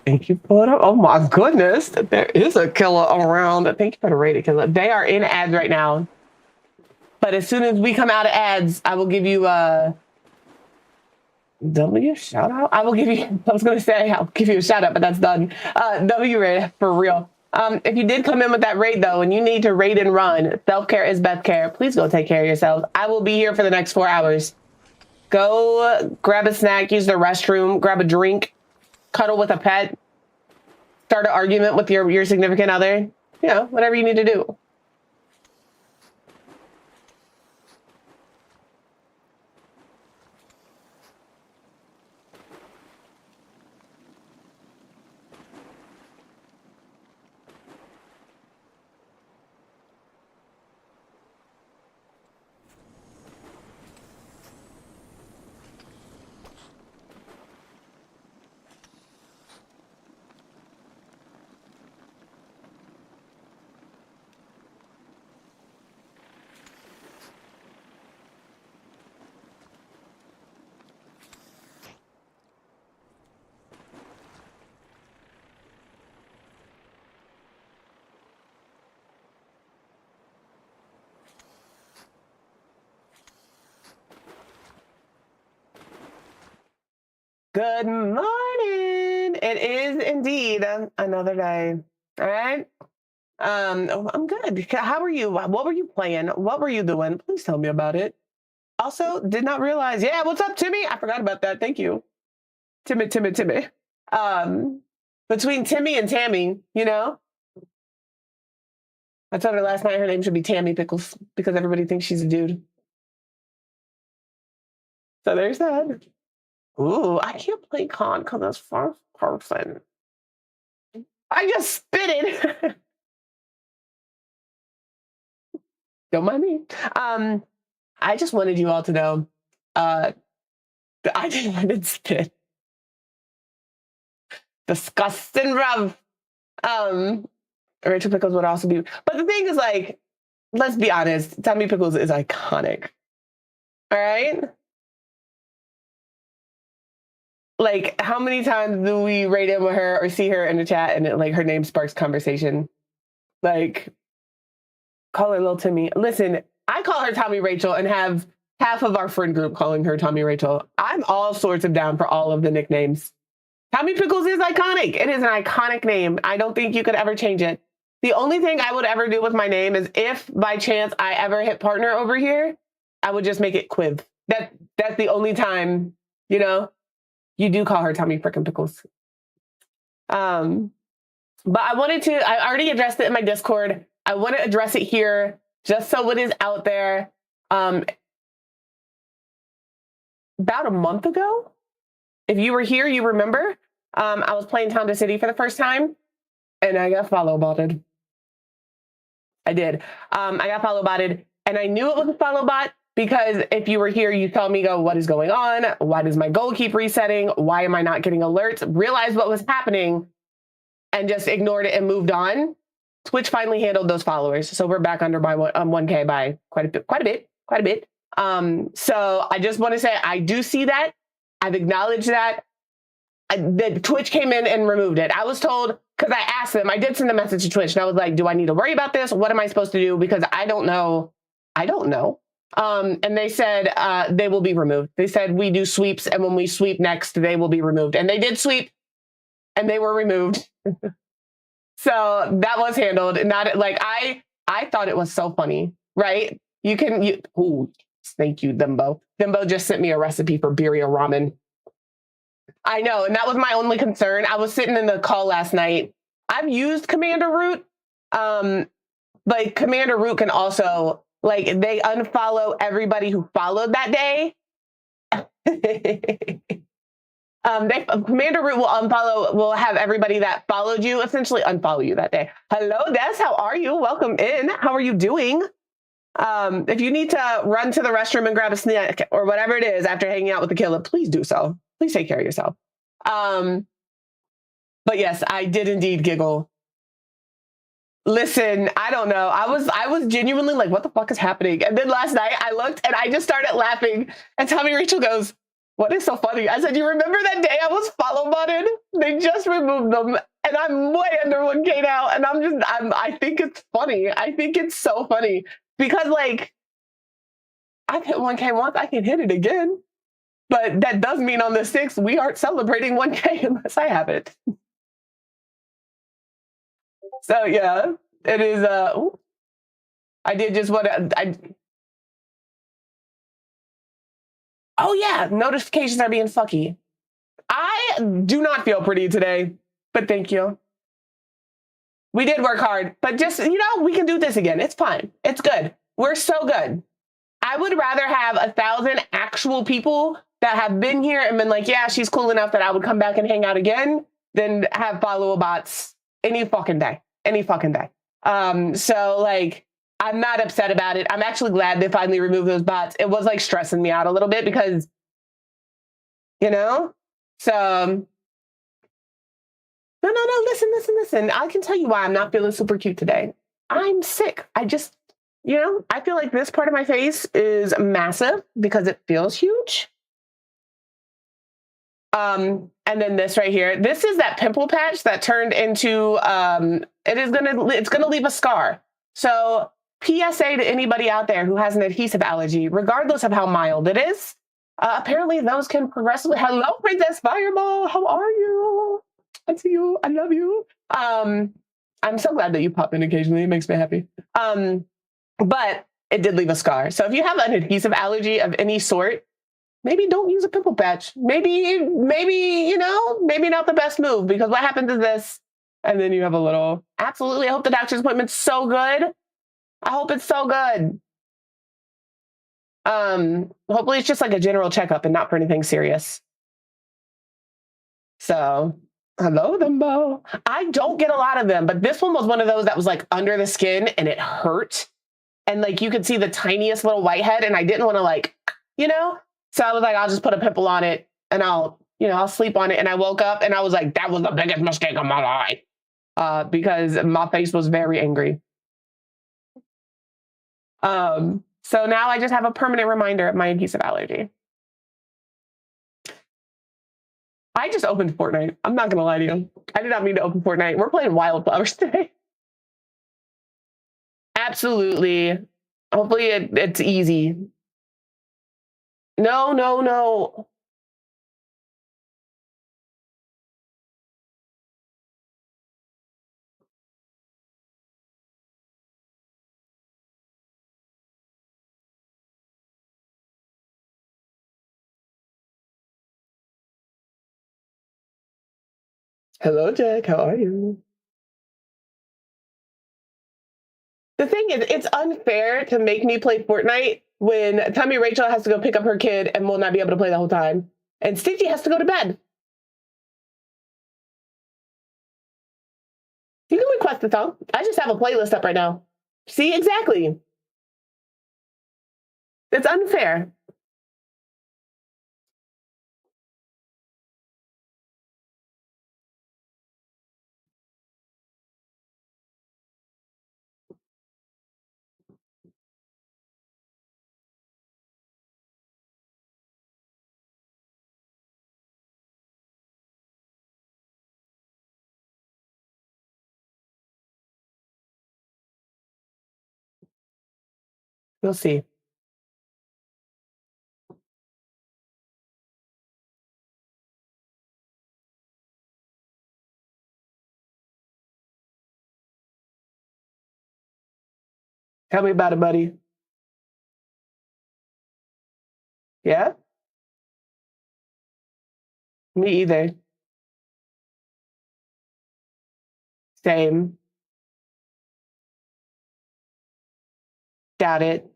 Thank you for it. Oh my goodness, there is a killer around. Thank you for the rated killer. They are in ads right now. But as soon as we come out of ads, I will give you a W shout out. I will give you, I was going to say, I'll give you a shout out, but that's done. W raid for real. If you did come in with that raid though, and you need to raid and run, self-care is best care. Please go take care of yourselves. I will be here for the next 4 hours. Go grab a snack, use the restroom, grab a drink, cuddle with a pet, start an argument with your significant other, you know, whatever you need to do. Good morning. It is indeed another day. All right. I'm good. How are you? What were you playing? What were you doing? Please tell me about it. Also, did not realize. Yeah, what's up, Timmy? I forgot about that. Thank you, Timmy. Um, between Timmy and Tammy, you know, I told her last night her name should be Tammy Pickles because everybody thinks she's a dude. So there's that. Ooh, I can't play con because that's first person. I just spit it. Don't mind me. I just wanted you all to know, that I didn't spit. Disgusting, bruv. Rachel Pickles would also be, but the thing is, like, let's be honest, Tommy Pickles is iconic. All right. Like, how many times do we rate in with her or see her in the chat and like her name sparks conversation? Like, call her little Timmy. Listen, I call her Tommy Rachel and have half of our friend group calling her Tommy Rachel. I'm all sorts of down for all of the nicknames. Tommy Pickles is iconic. It is an iconic name. I don't think you could ever change it. The only thing I would ever do with my name is if by chance I ever hit partner over here, I would just make it Quiv. That's the only time, you know, you do call her Tommy frickin' Pickles. But I already addressed it in my Discord. I want to address it here just so it is out there. About a month ago, if you were here, you remember, I was playing Town to City for the first time and I got follow botted. I did. I got follow botted and I knew it was a follow bot because if you were here, you saw me go, what is going on? Why does my goal keep resetting? Why am I not getting alerts? Realized what was happening and just ignored it and moved on. Twitch finally handled those followers. So we're back under by 1K by quite a bit. So I just want to say, I do see that. I've acknowledged that. The Twitch came in and removed it. I was told, because I asked them, I did send a message to Twitch and I was like, do I need to worry about this? What am I supposed to do? Because I don't know. And they said they will be removed. They said we do sweeps and when we sweep next, they will be removed. And they did sweep and they were removed. So that was handled. Not like I thought it was so funny, right? Thank you, Dimbo. Dimbo just sent me a recipe for birria ramen. I know, and that was my only concern. I was sitting in the call last night. I've used Commander Root. But Commander Root can also, like, they unfollow everybody who followed that day. Commander Root will have everybody that followed you essentially unfollow you that day. Hello, Des, how are you? Welcome in. How are you doing? If you need to run to the restroom and grab a snack or whatever it is after hanging out with the killer, please do so. Please take care of yourself. But yes, I did indeed giggle. Listen, I don't know. I was genuinely like, what the fuck is happening? And then last night I looked and I just started laughing. And Tommy Rachel goes, What is so funny? I said, you remember that day I was follow butted? They just removed them, and I'm way under 1K now. And I think it's funny. I think it's so funny because, like, I've hit 1K once, I can hit it again. But that does mean on the 6th, we aren't celebrating 1K unless I have it. So, yeah, it is. I did just what I. Oh, yeah, notifications are being fucky. I do not feel pretty today, but thank you. We did work hard, but just, we can do this again. It's fine. It's good. We're so good. I would rather have 1,000 actual people that have been here and been like, yeah, she's cool enough that I would come back and hang out again than have follow bots any fucking day. Any fucking day. So like, I'm not upset about it. I'm actually glad they finally removed those bots. It was like stressing me out a little bit because, so no, listen. I can tell you why I'm not feeling super cute today. I'm sick. I just, I feel like this part of my face is massive because it feels huge. And then this right here, this is that pimple patch that turned into, it's gonna leave a scar. So PSA to anybody out there who has an adhesive allergy, regardless of how mild it is, apparently those can progressively, hello, Princess Fireball, how are you? I see you, I love you. I'm so glad that you pop in occasionally, it makes me happy. But it did leave a scar. So if you have an adhesive allergy of any sort, maybe don't use a pimple patch. Maybe not the best move because what happens is this, and then you have a little, absolutely. I hope the doctor's appointment's so good. I hope it's so good. Hopefully it's just like a general checkup and not for anything serious. So, hello, Thimbo. I don't get a lot of them, but this one was one of those that was like under the skin and it hurt. And like you could see the tiniest little whitehead, and I didn't want to So I was like, I'll just put a pimple on it and I'll sleep on it. And I woke up and I was like, that was the biggest mistake of my life. Because my face was very angry. So now I just have a permanent reminder of my adhesive allergy. I just opened Fortnite. I'm not gonna lie to you. I did not mean to open Fortnite. We're playing Wylde Flowers today. Absolutely. Hopefully it's easy. No. Hello, Jack. How are you? The thing is, it's unfair to make me play Fortnite when Tommy Rachel has to go pick up her kid and will not be able to play the whole time. And Stitchy has to go to bed. You can request a song. I just have a playlist up right now. See, exactly. It's unfair. We'll see. Tell me about it, buddy. Yeah? Me either. Same. Doubt it.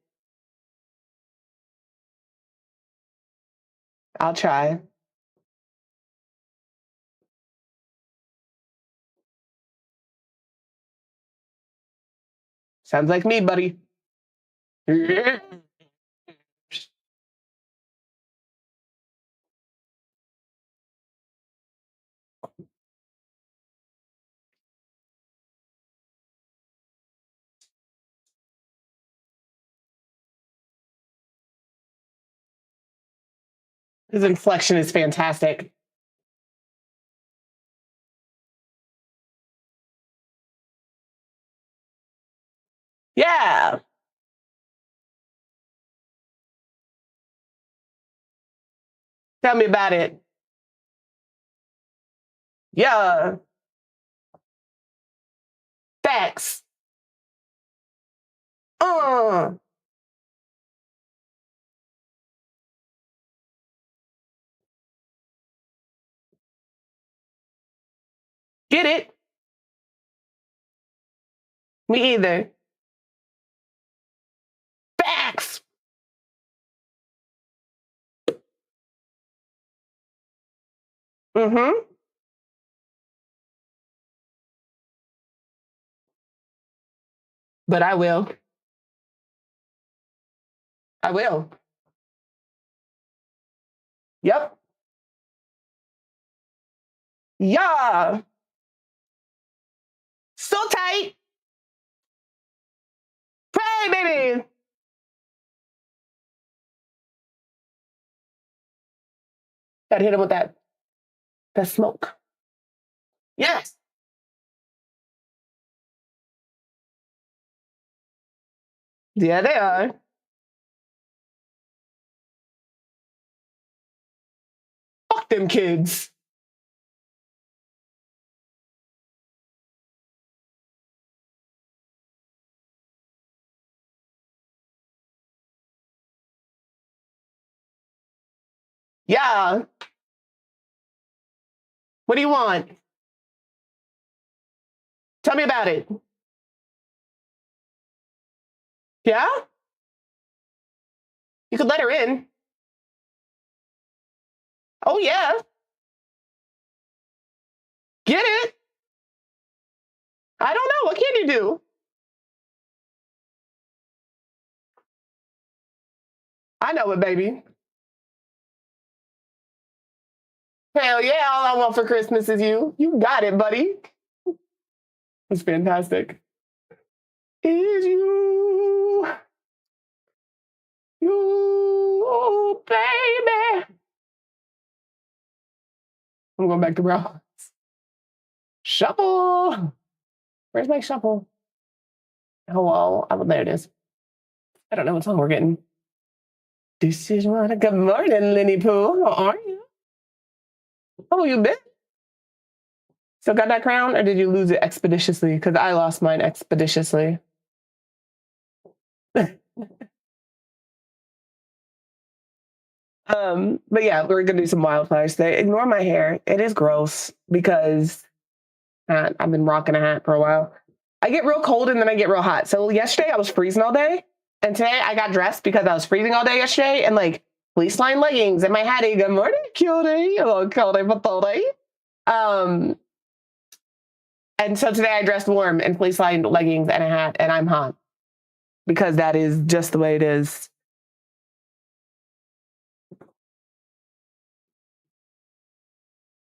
I'll try. Sounds like me, buddy. His inflection is fantastic. Yeah. Tell me about it. Yeah. Facts. Uh. Get it? Me either. Facts. Mm-hmm. But I will. I will. Yep. Yeah. So tight. Pray, baby. Gotta hit him with that smoke. Yes. Yeah, they are. Fuck them kids. Yeah. What do you want? Tell me about it. Yeah? You could let her in. Oh, yeah. Get it? I don't know. What can you do? I know it, baby. Hell yeah, all I want for Christmas is you. You got it, buddy. It's fantastic. Is you. You, baby. I'm going back to brown. Shuffle. Where's my shuffle? Oh, well, there it is. I don't know what song we're getting. This is what a good morning, Lenny Pooh. How are you? How you been? Still got that crown, or did you lose it expeditiously? Because I lost mine expeditiously. But yeah, we're gonna do some wildflowers today. Ignore my hair; it is gross because I've been rocking a hat for a while. I get real cold and then I get real hot. So yesterday I was freezing all day, and today I got dressed because I was freezing all day yesterday, and like fleece lined leggings and my hattie. Good morning, cutie. Hello, cutie, patootie. And so today I dressed warm in fleece lined leggings and a hat, and I'm hot because that is just the way it is.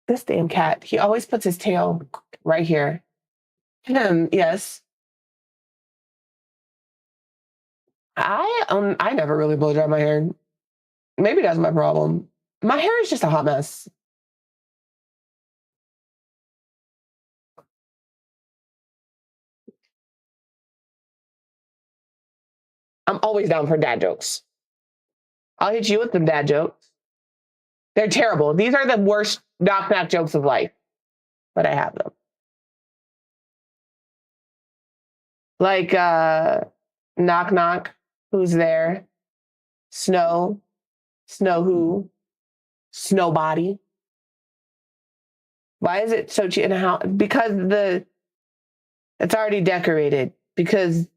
This damn cat, he always puts his tail right here. Yes. I never really blow dry my hair. Maybe that's my problem. My hair is just a hot mess. I'm always down for dad jokes. I'll hit you with some dad jokes. They're terrible. These are the worst knock jokes of life, but I have them. Like knock knock, who's there? Snow, snow who? Snow body. Why is it so cheap in a house? Because it's already decorated. Because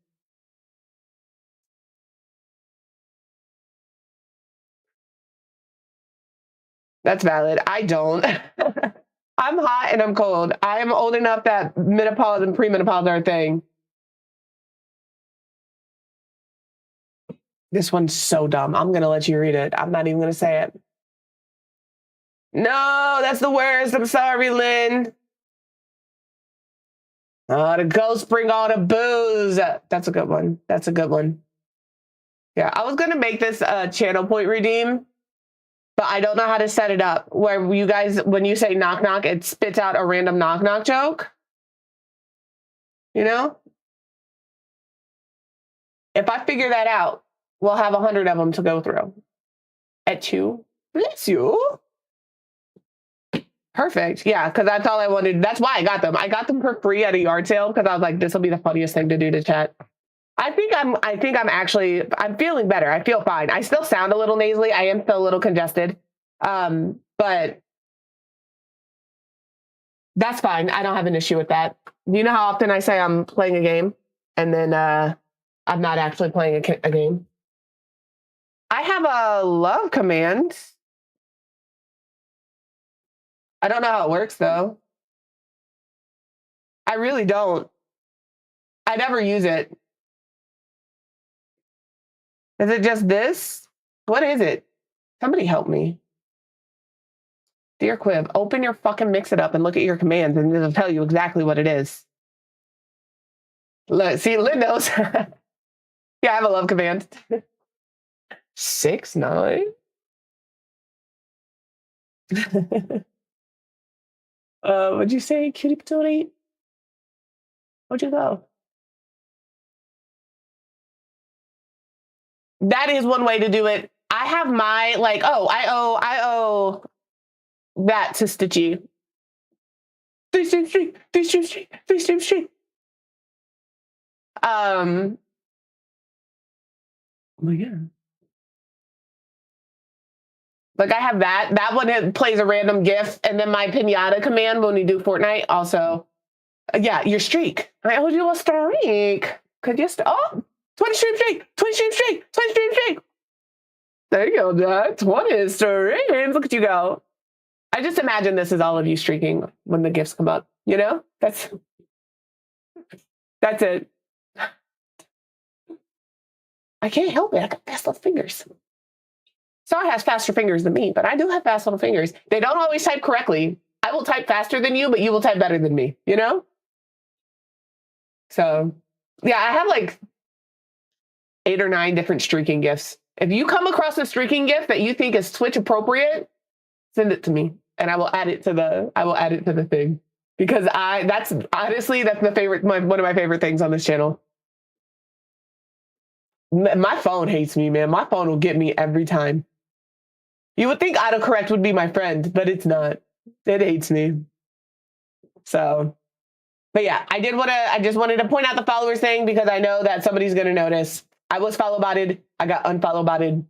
that's valid. I don't. I'm hot and I'm cold. I am old enough that menopause and premenopause are a thing. This one's so dumb. I'm gonna let you read it. I'm not even gonna say it. No, that's the worst. I'm sorry, Lynn. Oh, the ghosts bring all the booze. That's a good one. That's a good one. Yeah, I was gonna make this a channel point redeem, but I don't know how to set it up where you guys, when you say knock knock, it spits out a random knock knock joke. You know? If I figure that out, we'll have 100 of them to go through. At you. Bless you. Perfect. Yeah, because that's all I wanted. That's why I got them. I got them for free at a yard sale because I was like, this will be the funniest thing to do to chat. I think I'm feeling better. I feel fine. I still sound a little nasally. I am still a little congested. But that's fine. I don't have an issue with that. You know how often I say I'm playing a game and then I'm not actually playing a game? I have a love command. I don't know how it works though. I really don't. I never use it. Is it just this? What is it? Somebody help me. Dear Quib, open your fucking Mix It Up and look at your commands and it'll tell you exactly what it is. Look, see, Lynn knows. Yeah, I have a love command. 6, 9. What'd you say, cutie patootie? Where'd you go? That is one way to do it. I have my I owe that to Stitchy. 3-stream streak, 3-stream streak, 3-stream streak. Oh my God. Like I have that. That one, it plays a random GIF, and then my pinata command when we do Fortnite also. Yeah, your streak. I owed you a streak. Could you 20 stream streak, 20 stream streak, 20 stream streak. There you go, Jack. 20 streams. Look at you go. I just imagine this is all of you streaking when the gifts come up. You know? That's it. I can't help it. I got fast little fingers. Star has faster fingers than me, but I do have fast little fingers. They don't always type correctly. I will type faster than you, but you will type better than me, you know? So, yeah, I have like 8 or 9 different streaking gifts. If you come across a streaking gift that you think is Twitch appropriate, send it to me and I will add it to the thing. Because that's the favorite, one of my favorite things on this channel. My phone hates me, man. My phone will get me every time. You would think autocorrect would be my friend, but it's not. It hates me. So, but yeah, I just wanted to point out the followers thing because I know that somebody's going to notice. I was follow botted. I got unfollow botted.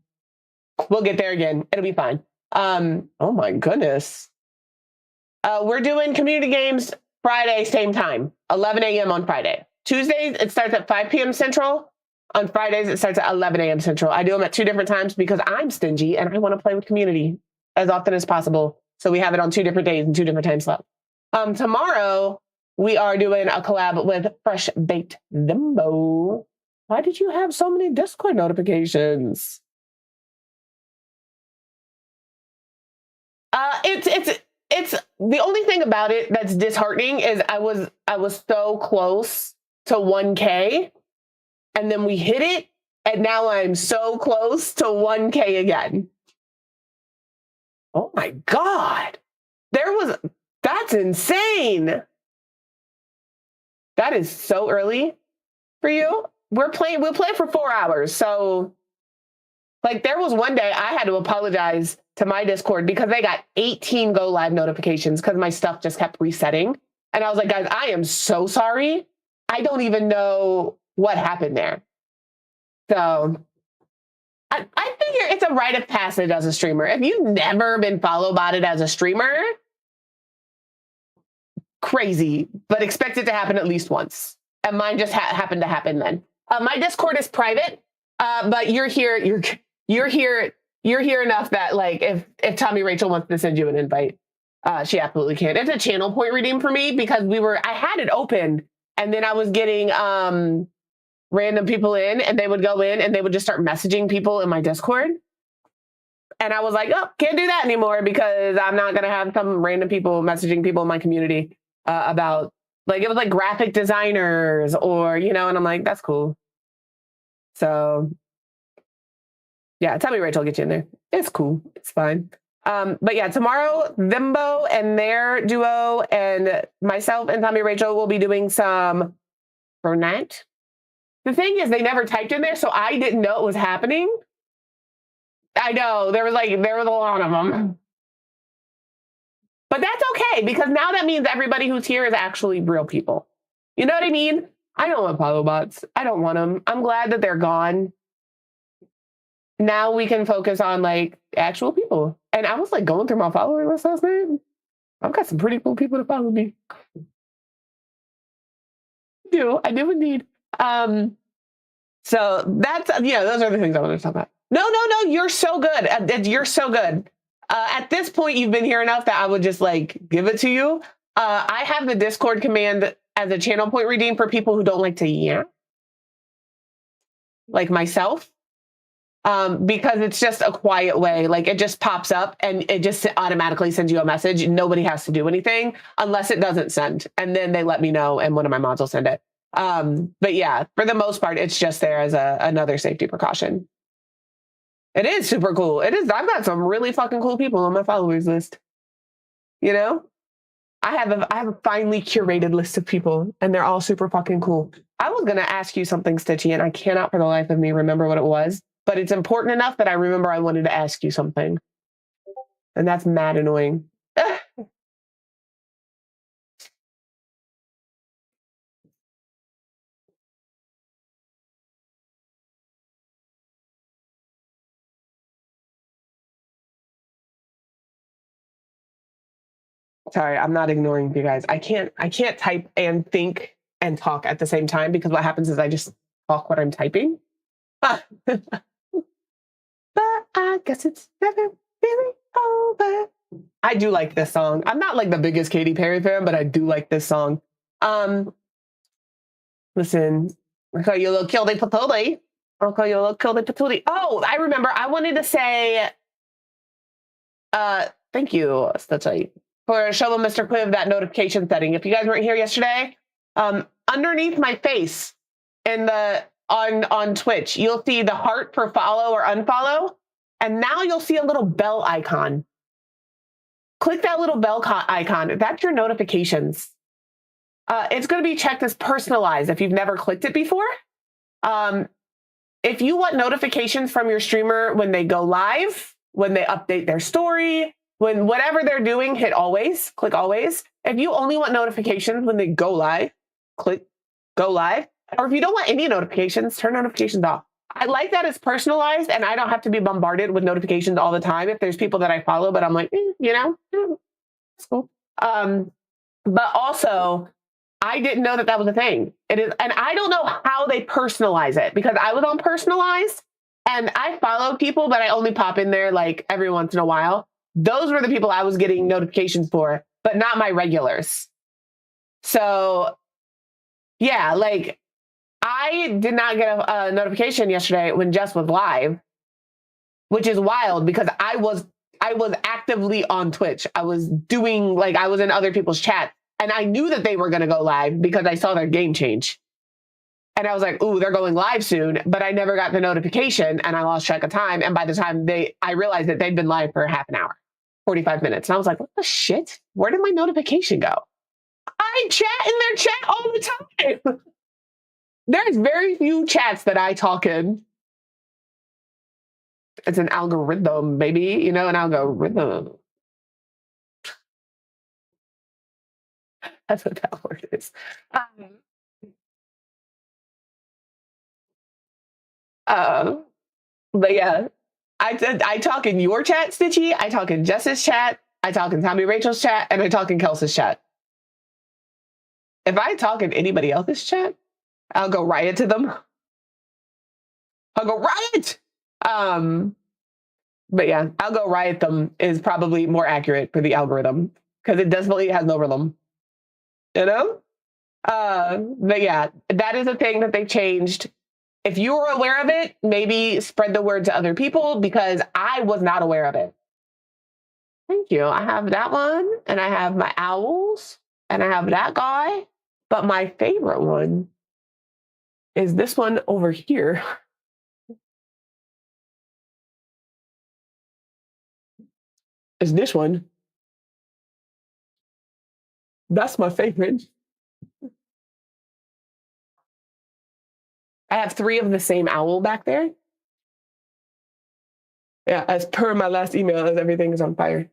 We'll get there again. It'll be fine. Oh my goodness. We're doing community games Friday, same time, 11 a.m. on Friday. Tuesdays, it starts at 5 p.m. Central. On Fridays, it starts at 11 a.m. Central. I do them at 2 different times because I'm stingy and I want to play with community as often as possible. So we have it on 2 different days and 2 different time slots. Tomorrow, we are doing a collab with Fresh Baked Dumbo. Why did you have so many Discord notifications? It's the only thing about it that's disheartening is I was so close to 1K. And then we hit it, and now I'm so close to 1K again. Oh my God. That's insane. That is so early for you. We'll play for 4 hours. So like there was one day I had to apologize to my Discord because they got 18 go live notifications because my stuff just kept resetting. And I was like, guys, I am so sorry. I don't even know what happened there. So I figure it's a rite of passage as a streamer. If you've never been follow botted as a streamer, crazy, but expect it to happen at least once. And mine just happened to happen then. My Discord is private, but you're here enough that like if Tommy Rachel wants to send you an invite, she absolutely can. It's a channel point redeem for me because I had it open and then I was getting random people in and they would go in and they would just start messaging people in my Discord. And I was like, oh, can't do that anymore because I'm not going to have some random people messaging people in my community about like, it was like graphic designers or, you know, and I'm like, that's cool. So yeah, tell me Rachel, I'll get you in there. It's cool. It's fine. But yeah, tomorrow, Thimbo and their duo and myself and Tommy Rachel will be doing some Burnett. The thing is, they never typed in there, so I didn't know it was happening. I know there was a lot of them. But that's okay, because now that means everybody who's here is actually real people. You know what I mean? I don't want follow bots. I don't want them. I'm glad that they're gone. Now we can focus on like actual people. And I was like going through my follower list last night. I've got some pretty cool people to follow me. I do indeed. So that's, those are the things I want to talk about. No, you're so good. You're so good. At this point, you've been here enough that I would just like give it to you. I have the Discord command as a channel point redeem for people who don't like to yap, like myself, because it's just a quiet way. Like it just pops up and it just automatically sends you a message. Nobody has to do anything unless it doesn't send. And then they let me know and one of my mods will send it. But yeah, for the most part, it's just there as another safety precaution. It is super cool. It is. I've got some really fucking cool people on my followers list. You know, I have a finely curated list of people, and they're all super fucking cool. I was gonna ask you something, Stitchy, and I cannot for the life of me remember what it was. But it's important enough that I remember I wanted to ask you something, and that's mad annoying. Sorry, I'm not ignoring you guys. I can't type and think and talk at the same time because what happens is I just talk what I'm typing. But I guess it's never really over. I do like this song. I'm not like the biggest Katy Perry fan, but I do like this song. Listen, I'll call you a little kildy patootie. I'll call you a little kildy patootie. Oh, I remember. I wanted to say, thank you, Stitchy, for showing Mr. Quiv that notification setting. If you guys weren't here yesterday, underneath my face in the on Twitch, you'll see the heart for follow or unfollow, and now you'll see a little bell icon. Click that little bell icon. That's your notifications. It's going to be checked as personalized if you've never clicked it before. If you want notifications from your streamer when they go live, when they update their story, when whatever they're doing, hit always, click always. If you only want notifications when they go live, click go live. Or if you don't want any notifications, turn notifications off. I like that it's personalized and I don't have to be bombarded with notifications all the time. If there's people that I follow, but I'm like, that's cool. But also, I didn't know that was a thing. It is, and I don't know how they personalize it because I was on personalized and I follow people, but I only pop in there like every once in a while. Those were the people I was getting notifications for, but not my regulars. So yeah, like I did not get a notification yesterday when Jess was live, which is wild because I was actively on Twitch. I was doing I was in other people's chat. And I knew that they were going to go live because I saw their game change. And I was like, ooh, they're going live soon. But I never got the notification and I lost track of time. And by the time I realized that they'd been live for half an hour, 45 minutes. And I was like, what the shit? Where did my notification go? I chat in their chat all the time. There's very few chats that I talk in. It's an algorithm, baby. An algorithm. That's what that word is. But yeah, I talk in your chat, Stitchy. I talk in Jess's chat. I talk in Tommy Rachel's chat, and I talk in Kelsey's chat. If I talk in anybody else's chat, I'll go riot to them. I'll go riot. But yeah, I'll go riot them is probably more accurate for the algorithm because it definitely has no rhythm. But yeah, that is a thing that they changed. If you were aware of it, maybe spread the word to other people because I was not aware of it. Thank you. I have that one, and I have my owls, and I have that guy. But my favorite one is this one over here. is this one. That's my favorite. I have 3 of the same owl back there. Yeah, as per my last email, as everything is on fire.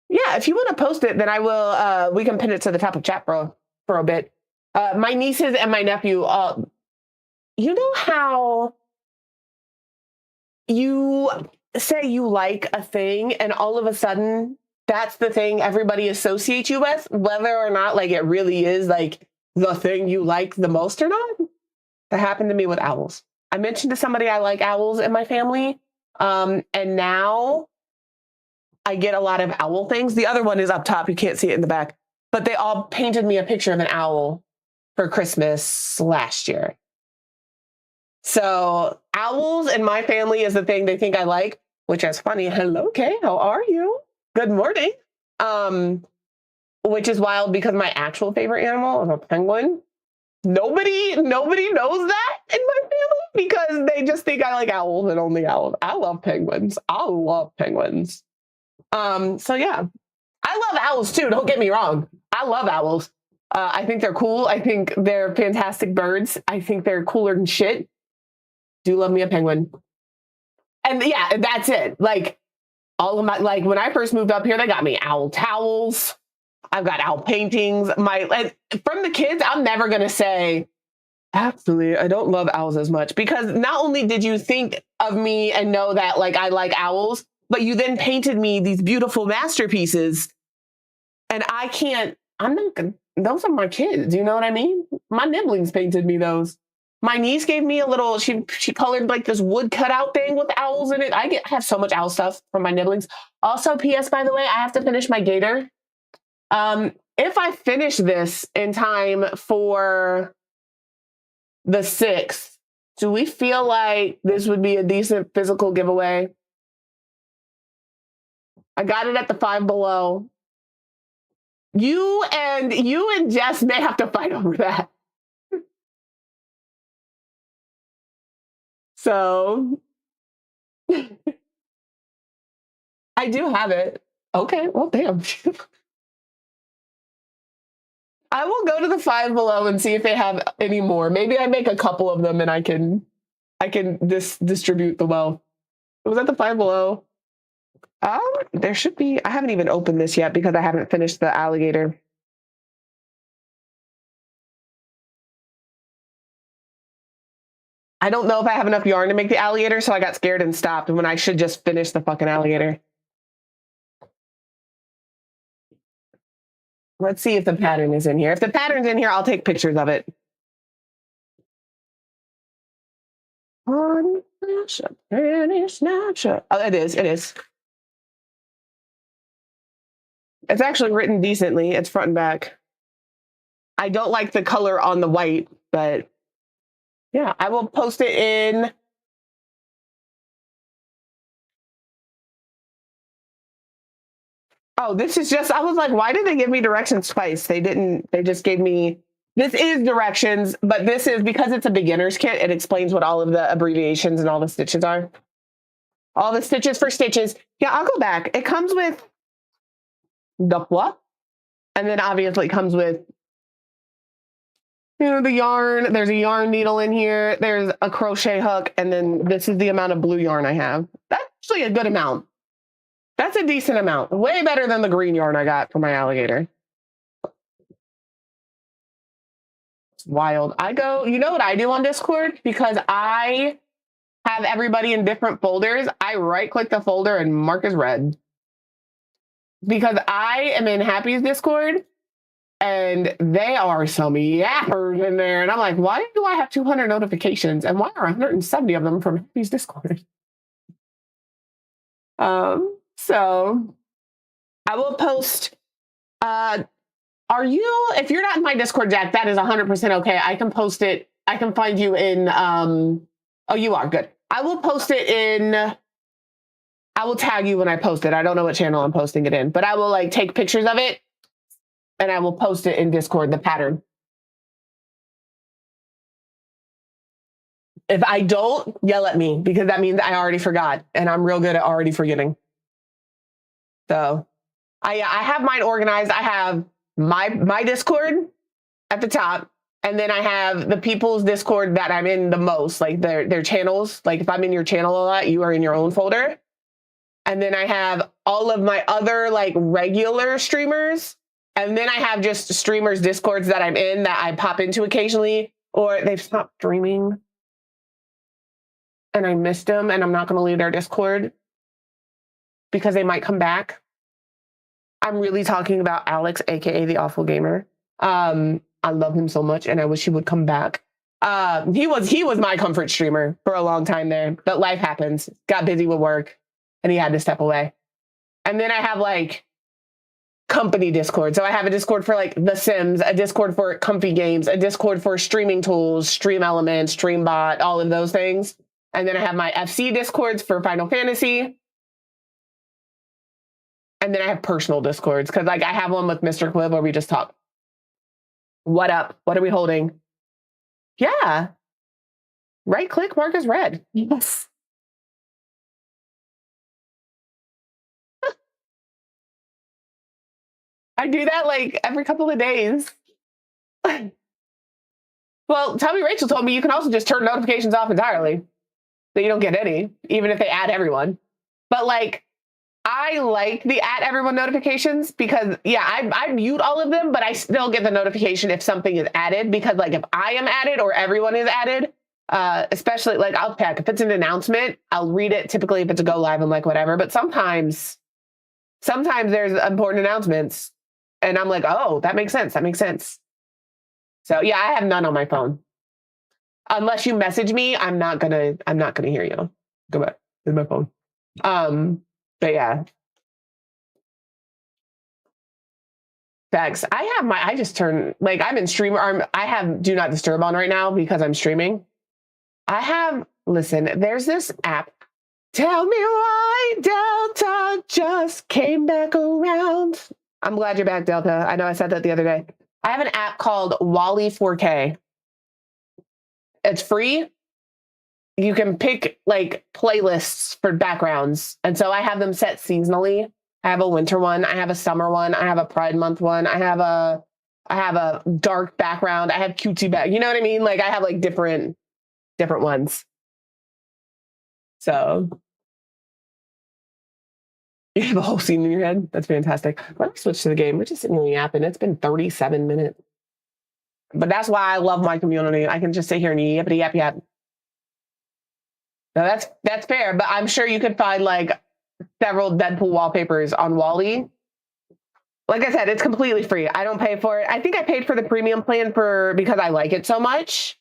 Yeah, if you want to post it, then I will. We can pin it to the top of chat for a bit. My nieces and my nephew. You know how you say you like a thing, and all of a sudden, that's the thing everybody associates you with, whether or not like it really is like the thing you like the most or not. That happened to me with owls. I mentioned to somebody I like owls in my family, and now I get a lot of owl things. The other one is up top. You can't see it in the back. But they all painted me a picture of an owl for Christmas last year. So owls in my family is the thing they think I like, which is funny. Hello, Kay. How are you? Good morning. Which is wild because my actual favorite animal is a penguin. Nobody knows that in my family because they just think I like owls and only owls. I love penguins. I love penguins. So yeah, I love owls too. Don't get me wrong. I love owls. I think they're cool. I think they're fantastic birds. I think they're cooler than shit. Do love me a penguin. And yeah, that's it. Like all of my, like when I first moved up here, they got me owl towels. I've got owl paintings. From the kids, I'm never going to say, actually, I don't love owls as much because not only did you think of me and know that like I like owls, but you then painted me these beautiful masterpieces. And I'm not gonna, those are my kids. You know what I mean? My nibblings painted me those. My niece gave me a little, she colored like this wood cutout thing with owls in it. I have so much owl stuff from my nibblings. Also, PS, by the way, I have to finish my gator. If I finish this in time for the 6th, do we feel like this would be a decent physical giveaway? I got it at the Five Below. You and Jess may have to fight over that. So I do have it. Okay, well, damn. I will go to the Five Below and see if they have any more. Maybe I make a couple of them and I can distribute the wealth. Was that the Five Below? There should be. I haven't even opened this yet because I haven't finished the alligator. I don't know if I have enough yarn to make the alligator, so I got scared and stopped when I should just finish the fucking alligator. Let's see if the pattern is in here. If the pattern's in here, I'll take pictures of it. Oh, it is. It is. It's actually written decently. It's front and back. I don't like the color on the white, but yeah, I will post it in. Oh, this is just, I was like, why did they give me directions twice? They just gave me, this is directions, but this is, because it's a beginner's kit, it explains what all of the abbreviations and all the stitches are. All the stitches for stitches. Yeah, I'll go back. It comes with the what? And then obviously it comes with, you know, the yarn. There's a yarn needle in here. There's a crochet hook. And then this is the amount of blue yarn I have. That's actually a good amount. That's a decent amount. Way better than the green yarn I got for my alligator. It's wild. You know what I do on Discord? Because I have everybody in different folders. I right click the folder and mark as read. Because I am in Happy's Discord and they are some yappers in there. And I'm like, why do I have 200 notifications? And why are 170 of them from Happy's Discord? So I will post, if you're not in my Discord, Jack, that is 100% okay. I can post it. I can find you in, oh, you are good. I will post it I will tag you when I post it. I don't know what channel I'm posting it in, but I will like take pictures of it and I will post it in Discord, the pattern. If I don't, yell at me because that means I already forgot and I'm real good at already forgetting. So I have mine organized. I have my Discord at the top, and then I have the people's Discord that I'm in the most, like their channels. Like if I'm in your channel a lot, you are in your own folder. And then I have all of my other like regular streamers. And then I have just streamers Discords that I'm in that I pop into occasionally, or they've stopped streaming and I missed them and I'm not going to leave their Discord because they might come back. I'm really talking about Alex, aka the Awful Gamer. I love him so much and I wish he would come back. He was my comfort streamer for a long time there, but life happens. Got busy with work and he had to step away. And then I have like company Discord. So I have a Discord for like The Sims, a Discord for Comfy Games, a Discord for streaming tools, Stream Elements, Streambot, all of those things. And then I have my FC Discords for Final Fantasy. And then I have personal Discords because like I have one with Mr. Cliv where we just talk. What up? What are we holding? Yeah. Right click, mark as red. Yes. I do that like every couple of days. Well, Tommy Rachel told me you can also just turn notifications off entirely. So you don't get any, even if they add everyone. But like, I like the add everyone notifications because yeah, I mute all of them, but I still get the notification if something is added because like if I am added or everyone is added, especially like I'll check if it's an announcement, I'll read it. Typically if it's a go live, I'm like, whatever. But sometimes there's important announcements and I'm like, oh, that makes sense. That makes sense. So yeah, I have none on my phone. Unless you message me, I'm not gonna hear you. Go back. There's my phone. But yeah. Facts. I just turned like I'm in streamer. I have do not disturb on right now because I'm streaming. Listen, there's this app. Tell me why Delta just came back around. I'm glad you're back, Delta. I know I said that the other day. I have an app called Wylde 4K. It's free. You can pick like playlists for backgrounds. And so I have them set seasonally. I have a winter one. I have a summer one. I have a Pride Month one. I have a dark background. I have cutesy back. You know what I mean? Like I have like different ones. So you have a whole scene in your head. That's fantastic. Let me switch to the game. We're just sitting in the app and it's been 37 minutes. But that's why I love my community. I can just sit here and yippity yap yap. Now that's fair, but I'm sure you could find like several Deadpool wallpapers on Wylde. Like I said, it's completely free. I don't pay for it. I think I paid for the premium plan because I like it so much.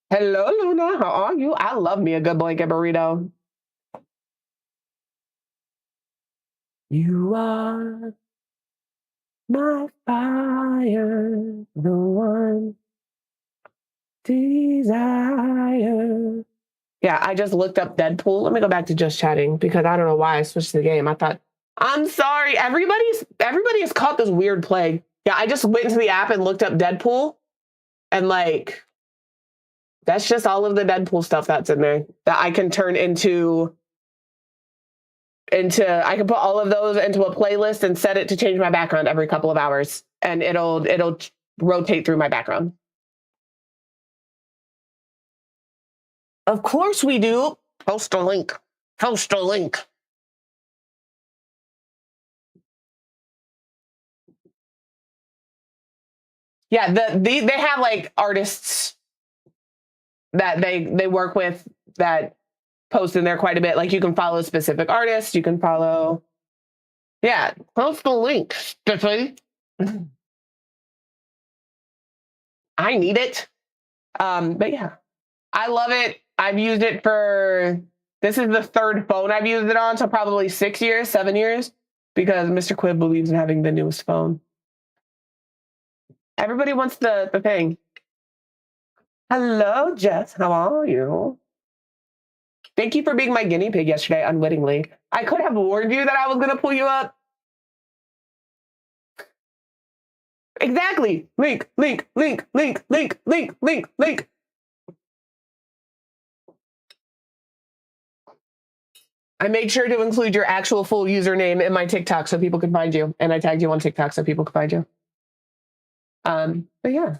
Hello, Luna. How are you? I love me a good blanket burrito. You are my fire, the one desire. Yeah, I just looked up Deadpool. Let me go back to just chatting because I don't know why I switched to the game. I thought, I'm sorry, everybody has caught this weird plague. Yeah, I just went into the app and looked up Deadpool and like, that's just all of the Deadpool stuff that's in there that I can turn into, I can put all of those into a playlist and set it to change my background every couple of hours and it'll rotate through my background. Of course we do. Post a link. Post a link. Yeah, they have like artists that they work with that post in there quite a bit. Like you can follow specific artists. You can follow. Yeah, post a link, Stephanie. I need it. But yeah, I love it. I've used it this is the third phone I've used it on, so probably 6 years, 7 years, because Mr. Quibb believes in having the newest phone. Everybody wants the thing. Hello, Jess. How are you? Thank you for being my guinea pig yesterday, unwittingly. I could have warned you that I was going to pull you up. Exactly. Link, link, link, link, link, link, link, link. I made sure to include your actual full username in my TikTok so people could find you. And I tagged you on TikTok so people could find you. But yeah.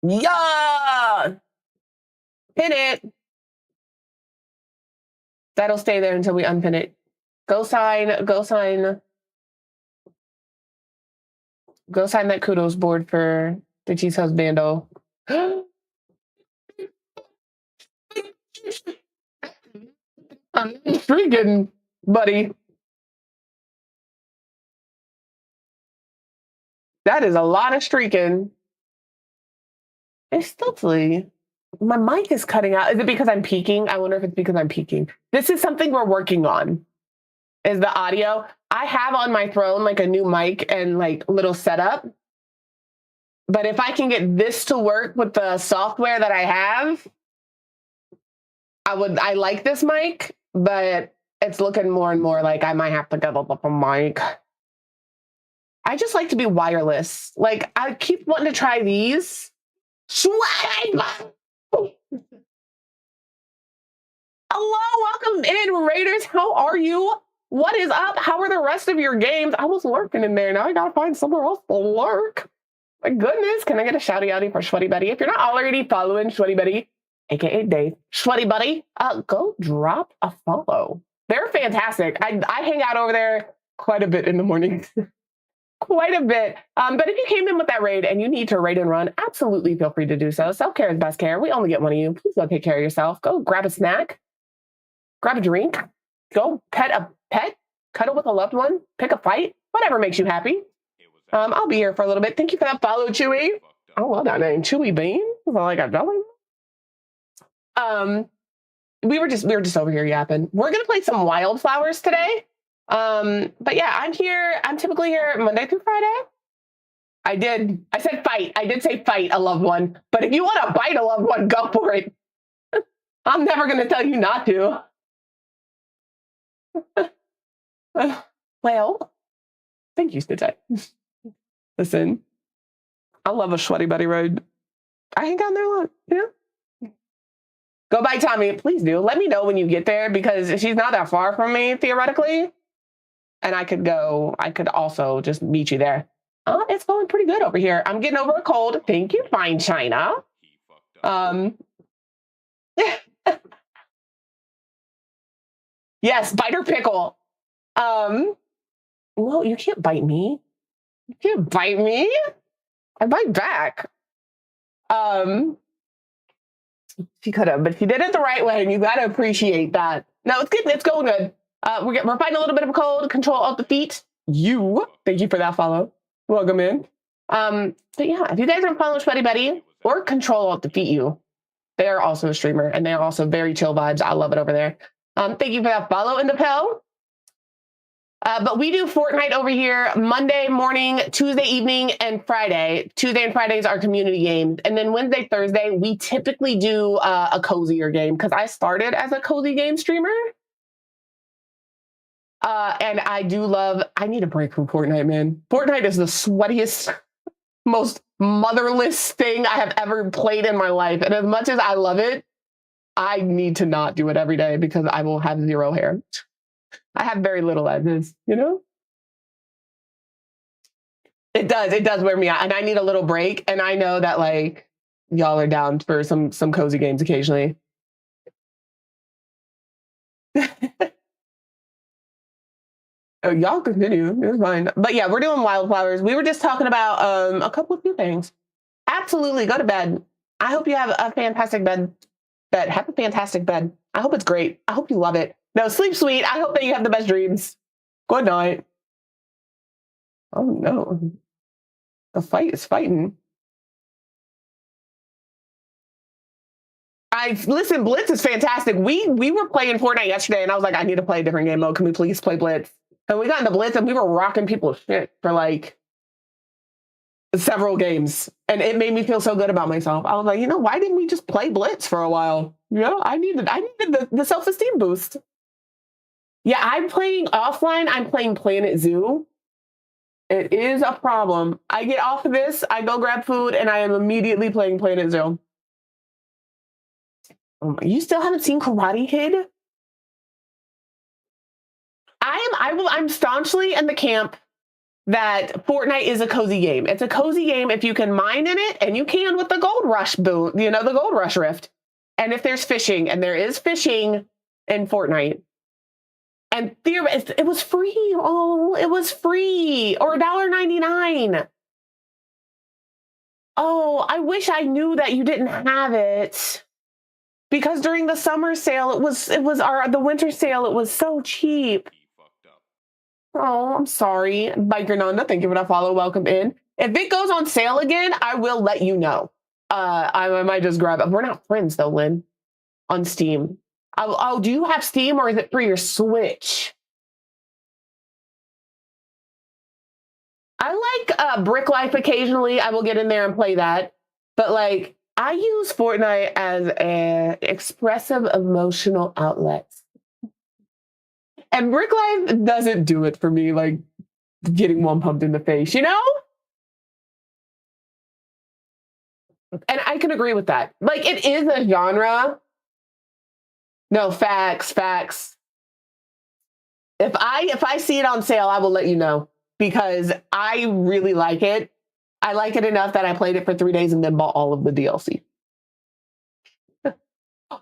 Yeah! Pin it. That'll stay there until we unpin it. Go sign that kudos board for the Cheese House Bando. I'm freaking, buddy. That is a lot of streaking. It's stiltly. My mic is cutting out. Is it because I'm peaking? I wonder if it's because I'm peaking. This is something we're working on, is the audio. I have on my throne like a new mic and like little setup. But if I can get this to work with the software that I have, I like this mic, but it's looking more and more like I might have to get a mic. I just like to be wireless. Like, I keep wanting to try these. Hello, welcome in, Raiders. How are you? What is up? How are the rest of your games? I was lurking in there. Now I gotta find somewhere else to lurk. My goodness, can I get a shouty outy for Sweaty Buddy? If you're not already following Sweaty Buddy, aka Dave, Sweaty Buddy, go drop a follow. They're fantastic. I hang out over there quite a bit in the morning. Quite a bit. But if you came in with that raid and you need to raid and run, absolutely feel free to do so. Self-care is best care. We only get one of you. Please go take care of yourself. Go grab a snack, grab a drink, go pet a pet, cuddle with a loved one, pick a fight, whatever makes you happy. I'll be here for a little bit. Thank you for that follow, Chewy. I love that name, Chewy Bean. Like a dollar. We were just over here yapping. We're gonna play some Wylde Flowers today. But yeah, I'm here. I'm typically here Monday through Friday. I said fight. I did say fight a loved one. But if you want to bite a loved one, go for it. I'm never gonna tell you not to. Well, thank you, Stitch. Listen, I love a Sweaty Buddy raid. I hang out there a lot, you know? Go by Tommy, please do. Let me know when you get there because she's not that far from me, theoretically. And I could also just meet you there. It's going pretty good over here. I'm getting over a cold. Thank you, Fine China. Yes, bite or pickle. Well, you can't bite me. You can't bite me. I bite back. She could have, but she did it the right way, and you gotta appreciate that. No, it's good. It's going good. We're fighting a little bit of a cold. Control Alt Defeat. Thank you for that follow. Welcome in. But yeah, if you guys are following Sweaty Buddy or Control Alt Defeat you, they are also a streamer, and they are also very chill vibes. I love it over there. Thank you for that follow in the Pel. But we do Fortnite over here Monday morning, Tuesday evening, and Friday. Tuesday and Fridays are community games. And then Wednesday, Thursday, we typically do a cozier game because I started as a cozy game streamer. And I need a break from Fortnite, man. Fortnite is the sweatiest, most motherless thing I have ever played in my life. And as much as I love it, I need to not do it every day because I will have zero hair. I have very little as is, you know? It does wear me out. And I need a little break. And I know that like y'all are down for some cozy games occasionally. Oh, y'all continue. It's fine. But yeah, we're doing Wylde Flowers. We were just talking about a couple of few things. Absolutely, go to bed. I hope you have a fantastic bed. Have a fantastic bed. I hope it's great. I hope you love it. No, sleep sweet. I hope that you have the best dreams. Good night. Oh no. The fight is fighting. Listen, Blitz is fantastic. We were playing Fortnite yesterday and I was like, I need to play a different game mode. Can we please play Blitz? And we got into Blitz and we were rocking people's shit for like several games. And it made me feel so good about myself. I was like, you know, why didn't we just play Blitz for a while? You know, I needed the self-esteem boost. Yeah, I'm playing offline. I'm playing Planet Zoo. It is a problem. I get off of this, I go grab food, and I am immediately playing Planet Zoo. You still haven't seen Karate Kid? I'm staunchly in the camp that Fortnite is a cozy game. It's a cozy game if you can mine in it, and you can with the Gold Rush boot, the Gold Rush Rift. And if there's fishing, and there is fishing in Fortnite. And it was free. Oh, it was free, or $1.99. Oh, I wish I knew that you didn't have it. Because during the summer sale, the winter sale, it was so cheap. Oh, I'm sorry. Biker Nanda, thank you for that follow. Welcome in. If it goes on sale again, I will let you know. I might just grab it. We're not friends though, Lynn, on Steam. Oh, do you have Steam, or is it for your Switch? I like Brick Life occasionally. I will get in there and play that. But like, I use Fortnite as an expressive emotional outlet. And Brick Life doesn't do it for me, like getting one pumped in the face, And I can agree with that. Like, it is a genre. No, facts. If I see it on sale, I will let you know, because I really like it. I like it enough that I played it for 3 days and then bought all of the DLC.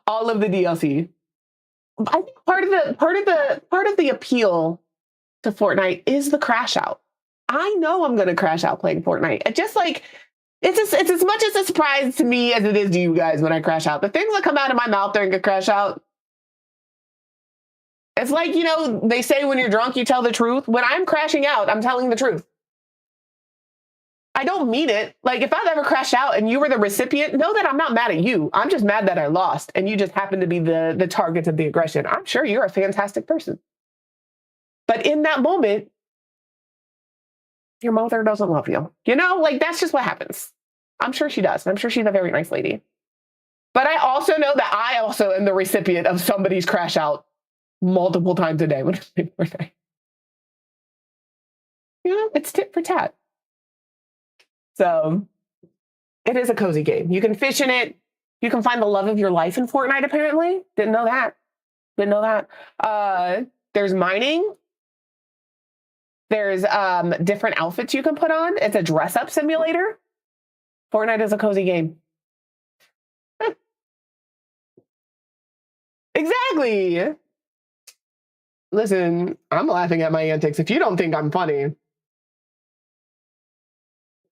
All of the DLC. I think part of the appeal to Fortnite is the crash out. I know I'm going to crash out playing Fortnite. It's just like, it's as much as a surprise to me as it is to you guys when I crash out. The things that come out of my mouth during a crash out, it's like, they say when you're drunk, you tell the truth. When I'm crashing out, I'm telling the truth. I don't mean it. Like, if I've ever crashed out and you were the recipient, know that I'm not mad at you. I'm just mad that I lost and you just happen to be the target of the aggression. I'm sure you're a fantastic person. But in that moment, your mother doesn't love you. Like, that's just what happens. I'm sure she does. I'm sure she's a very nice lady. But I also know that I also am the recipient of somebody's crash out multiple times a day when I play Fortnite. It's tit for tat. So it is a cozy game. You can fish in it. You can find the love of your life in Fortnite, apparently. Didn't know that. There's mining. There's different outfits you can put on. It's a dress-up simulator. Fortnite is a cozy game. Exactly. Listen, I'm laughing at my antics. If you don't think I'm funny,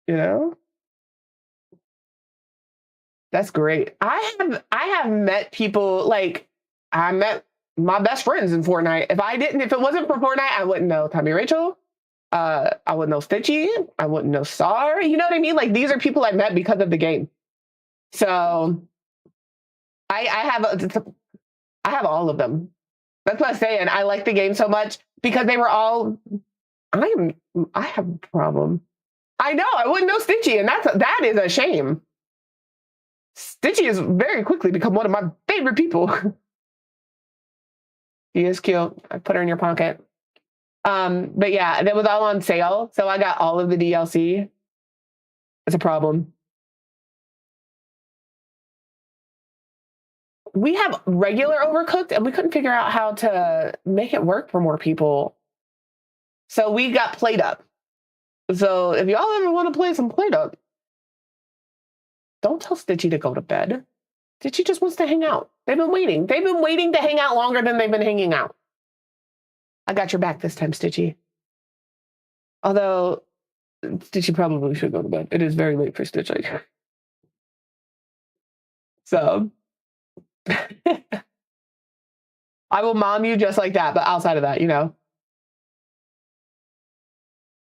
that's great. I have met people, like, I met my best friends in Fortnite. If it wasn't for Fortnite, I wouldn't know Tommy Rachel. I wouldn't know Stitchy. I wouldn't know Star. You know what I mean? Like, these are people I met because of the game. So I have all of them. That's what I'm saying. I like the game so much because they were all. I have a problem. I know. I wouldn't know Stitchy, and that is a shame. Stitchy has very quickly become one of my favorite people. She is cute. I put her in your pocket. But yeah, that was all on sale, so I got all of the DLC. It's a problem. We have regular Overcooked, and we couldn't figure out how to make it work for more people. So we got Played Up. So if y'all ever want to play some Played Up, don't tell Stitchy to go to bed. Stitchy just wants to hang out. They've been waiting. They've been waiting to hang out longer than they've been hanging out. I got your back this time, Stitchy. Although, Stitchy probably should go to bed. It is very late for Stitchy. So, I will mom you just like that, but outside of that,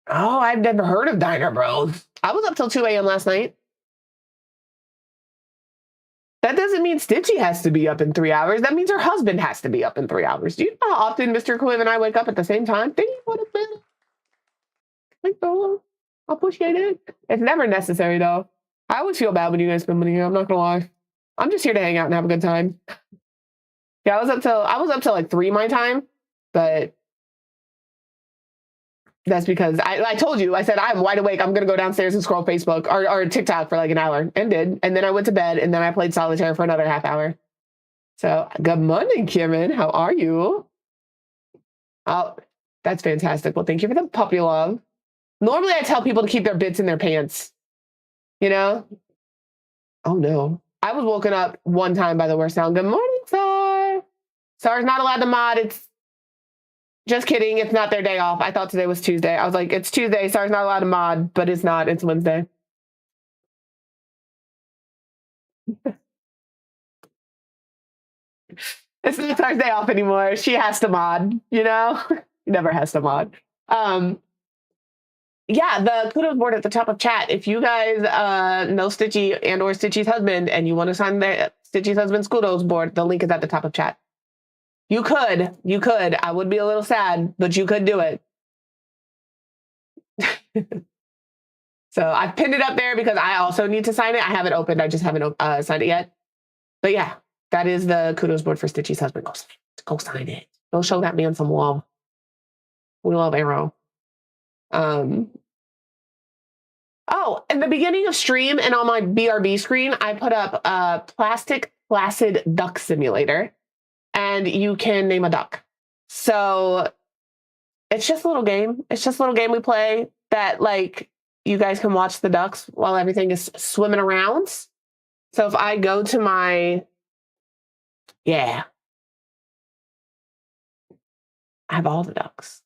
Oh, I've never heard of Diner Bros. I was up till 2 a.m. last night. That doesn't mean Stitchy has to be up in 3 hours. That means her husband has to be up in 3 hours. Do you know how often Mr. Quiv and I wake up at the same time? Thank you for the bit. Thank you. I appreciate it. It's never necessary, though. I always feel bad when you guys spend money here. I'm not gonna lie. I'm just here to hang out and have a good time. Yeah, I was up till like 3 my time, but that's because I told you, I said, I'm wide awake. I'm going to go downstairs and scroll Facebook or TikTok for like an hour, and did. And then I went to bed, and then I played solitaire for another half hour. So good morning, Kieran. How are you? Oh, that's fantastic. Well, thank you for the puppy love. Normally I tell people to keep their bits in their pants, you know? Oh no. I was woken up one time by the worst sound. Good morning, Sar. Sar's not allowed to mod. It's just kidding. It's not their day off. I thought today was Tuesday. I was like, it's Tuesday. Sar's not allowed to mod, but it's not. It's Wednesday. It's not Sar's day off anymore. She has to mod, you know? Never has to mod. Yeah, the kudos board at the top of chat. If you guys know Stitchy and or Stitchy's husband and you want to sign the Stitchy's husband's kudos board, the link is at the top of chat. You could. I would be a little sad, but you could do it. So I've pinned it up there because I also need to sign it. I haven't opened. I just haven't signed it yet. But yeah, that is the kudos board for Stitchy's husband. Go sign it. Go show that man some love. We love Arrow. Oh, in the beginning of stream and on my BRB screen, I put up Plastic Placid Duck Simulator, and you can name a duck. So it's just a little game. It's just a little game we play that, like, you guys can watch the ducks while everything is swimming around. So if I go to my, I have all the ducks.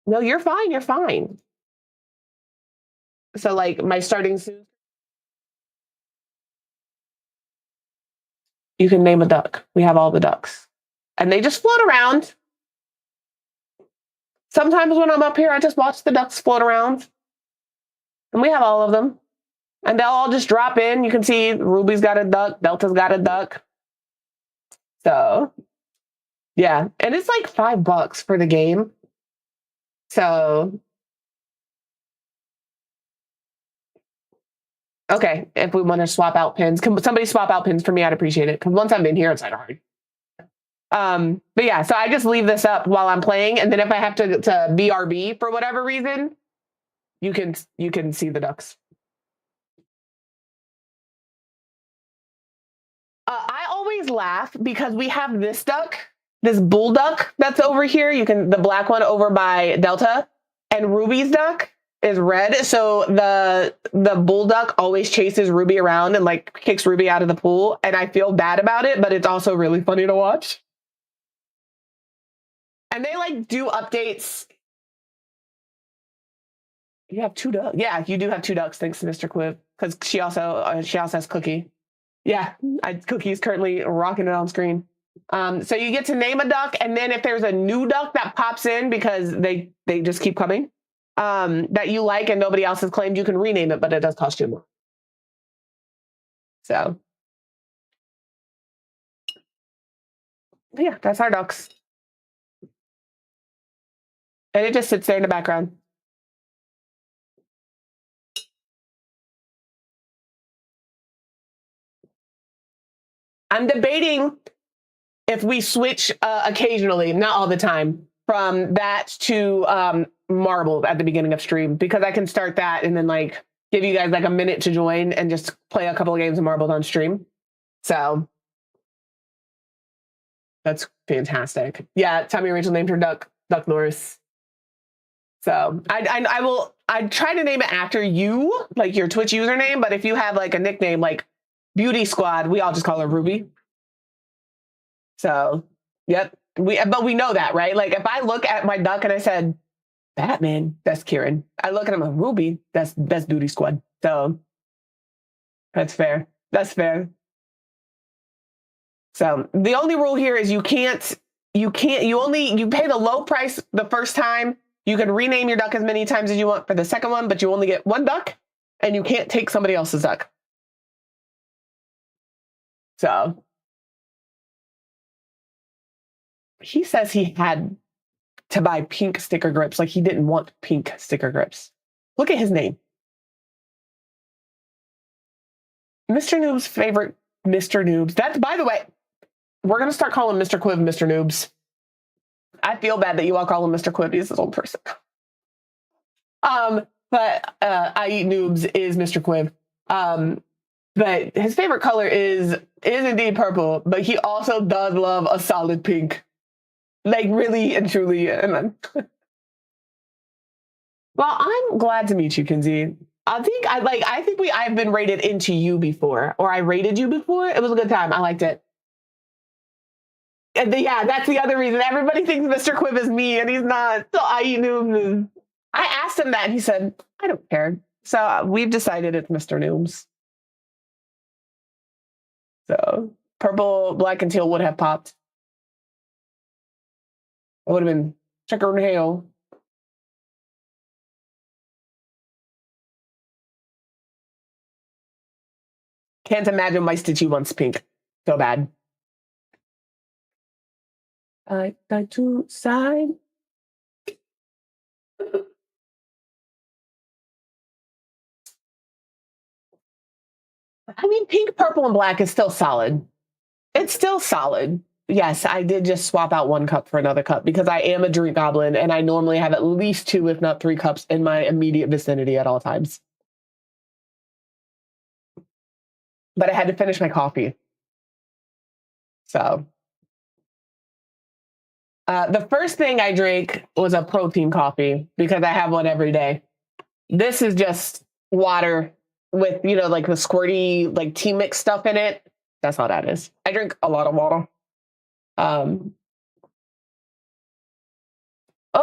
No, you're fine. You're fine. So like my starting suit, you can name a duck. We have all the ducks. And they just float around. Sometimes when I'm up here, I just watch the ducks float around. And we have all of them. And they'll all just drop in. You can see Ruby's got a duck. Delta's got a duck. So, yeah. And it's like $5 for the game. So, okay. If we want to swap out pins, can somebody swap out pins for me? I'd appreciate it. Because once I'm in here, it's like hard. But yeah, so I just leave this up while I'm playing. And then if I have to BRB for whatever reason, you can see the ducks. I always laugh because we have this duck, this bull duck that's over here. The black one over by Delta, and Ruby's duck is red. So the bull duck always chases Ruby around and like kicks Ruby out of the pool. And I feel bad about it, but it's also really funny to watch. And they like do updates. You have 2 ducks. Yeah, you do have 2 ducks. Thanks to Mr. Quiv, because she also has Cookie. Yeah, Cookie's currently rocking it on screen. So you get to name a duck, and then if there's a new duck that pops in because they just keep coming, that you like and nobody else has claimed, you can rename it, but it does cost you more. So yeah, that's our ducks. And it just sits there in the background. I'm debating if we switch occasionally, not all the time, from that to marbles at the beginning of stream, because I can start that and then like give you guys like a minute to join and just play a couple of games of marbles on stream. So that's fantastic. Yeah, Tommy Rachel named her duck Norris. So I try to name it after you, like your Twitch username, but if you have like a nickname like Beauty Squad, we all just call her Ruby. So, yep. But we know that, right? Like if I look at my duck and I said, Batman, that's Kieran. I look at him like Ruby, that's Beauty Squad. So that's fair. That's fair. So the only rule here is you pay the low price the first time. You can rename your duck as many times as you want for the second one, but you only get 1 duck and you can't take somebody else's duck. So he says he had to buy pink sticker grips. Like he didn't want pink sticker grips. Look at his name. Mr. Noob's favorite Mr. Noobs. That's, by the way, we're going to start calling Mr. Quiv Mr. Noobs. I feel bad that you all call him Mr. Quiv. He's his old person. But I Eat Noobs is Mr. Quiv. But his favorite color is indeed purple, but he also does love a solid pink. Like really and truly. Well, I'm glad to meet you, Kinsey. I've been rated into you before, or I rated you before. It was a good time. I liked it. And yeah, that's the other reason. Everybody thinks Mr. Quibb is me, and he's not. So I knew. I asked him that, and he said, "I don't care." So we've decided it's Mr. Nooms. So purple, black, and teal would have popped. It would have been checker and hail. Can't imagine my Stitchy wants pink. So bad. I like to side. I mean, pink, purple, and black is still solid. It's still solid. Yes, I did just swap out one cup for another cup because I am a drink goblin and I normally have at least 2, if not 3 cups in my immediate vicinity at all times. But I had to finish my coffee. So the first thing I drank was a protein coffee because I have one every day. This is just water with, like the squirty, like tea mix stuff in it. That's all that is. I drink a lot of water. Oh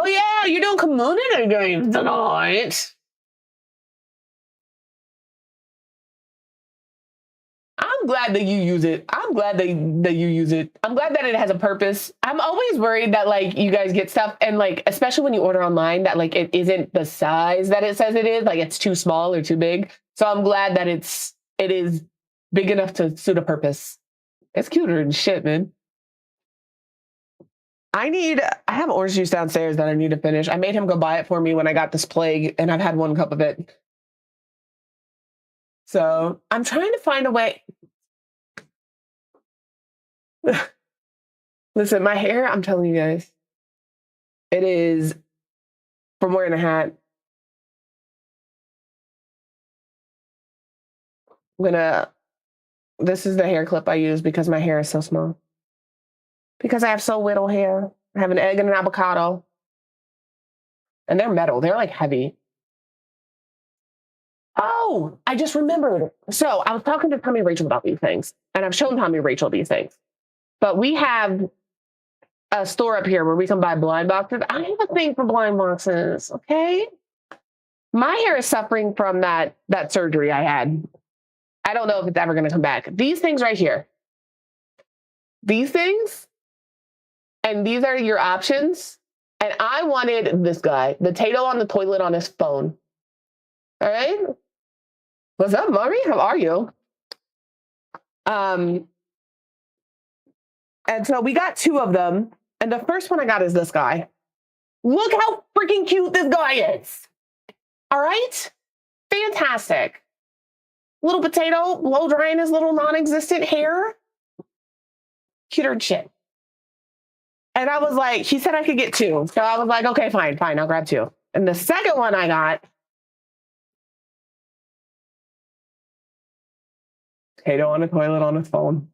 yeah, you're doing community games tonight. I'm glad that you use it. I'm glad that you use it. I'm glad that it has a purpose. I'm always worried that like you guys get stuff and like, especially when you order online, that like it isn't the size that it says it is, like it's too small or too big. So I'm glad that it is big enough to suit a purpose. It's cuter than shit, man. I have orange juice downstairs that I need to finish. I made him go buy it for me when I got this plague, and I've had 1 cup of it. So I'm trying to find a way. Listen, my hair, I'm telling you guys, it is from wearing a hat. This is the hair clip I use because my hair is so small. Because I have so little hair. I have an egg and an avocado. And they're metal. They're like heavy. Oh, I just remembered. So I was talking to Tommy Rachel about these things. And I've shown Tommy Rachel these things. But we have a store up here where we can buy blind boxes. I have a thing for blind boxes, okay? My hair is suffering from that surgery I had. I don't know if it's ever going to come back. These things right here. These things. And these are your options. And I wanted this guy, the Tato on the toilet on his phone. All right. What's up, Mari? How are you? And so we got 2 of them. And the first one I got is this guy. Look how freaking cute this guy is. All right. Fantastic. Little potato, blow drying his little non-existent hair. Cuter than shit. And I was like, he said I could get 2. So I was like, okay, fine, I'll grab 2. And the second one I got, Tato on a toilet on his phone.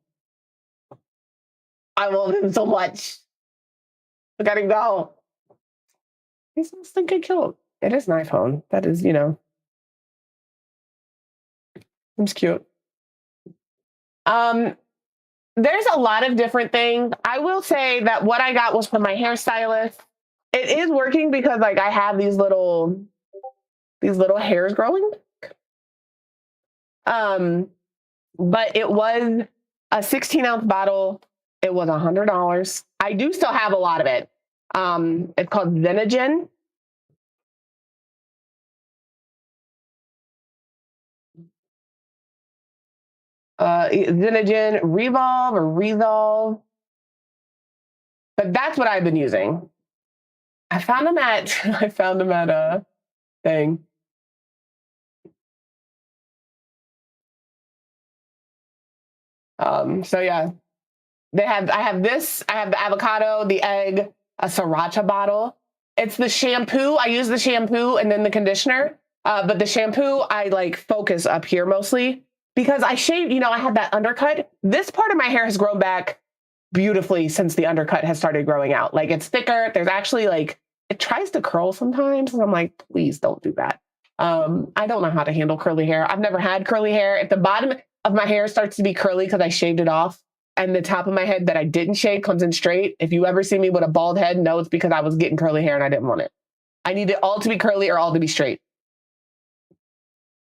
I love him so much. Look at him go. He's so stinking cute. It is an iPhone. That is, it's cute. There's a lot of different things. I will say that what I got was from my hairstylist. It is working because like I have these little hairs growing. But it was a 16-ounce bottle. It was $100. I do still have a lot of it. It's called Xenogen. Xenogen Revolve. But that's what I've been using. I found them at a thing. So yeah. I have the avocado, the egg, a sriracha bottle. It's the shampoo. I use the shampoo and then the conditioner. But the shampoo, I like focus up here mostly because I shaved, I had that undercut. This part of my hair has grown back beautifully since the undercut has started growing out. Like it's thicker. There's actually like, it tries to curl sometimes. And I'm like, please don't do that. I don't know how to handle curly hair. I've never had curly hair. If the bottom of my hair starts to be curly because I shaved it off and the top of my head that I didn't shave comes in straight, if you ever see me with a bald head, know it's because I was getting curly hair and I didn't want it. I need it all to be curly or all to be straight.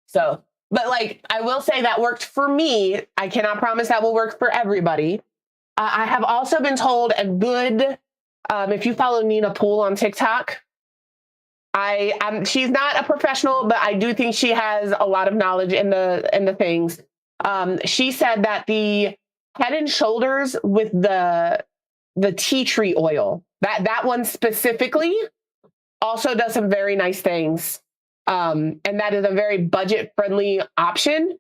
So, but like, I will say that worked for me. I cannot promise that will work for everybody. I have also been told a good, if you follow Nina Poole on TikTok, she's not a professional, but I do think she has a lot of knowledge in the things. She said that the Head and Shoulders with the tea tree oil, that one specifically also does some very nice things. And that is a very budget friendly option.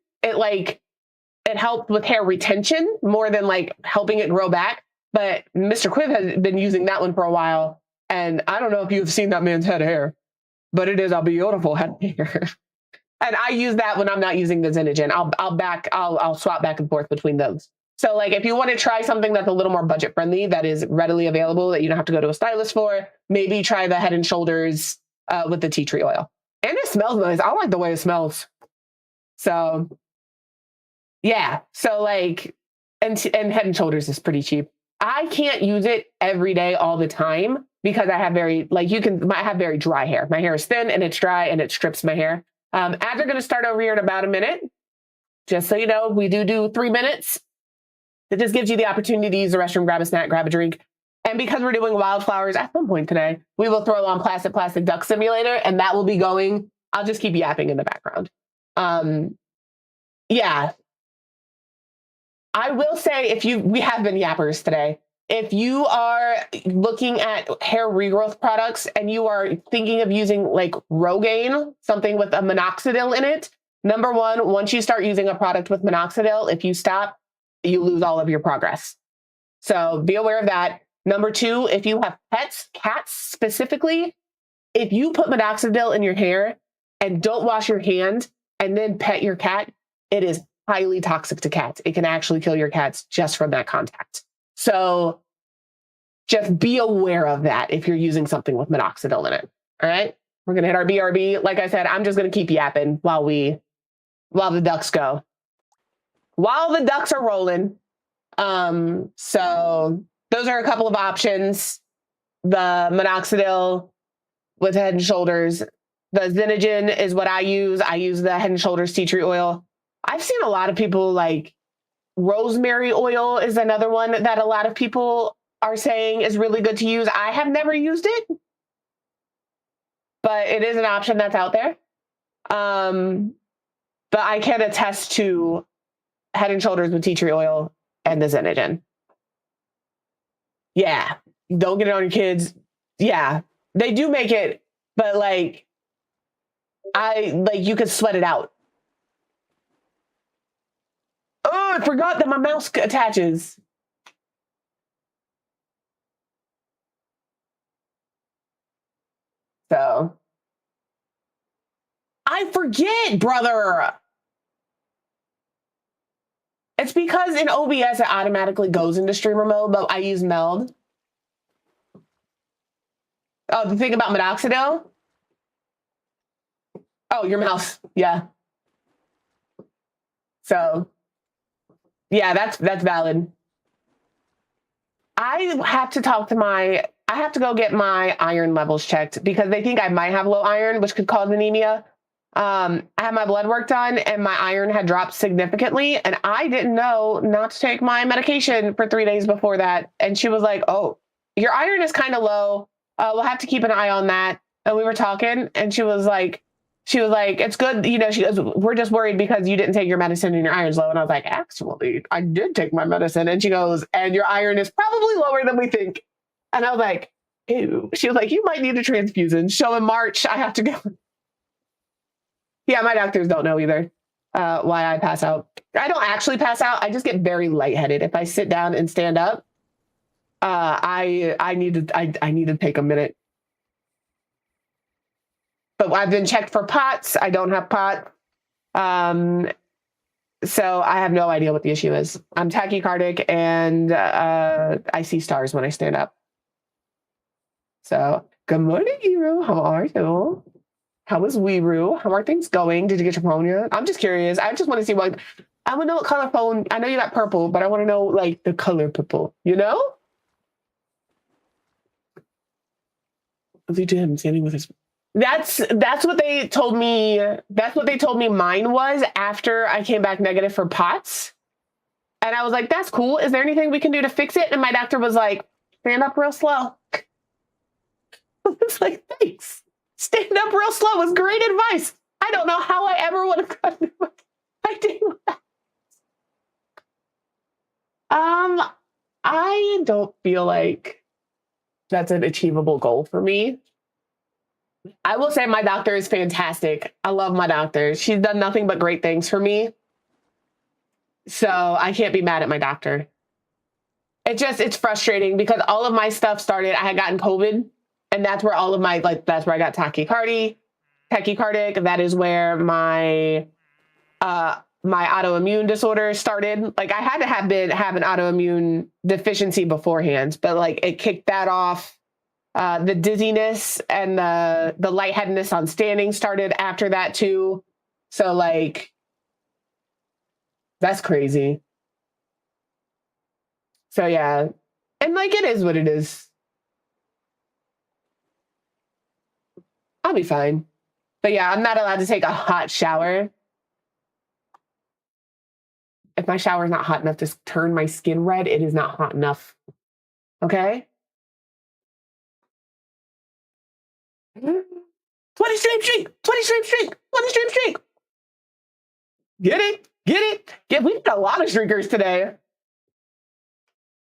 It helped with hair retention more than like helping it grow back. But Mr. Quiv has been using that one for a while. And I don't know if you've seen that man's head of hair, but it is a beautiful head of hair. And I use that when I'm not using the Xenogen. I'll swap back and forth between those. So like if you want to try something that's a little more budget friendly, that is readily available, that you don't have to go to a stylist for, maybe try the Head and Shoulders with the tea tree oil. And it smells nice. I like the way it smells. So yeah. So like, and Head and Shoulders is pretty cheap. I can't use it every day all the time because I have I have very dry hair. My hair is thin and it's dry and it strips my hair. Ads are going to start over here in about a minute. Just so you know, we do 3 minutes. It just gives you the opportunity to use the restroom, grab a snack, grab a drink. And because we're doing Wylde Flowers at some point today, we will throw on Plastic Duck Simulator, and that will be going. I'll just keep yapping in the background. Yeah. I will say, we have been yappers today. If you are looking at hair regrowth products and you are thinking of using like Rogaine, something with a minoxidil in it, number one, once you start using a product with minoxidil, if you stop, you lose all of your progress. So be aware of that. Number two, if you have pets, cats specifically, if you put minoxidil in your hair and don't wash your hand and then pet your cat, it is highly toxic to cats. It can actually kill your cats just from that contact. So just be aware of that if you're using something with minoxidil in it. All right. We're going to hit our BRB. Like I said, I'm just going to keep yapping while the ducks go. While the ducks are rolling. So those are a couple of options. The minoxidil with Head and Shoulders. The Xenogen is what I use. I use the Head and Shoulders tea tree oil. I've seen a lot of people like rosemary oil is another one that a lot of people are saying is really good to use. I have never used it, but it is an option that's out there. But I can attest to Head and Shoulders with tea tree oil and the Xenogen. Yeah. Don't get it on your kids. Yeah. They do make it, but like, you could sweat it out. Oh, I forgot that my mouse attaches. So I forget, brother. It's because in OBS, it automatically goes into streamer mode, but I use Meld. Oh, the thing about minoxidil? Oh, your mouse. Yeah. So yeah, that's valid. I have to go get my iron levels checked because they think I might have low iron, which could cause anemia. I had my blood work done and my iron had dropped significantly, and I didn't know not to take my medication for 3 days before that. And she was like, "Oh, your iron is kind of low. We'll have to keep an eye on that." And we were talking, and she was like, "It's good." You know, she goes, "We're just worried because you didn't take your medicine and your iron's low." And I was like, "Actually, I did take my medicine." And she goes, "And your iron is probably lower than we think." And I was like, "Ew." She was like, "You might need a transfusion." So in March, I have to go. Yeah, my doctors don't know either why I pass out. I don't actually pass out. I just get very lightheaded. If I sit down and stand up, I need to take a minute. But I've been checked for POTS. I don't have POTS. So I have no idea what the issue is. I'm tachycardic and I see stars when I stand up. So good morning, Hero. How are you? How is Weeru? How are things going? Did you get your phone yet? I'm just curious. I just want to see what I want to know what color phone. I know you got purple, but I want to know like the color purple, you know? They did him standing with his that's what they told me. That's what they told me mine was after I came back negative for POTS. And I was like, that's cool. Is there anything we can do to fix it? And my doctor was like, stand up real slow. I was like, thanks. Stand up real slow is great advice. I don't know how I ever would have gotten it. I do. I don't feel like that's an achievable goal for me. I will say my doctor is fantastic. I love my doctor. She's done nothing but great things for me. So I can't be mad at my doctor. It's frustrating because all of my stuff started, I had gotten COVID, and that's where all of my, like, that's where I got tachycardic. That is where my my autoimmune disorder started. Like I had to have an autoimmune deficiency beforehand, but like it kicked that off. The dizziness and the lightheadedness on standing started after that too. So like, that's crazy. So yeah, and like it is what it is. I'll be fine. But yeah, I'm not allowed to take a hot shower. If my shower is not hot enough to turn my skin red, it is not hot enough. Okay? 20 stream streak! 20 stream streak! 20 stream streak! Get it? Get it? We've got a lot of streakers today.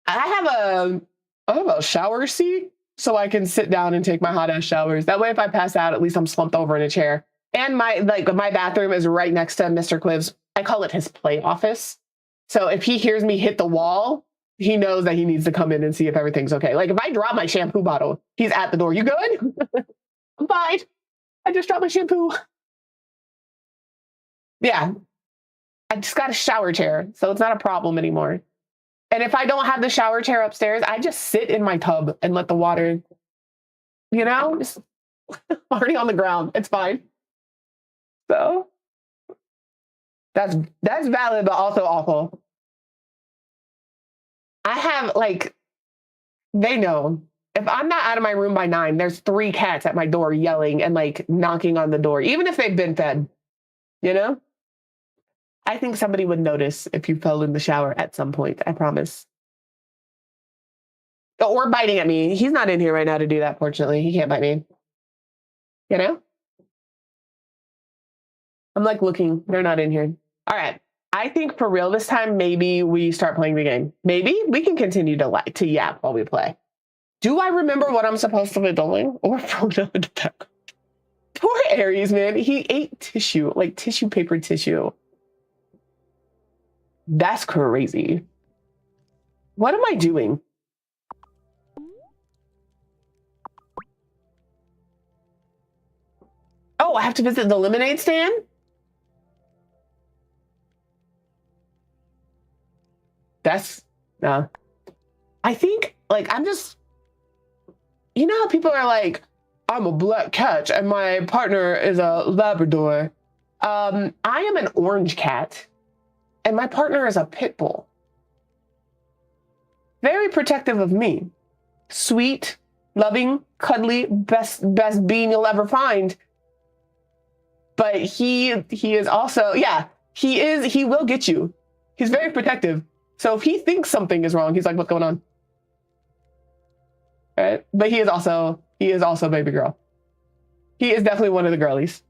I have a shower seat so I can sit down and take my hot ass showers. That way, if I pass out, at least I'm slumped over in a chair. And my bathroom is right next to Mr. Quiv's. I call it his play office. So if he hears me hit the wall, he knows that he needs to come in and see if everything's okay. Like if I drop my shampoo bottle, he's at the door. You good? I'm fine. I just dropped my shampoo. Yeah. I just got a shower chair, so it's not a problem anymore. And if I don't have the shower chair upstairs, I just sit in my tub and let the water, just already on the ground. It's fine. So that's valid, but also awful. I have they know if I'm not out of my room by 9, there's 3 cats at my door yelling and like knocking on the door, even if they've been fed, I think somebody would notice if you fell in the shower at some point. I promise. Or biting at me. He's not in here right now to do that, fortunately. He can't bite me. I'm like looking. They're not in here. All right. I think for real this time, maybe we start playing the game. Maybe we can continue to yap while we play. Do I remember what I'm supposed to be doing? Or poor Aries, man. He ate tissue, like tissue paper tissue. That's crazy. What am I doing? Oh, I have to visit the lemonade stand? That's, I think, I'm just, how people are like, I'm a black cat and my partner is a Labrador. I am an orange cat and my partner is a pit bull. Very protective of me. Sweet, loving, cuddly, best being you'll ever find. But he is also, he will get you. He's very protective. So if he thinks something is wrong, he's like, what's going on? Right? But he is also baby girl. He is definitely one of the girlies.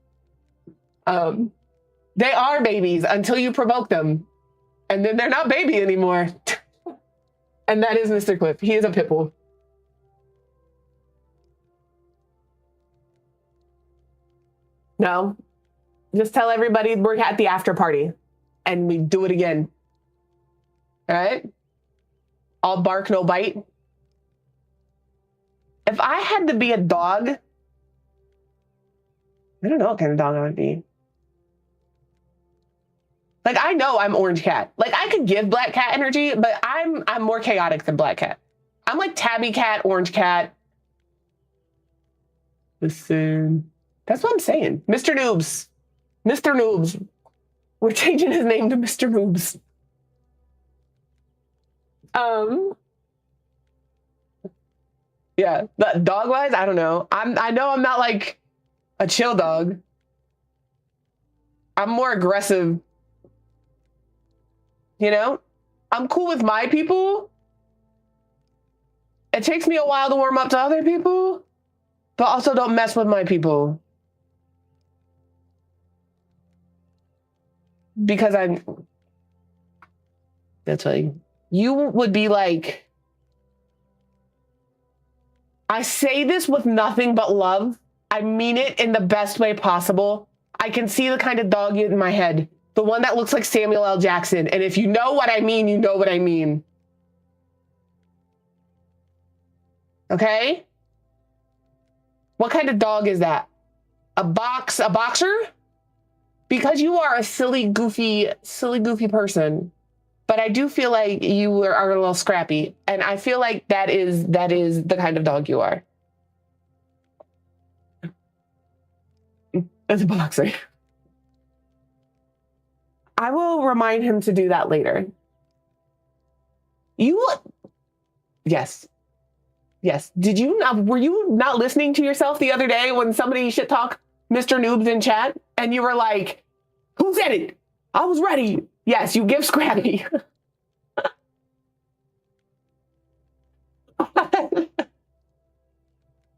They are babies until you provoke them. And then they're not baby anymore. And that is Mr. Cliff. He is a pit bull. No. Just tell everybody we're at the after party. And we do it again. All right? All bark, no bite. If I had to be a dog, I don't know what kind of dog I would be. Like, I know I'm orange cat. Like, I could give black cat energy, but I'm more chaotic than black cat. I'm like tabby cat, orange cat. Listen, that's what I'm saying. Mr. Noobs. Mr. Noobs. We're changing his name to Mr. Noobs. Yeah, but dog wise, I don't know. I know I'm not like a chill dog. I'm more aggressive. You know? I'm cool with my people. It takes me a while to warm up to other people, but also don't mess with my people. Because that's like, you would be like, I say this with nothing but love. I mean it in the best way possible. I can see the kind of dog in my head. The one that looks like Samuel L. Jackson. And if you know what I mean, you know what I mean. Okay? What kind of dog is that? A boxer? Because you are a silly, goofy person. But I do feel like you are a little scrappy. And I feel like that is the kind of dog you are. As a boxer. I will remind him to do that later. Yes. Did you not, were you not listening to yourself the other day when somebody shit talk Mr. Noobs in chat and you were like, who said it? I was ready. Yes, you give Scrappy.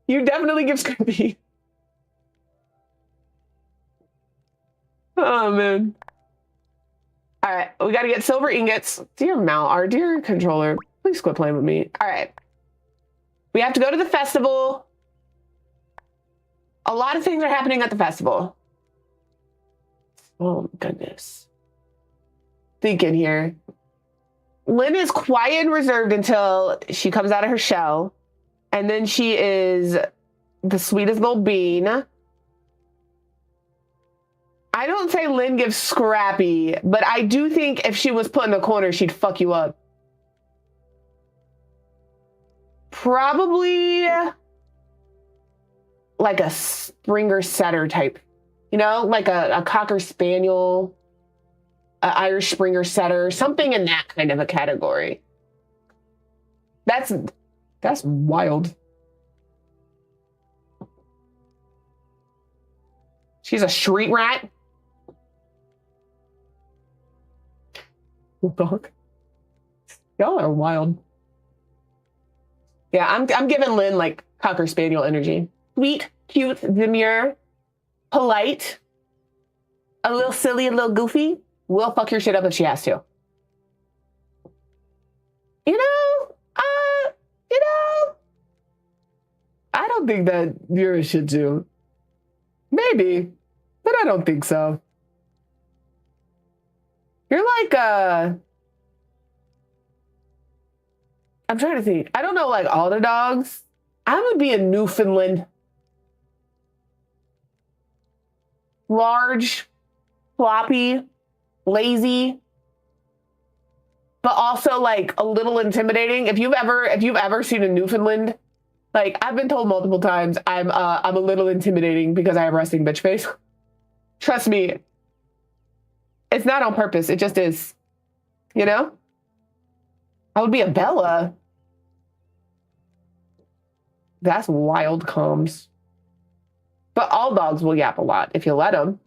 You definitely give Scrappy. Oh man. All right, we got to get silver ingots. Dear Mal, our dear controller, please quit playing with me. All right. We have to go to the festival. A lot of things are happening at the festival. Oh, goodness. Thinking here. Lynn is quiet and reserved until she comes out of her shell. And then she is the sweetest little bean. I don't say Lynn gives Scrappy, but I do think if she was put in a corner, she'd fuck you up. Probably like a Springer setter type, you know, like a Cocker Spaniel, an Irish Springer setter, something in that kind of a category. That's wild. She's a street rat. Dog. Y'all are wild. Yeah, I'm giving Lynn like Cocker Spaniel energy. Sweet, cute, demure, polite, a little silly, a little goofy. Will fuck your shit up if she has to. You know, I don't think that you're a Shih Tzu. Maybe, but I don't think so. You're like I'm trying to think. I don't know like all the dogs. I would be a Newfoundland. Large, floppy, lazy, but also like a little intimidating. If you've ever seen a Newfoundland, like I've been told multiple times, I'm a little intimidating because I have resting bitch face. Trust me, it's not on purpose. It just is. You know? I would be a Bella. That's wild comms. But all dogs will yap a lot if you let them.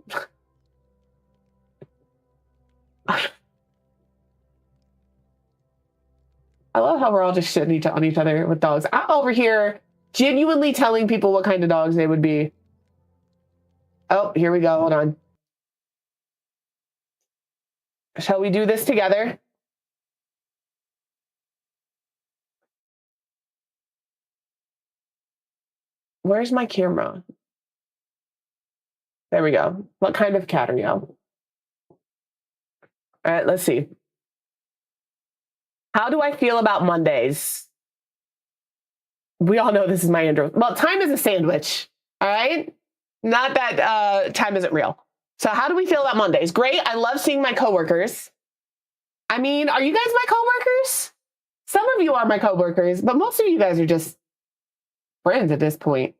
I love how we're all just shitting on each other with dogs. I'm over here genuinely telling people what kind of dogs they would be. Oh, here we go. Hold on. Shall we do this together? Where's my camera? There we go. What kind of cat are you? All right, let's see. How do I feel about Mondays? We all know this is my intro. Well, time is a sandwich. All right? Not that time isn't real. So how do we feel about Mondays? Great. I love seeing my coworkers. I mean, are you guys my coworkers? Some of you are my coworkers, but most of you guys are just friends at this point.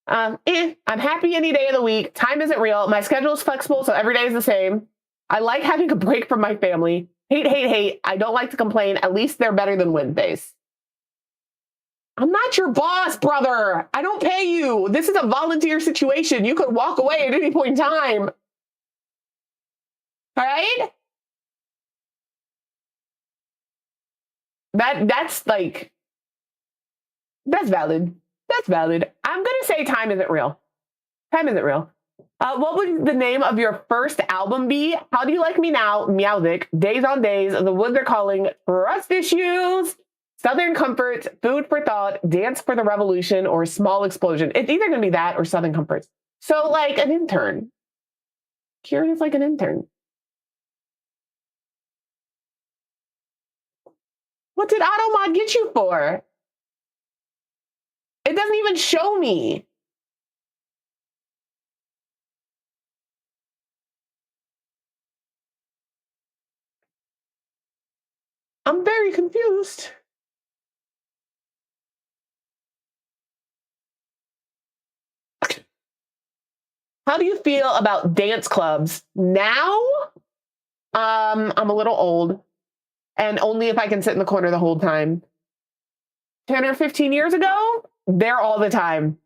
I'm happy any day of the week. Time isn't real. My schedule is flexible, so every day is the same. I like having a break from my family. Hate, hate, hate. I don't like to complain. At least they're better than Wednesdays. I'm not your boss, brother. I don't pay you. This is a volunteer situation. You could walk away at any point in time. All right? That's like, that's valid. That's valid. I'm going to say time isn't real. Time isn't real. What would the name of your first album be? How Do You Like Me Now? Meowsic. Days on Days. The Woods Are Calling. Trust Issues. Southern Comforts. Food for Thought. Dance for the Revolution. Or Small Explosion. It's either going to be that or Southern Comforts. So like an intern. Kieran is like an intern. What did AutoMod get you for? It doesn't even show me. I'm very confused. How do you feel about dance clubs now? I'm a little old, and only if I can sit in the corner the whole time. 10 or 15 years ago, there all the time.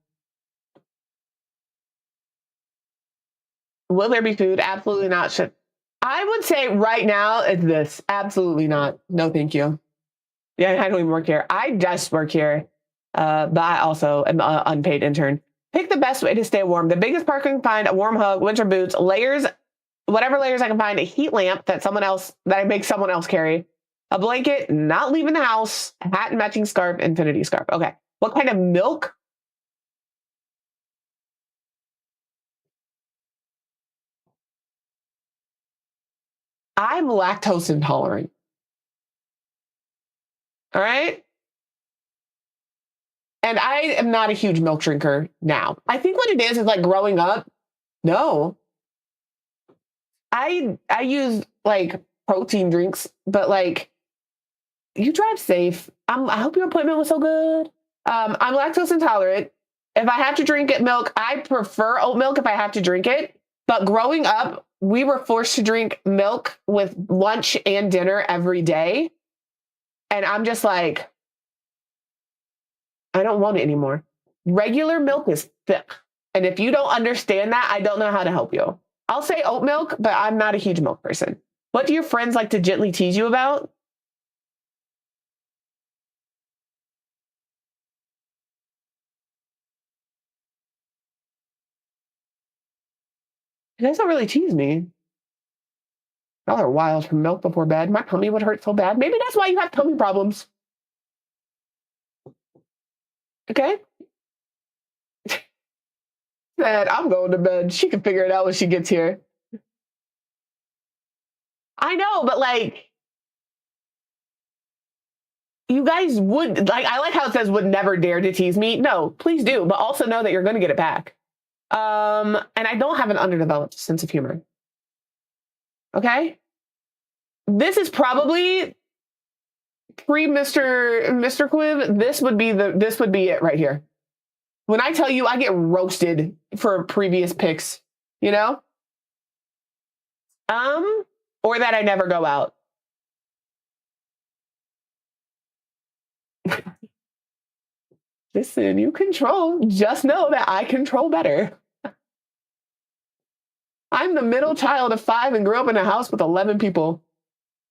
Will there be food? Absolutely not. I would say right now it's this. Absolutely not. No, thank you. Yeah, I don't even work here. I just work here, but I also am an unpaid intern. Pick the best way to stay warm. The biggest part I can find, a warm hug, winter boots, layers, whatever layers I can find, a heat lamp that I make someone else carry, a blanket, not leaving the house, hat and matching scarf, infinity scarf. Okay. What kind of milk? I'm lactose intolerant. All right. And I am not a huge milk drinker now. I think what it is like growing up. No, I use like protein drinks, but like you drive safe. I hope your appointment was so good. I'm lactose intolerant. If I have to drink it milk, I prefer oat milk if I have to drink it. But growing up, we were forced to drink milk with lunch and dinner every day. And I'm just like, I don't want it anymore. Regular milk is thick. And if you don't understand that, I don't know how to help you. I'll say oat milk, but I'm not a huge milk person. What do your friends like to gently tease you about? You guys don't really tease me. Y'all are wild from milk before bed. My tummy would hurt so bad. Maybe that's why you have tummy problems. Okay? Said, I'm going to bed. She can figure it out when she gets here. I know, but like, you guys would, like, I like how it says would never dare to tease me. No, please do, but also know that you're going to get it back. And I don't have an underdeveloped sense of humor. Okay? This is probably pre Mr. Quiv. This would be it right here. When I tell you I get roasted for previous picks, you know? Or that I never go out. Listen, you control. Just know that I control better. I'm the middle child of 5 and grew up in a house with 11 people.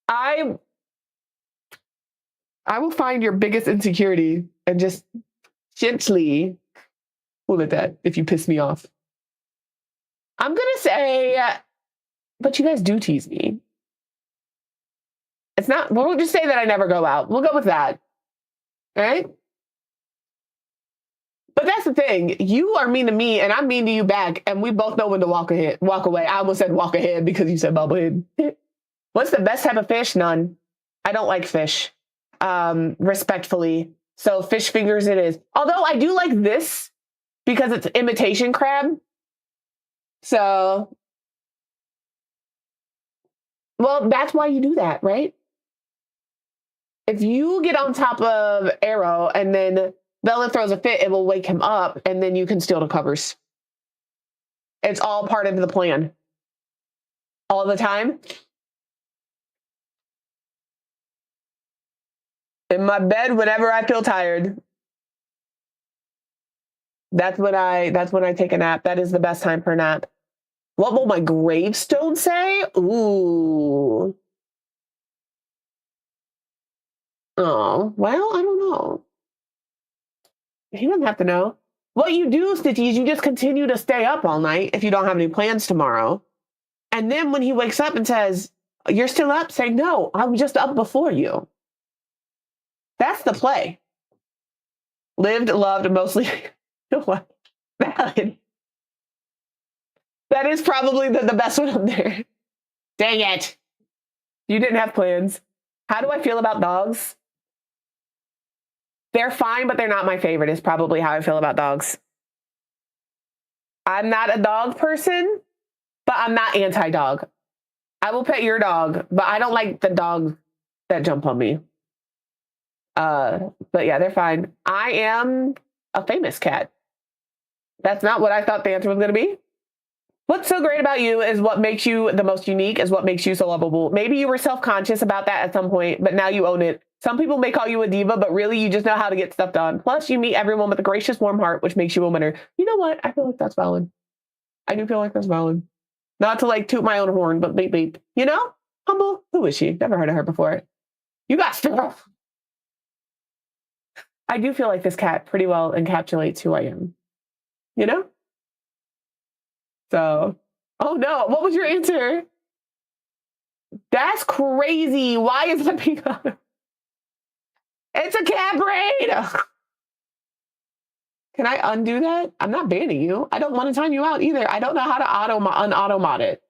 I will find your biggest insecurity and just gently pull at that if you piss me off. I'm going to say, but you guys do tease me. It's not, we'll just say that I never go out. We'll go with that. All right? But that's the thing. You are mean to me and I'm mean to you back. And we both know when to walk away. I almost said walk ahead because you said bubblehead. What's the best type of fish? None. I don't like fish. Respectfully. So fish fingers it is. Although I do like this because it's imitation crab. So Well, that's why you do that, right? If you get on top of Arrow and then Bella throws a fit, it will wake him up and then you can steal the covers. It's all part of the plan. All the time. In my bed whenever I feel tired. That's when I take a nap. That is the best time for a nap. What will my gravestone say? Ooh. Oh, well, I don't know. He doesn't have to know. What you do, Stitchy, is you just continue to stay up all night if you don't have any plans tomorrow. And then when he wakes up and says, "You're still up?" Say, "No, I was just up before you." That's the play. Lived, loved, mostly. What? Valid. That is probably the best one up there. Dang it. You didn't have plans. How do I feel about dogs? They're fine, but they're not my favorite, is probably how I feel about dogs. I'm not a dog person, but I'm not anti-dog. I will pet your dog, but I don't like the dogs that jump on me. But yeah, they're fine. I am a famous cat. That's not what I thought the answer was going to be. What's so great about you is what makes you the most unique, is what makes you so lovable. Maybe you were self-conscious about that at some point, but now you own it. Some people may call you a diva, but really you just know how to get stuff done. Plus, you meet everyone with a gracious, warm heart, which makes you a winner. You know what? I feel like that's valid. I do feel like that's valid. Not to like toot my own horn, but beep, beep. You know? Humble. Who is she? Never heard of her before. You got stuff. I do feel like this cat pretty well encapsulates who I am. You know? So, oh no, what was your answer? That's crazy. Why is that being on? It's a cat braid. Can I undo that? I'm not banning you. I don't want to time you out either. I don't know how to unauto mod it.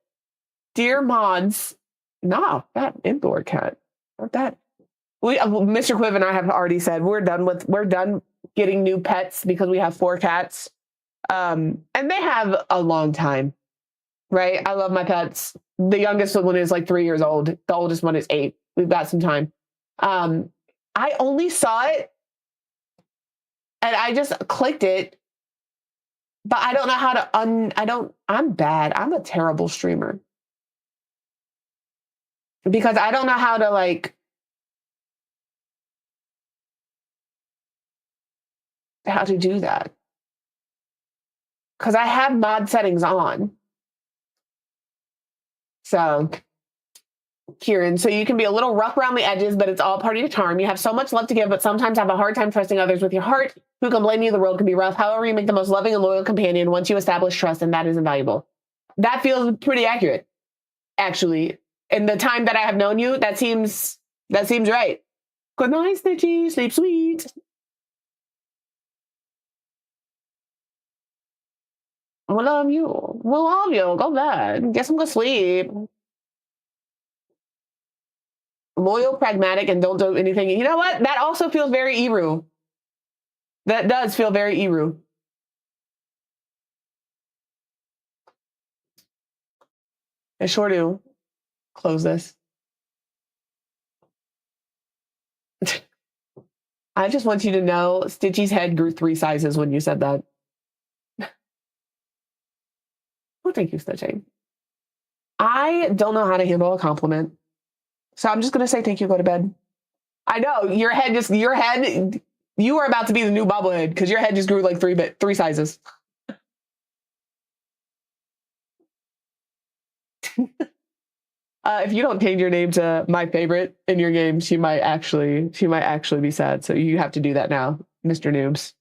Dear mods, no, that indoor cat. Not that. Mr. Quiv and I have already said we're done getting new pets because we have 4 cats. And they have a long time, right? I love my pets. The youngest one is like 3 years old. The oldest one is 8. We've got some time. I only saw it and I just clicked it, but I don't know how to I'm bad. I'm a terrible streamer because I don't know how to how to do that. Because I have mod settings on. So, Kieran, so you can be a little rough around the edges, but it's all part of your charm. You have so much love to give, but sometimes have a hard time trusting others with your heart. Who can blame you? The world can be rough. However, you make the most loving and loyal companion once you establish trust, and that is invaluable. That feels pretty accurate, actually. In the time that I have known you, that seems right. Good night, Stitchy. Sleep sweet. We love you. We love you. Go bed. Get some good sleep. Loyal, pragmatic, and don't do anything. You know what? That also feels very Eru. That does feel very Eru. I sure do. Close this. I just want you to know Stitchy's head grew 3 sizes when you said that. Oh, thank you, Stitchy. I don't know how to handle a compliment. So I'm just going to say thank you, go to bed. I know, your head, you are about to be the new bobblehead because your head just grew like 3 sizes. If you don't change your name to my favorite in your game, she might actually be sad. So you have to do that now, Mr. Noobs.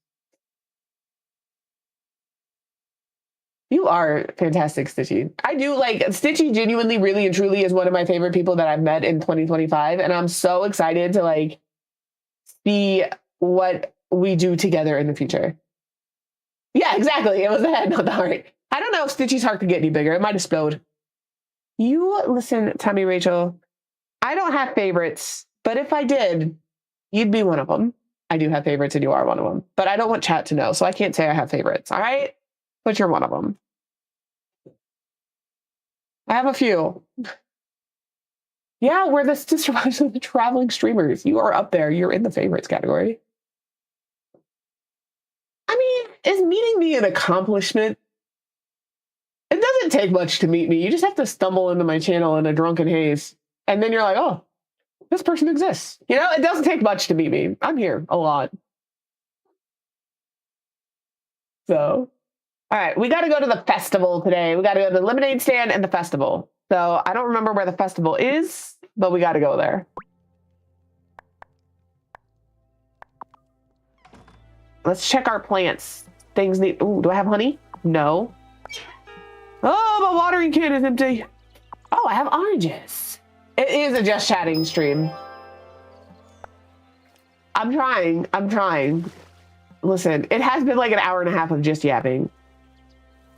You are fantastic, Stitchy. I do like Stitchy genuinely, really and truly is one of my favorite people that I've met in 2025. And I'm so excited to see what we do together in the future. Yeah, exactly. It was the head, not the heart. I don't know if Stitchy's heart could get any bigger. It might have explode. You listen, Tammy Rachel, I don't have favorites, but if I did, you'd be one of them. I do have favorites and you are one of them, but I don't want chat to know, so I can't say I have favorites, all right? But you're one of them. I have a few. Yeah, we're the survivors of the traveling streamers. You are up there. You're in the favorites category. I mean, is meeting me an accomplishment? It doesn't take much to meet me. You just have to stumble into my channel in a drunken haze. And then you're like, oh, this person exists. You know, it doesn't take much to meet me. I'm here a lot. So, all right, we got to go to the festival today. We got to go to the lemonade stand and the festival. So I don't remember where the festival is, but we got to go there. Let's check our plants. Things need, ooh, do I have honey? No. Oh, my watering can is empty. Oh, I have oranges. It is a just chatting stream. I'm trying. Listen, it has been like an hour and a half of just yapping.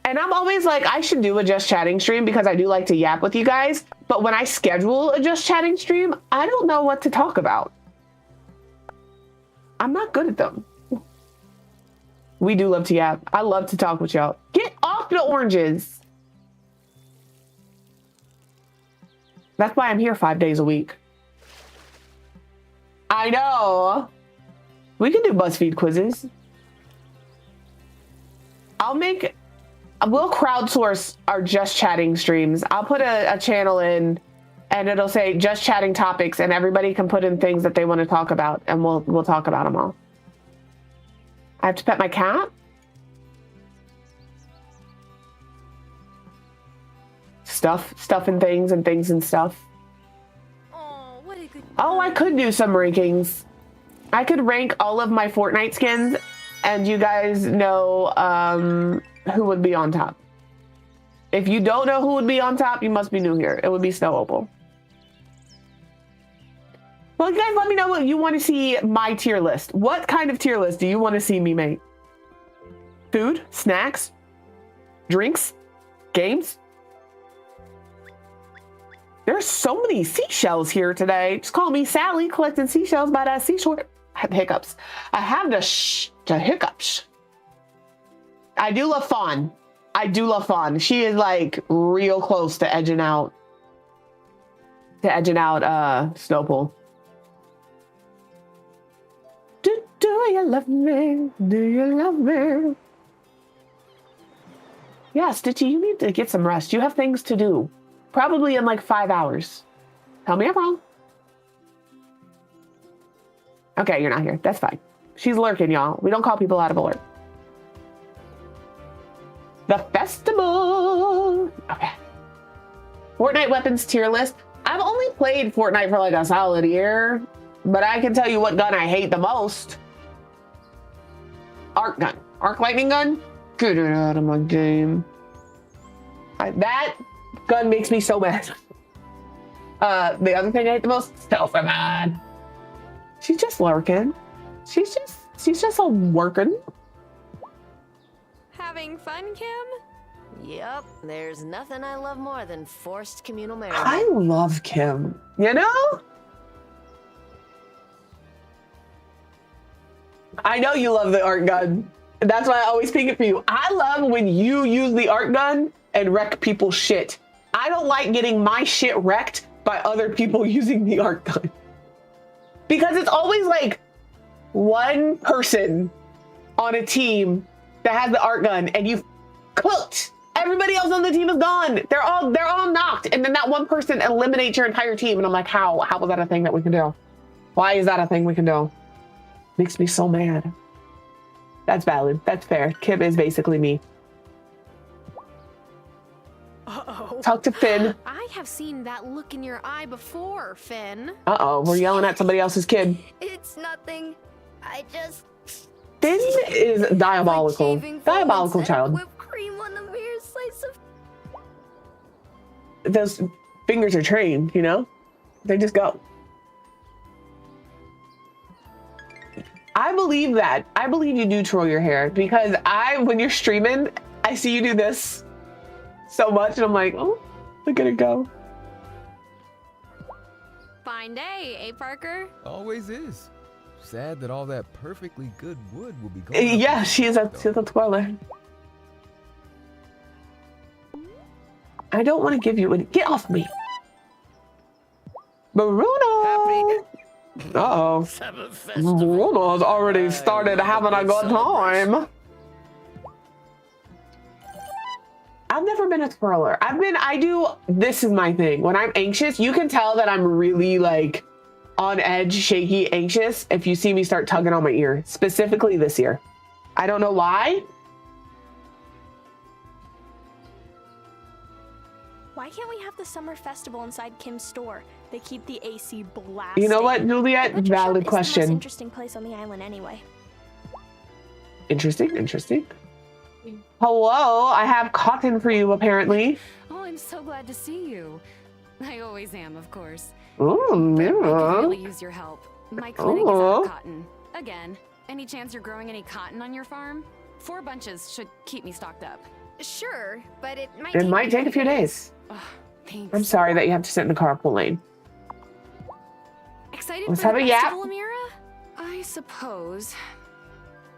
And I'm always like, I should do a just chatting stream because I do like to yap with you guys. But when I schedule a just chatting stream, I don't know what to talk about. I'm not good at them. We do love to yap. I love to talk with y'all. Get off the oranges. That's why I'm here 5 days a week. I know. We can do BuzzFeed quizzes. We'll crowdsource our just chatting streams. I'll put a channel in and it'll say just chatting topics and everybody can put in things that they want to talk about and we'll talk about them all. I have to pet my cat. Stuff and things and stuff. Oh, what a good. Oh, I could do some rankings. I could rank all of my Fortnite skins and you guys know who would be on top. If you don't know who would be on top, you must be new here. It would be Snow Opal. Well, you guys let me know what you want to see my tier list. What kind of tier list do you want to see me make? Food, snacks, drinks, games? There's so many seashells here today. Just call me Sally collecting seashells by that seashore. I have hiccups. I have the hiccups. I do love Fawn. She is like real close to edging out Snowpool. Do you love me? Do you love me? Yeah, Stitchy, you need to get some rest. You have things to do. Probably in like 5 hours. Tell me I'm wrong. Okay, you're not here. That's fine. She's lurking, y'all. We don't call people out of alert. The festival. Okay. Fortnite weapons tier list. I've only played Fortnite for like a solid year, but I can tell you what gun I hate the most. Arc gun. Arc lightning gun? Get it out of my game. That gun makes me so mad. The other thing I hate the most, stealth man. She's just lurking. She's just all working. Having fun, Kim? Yep, there's nothing I love more than forced communal merriment. I love Kim, you know? I know you love the art gun. That's why I always pick it for you. I love when you use the art gun and wreck people's shit. I don't like getting my shit wrecked by other people using the art gun. Because it's always like one person on a team that has the art gun and you've cooked. Everybody else on the team is gone. They're all knocked. And then that one person eliminates your entire team. And I'm like, how was that a thing that we can do? Why is that a thing we can do? Makes me so mad. That's valid. That's fair. Kim is basically me. Uh-oh. Talk to Finn. I have seen that look in your eye before, Finn. Uh-oh, we're yelling at somebody else's kid. It's nothing. I just... Finn is diabolical. Diabolical child. Whipped cream on the mere slice of... Those fingers are trained, you know? They just go. I believe that. I believe you do twirl your hair because when you're streaming, I see you do this so much and I'm like, oh, look at it go. Fine day, eh, Parker? Always is. Sad that all that perfectly good wood will be gone. Yeah, she's a twirler. I don't want to give you any. Get off me. Bruno. Uh-oh. Bruno's already started having a good time. I've never been a twirler. This is my thing. When I'm anxious, you can tell that I'm really like on edge, shaky, anxious if you see me start tugging on my ear, specifically this ear. I don't know why. Why can't we have the summer festival inside Kim's store? They keep the AC blasting. You know what, Juliet? Butcher shop Valid is the question. most interesting place on the island anyway. Interesting, interesting. Hello, I have cotton for you apparently. Oh, I'm so glad to see you. I always am, of course. Oh, But I could yeah. really use your help. My clinic is out of cotton. Again, any chance you're growing any cotton on your farm? 4 bunches should keep me stocked up. Sure, but it It might take a few days. Ugh, thanks. I'm sorry that you have to sit in the carpool lane. Excited Let's for have the a yap. festival, Amira? I suppose.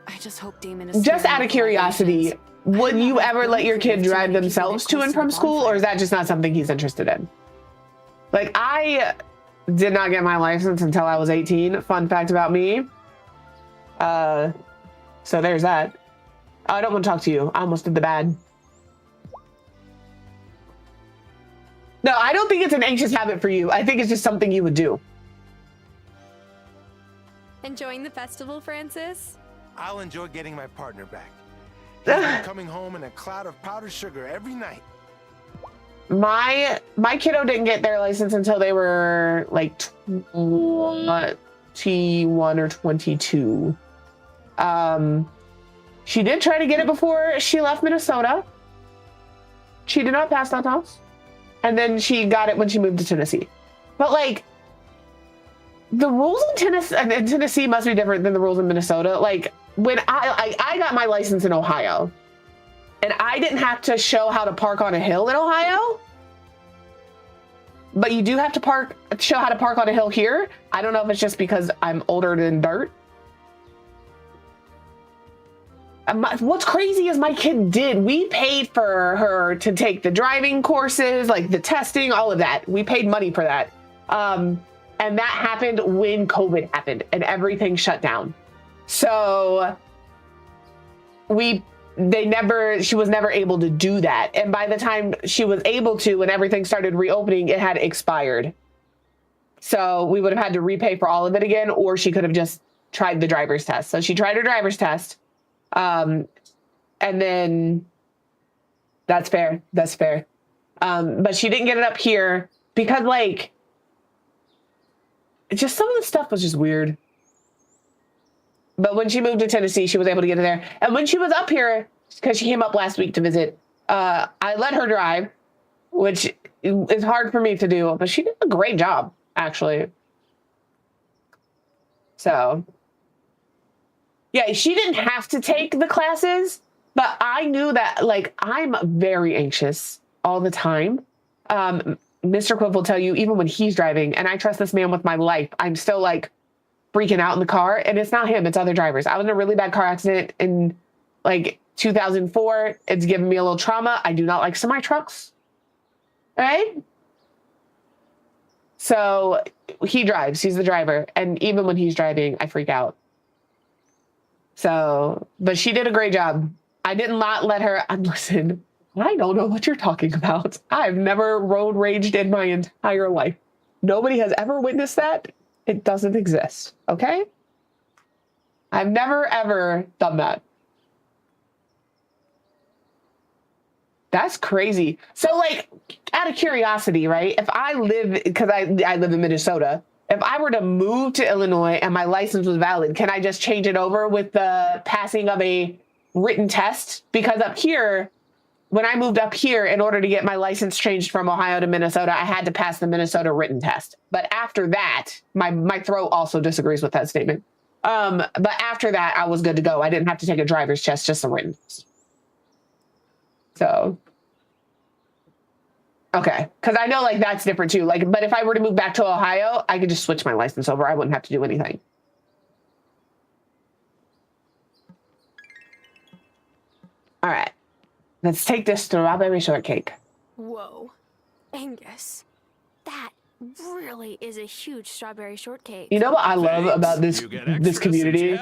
I just hope Damon is Just sparing out of the curiosity, violations. would I'm you not ever let going your through kid this too drive many people themselves get to close and from the school, or bonfire. is that just not something he's interested in? Like, I did not get my license until I was 18. Fun fact about me. So there's that. I don't want to talk to you. I almost did the bad. No, I don't think it's an anxious habit for you. I think it's just something you would do. Enjoying the festival, Francis? I'll enjoy getting my partner back. He's been coming home in a cloud of powdered sugar every night. My kiddo didn't get their license until they were like 21 or 22. She did try to get it before she left Minnesota. She did not pass that test. And then she got it when she moved to Tennessee. But like, the rules in Tennessee must be different than the rules in Minnesota. Like, when I got my license in Ohio, and I didn't have to show how to park on a hill in Ohio, but you do have to show how to park on a hill here. I don't know if it's just because I'm older than dirt. What's crazy is my kid we paid for her to take the driving courses, like the testing, all of that. We paid money for that. And that happened when COVID happened and everything shut down. So she was never able to do that. And by the time she was able to, when everything started reopening, it had expired. So we would have had to repay for all of it again, or she could have just tried the driver's test. So she tried her driver's test. And then that's fair. That's fair. But she didn't get it up here because like, just some of the stuff was just weird. But when she moved to Tennessee, she was able to get it there. And when she was up here, because she came up last week to visit, I let her drive, which is hard for me to do, but she did a great job, actually. So, yeah, she didn't have to take the classes, but I knew that, like, I'm very anxious all the time. Mr. Quiff will tell you, even when he's driving, and I trust this man with my life, I'm still, like, freaking out in the car, and it's not him, it's other drivers. I was in a really bad car accident in, like, 2004. It's given me a little trauma. I do not like semi trucks. All right? So he drives. He's the driver. And even when he's driving, I freak out. So, but she did a great job. I did not let her, listen, I don't know what you're talking about. I've never road raged in my entire life. Nobody has ever witnessed that. It doesn't exist. Okay? I've never, ever done that. That's crazy. So, like, out of curiosity, right? If I live, because I live in Minnesota, if I were to move to Illinois and my license was valid, can I just change it over with the passing of a written test? Because up here, when I moved up here, in order to get my license changed from Ohio to Minnesota, I had to pass the Minnesota written test. But after that, my throat also disagrees with that statement. But after that, I was good to go. I didn't have to take a driver's test, just a written test. So, okay. Because I know, like, that's different too. Like, but if I were to move back to Ohio, I could just switch my license over. I wouldn't have to do anything. All right. Let's take this strawberry shortcake. Whoa. Angus, that really is a huge strawberry shortcake. You know what I love about this community?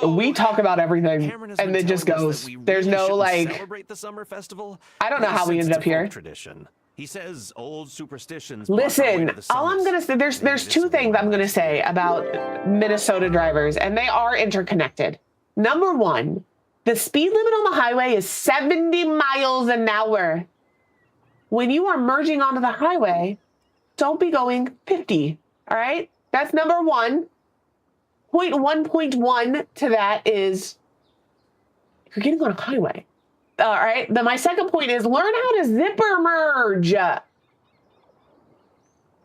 We talk about everything, and it just goes. There's no like. Celebrate the summer festival. I don't know how we ended up here. Tradition. He says old superstitions. Listen, all I'm gonna say, there's two things I'm gonna say about Minnesota drivers, and they are interconnected. Number one, the speed limit on the highway is 70 miles an hour. When you are merging onto the highway, don't be going 50. All right, that's number one. Point 1.1 to that is you're getting on a highway. All right. Then my second point is learn how to zipper merge.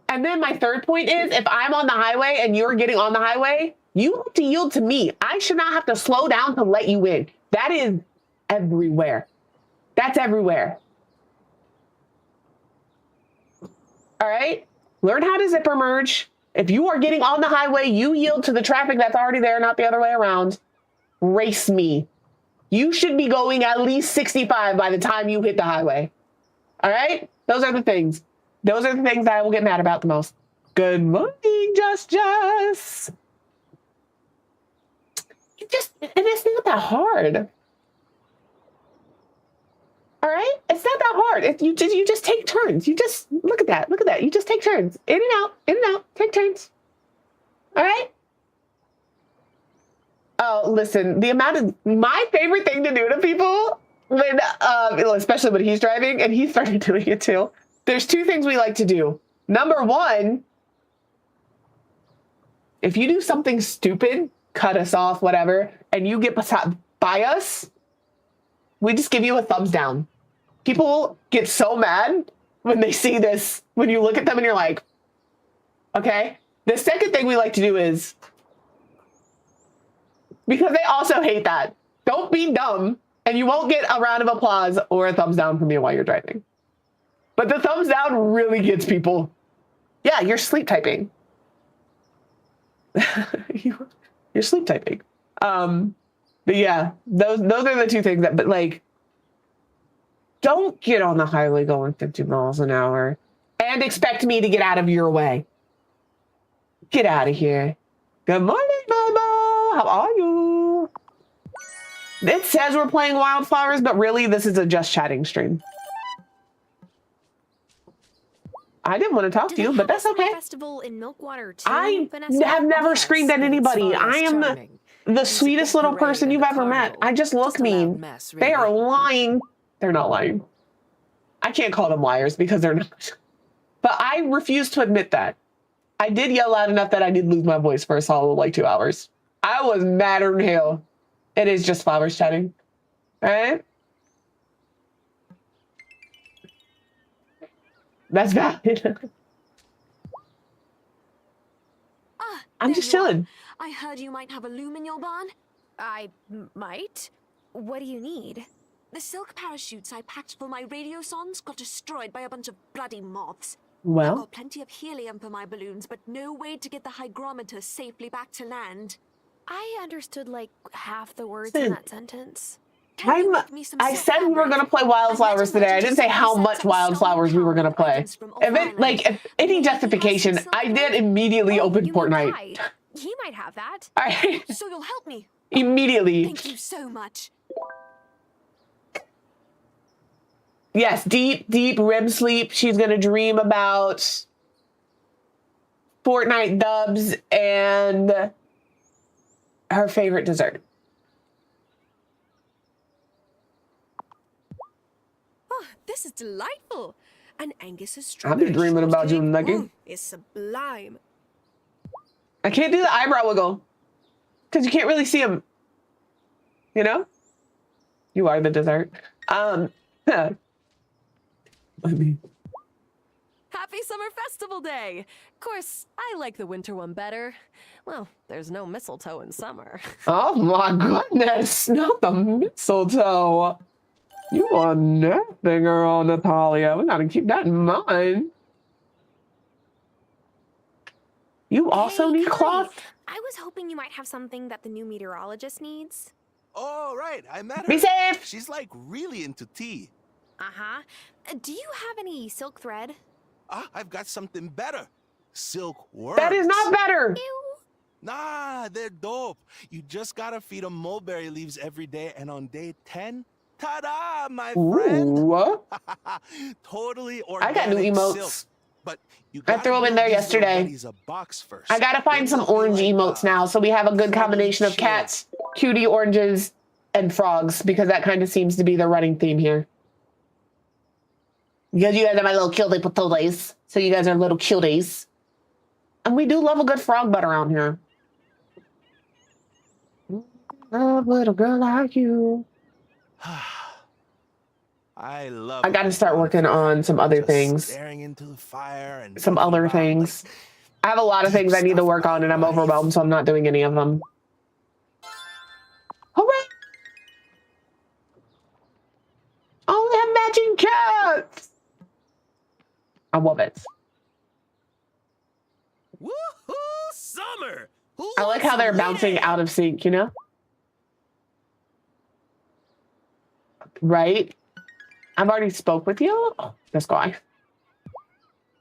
And then my third point is if I'm on the highway and you're getting on the highway, you have to yield to me. I should not have to slow down to let you in. That is everywhere. That's everywhere. All right. Learn how to zipper merge. If you are getting on the highway, you yield to the traffic that's already there, not the other way around. Race me. You should be going at least 65 by the time you hit the highway. All right? Those are the things. Those are the things that I will get mad about the most. Good morning, Just. And it's not that hard. All right? It's not that hard. You just take turns. You just, look at that. Look at that. You just take turns. In and out, take turns. All right? Oh, listen, my favorite thing to do to people when, especially when he's driving, and he started doing it too. There's two things we like to do. Number one, if you do something stupid, cut us off, whatever, and you get by us, we just give you a thumbs down. People get so mad when they see this, when you look at them and you're like, okay. The second thing we like to do is, because they also hate that. Don't be dumb, and you won't get a round of applause or a thumbs down from me while you're driving. But the thumbs down really gets people. Yeah, you're sleep typing. You're sleep typing. But yeah, those are the two things that, but like, don't get on the highway going 50 miles an hour and expect me to get out of your way. Get out of here. Good morning, Mama. How are you? It says we're playing Wylde Flowers, but really this is a just chatting stream. I didn't want to talk to you, but that's okay. Festival in Milkwater too, I Vanessa? have never screamed at anybody. I am the sweetest little person you've ever met. I just look mean. They are lying. They're not lying. I can't call them liars because they're not. But I refuse to admit that. I did yell loud enough that I did lose my voice for a solid like 2 hours. I was madder than hell. It is just flowers chatting. All right? That's valid. I'm just chilling. I heard you might have a loom in your barn. I might. What do you need? The silk parachutes I packed for my radio songs got destroyed by a bunch of bloody moths. I've Well, got plenty of helium for my balloons, but no way to get the hygrometer safely back to land. I understood like half the words Listen. in that sentence. Can you make me some I silk said we were fabric? going to play Wylde I Flowers met a today. I didn't say how merchant much who Wylde sent Flowers we were going to play. items from If it, off like, if any Maybe he has some justification, silk I did thread? immediately open You mean Fortnite. Kai? He might have that. All right. So you'll help me. Immediately. Thank you so much. Yes, deep REM sleep. She's going to dream about Fortnite dubs and her favorite dessert. Oh, this is delightful. And Angus's I've strawberry been dreaming about you, shortcake, Nugget. is sublime. I can't do the eyebrow wiggle because you can't really see them. You know? You are the dessert. I mean, Happy Summer Festival Day! Of course, I like the winter one better. Well, there's no mistletoe in summer. oh my goodness, not the mistletoe. You are nothing, girl, Natalia. We gotta keep that in mind. You also Hey, need Kai, cloth. I was hoping you might have something that the new meteorologist needs. Oh, right. I met her. Be safe. She's like really into tea. Uh-huh. Do you have any silk thread? Ah, I've got something better. silk works. That is not better. Nah, they're dope. You just gotta feed them mulberry leaves every day, and on day 10, ta-da, my friend. Ooh. Totally I got new organic emotes. silk. But you I gotta threw them in build there these little yesterday. buddies a box first. I gotta find Then some they'll be orange like, emotes now, so we have a good funny combination of chill. cats, cutie oranges, and frogs, because that kind of seems to be the running theme here. Because you guys are my little cutie potatoes, so you guys are little cuties. And we do love a good frog butt around here. Love a little girl like you. I love. I got to start working on some other things. Staring into the fire and Some other things. I have a lot of things I need to work on, and I'm overwhelmed, so I'm not doing any of them. Hooray! Only have matching cats! I love it. Woohoo! Summer! Who I like wants how they're a bouncing win? out of sync, you know? Right? I've already spoke with you. Oh, this guy.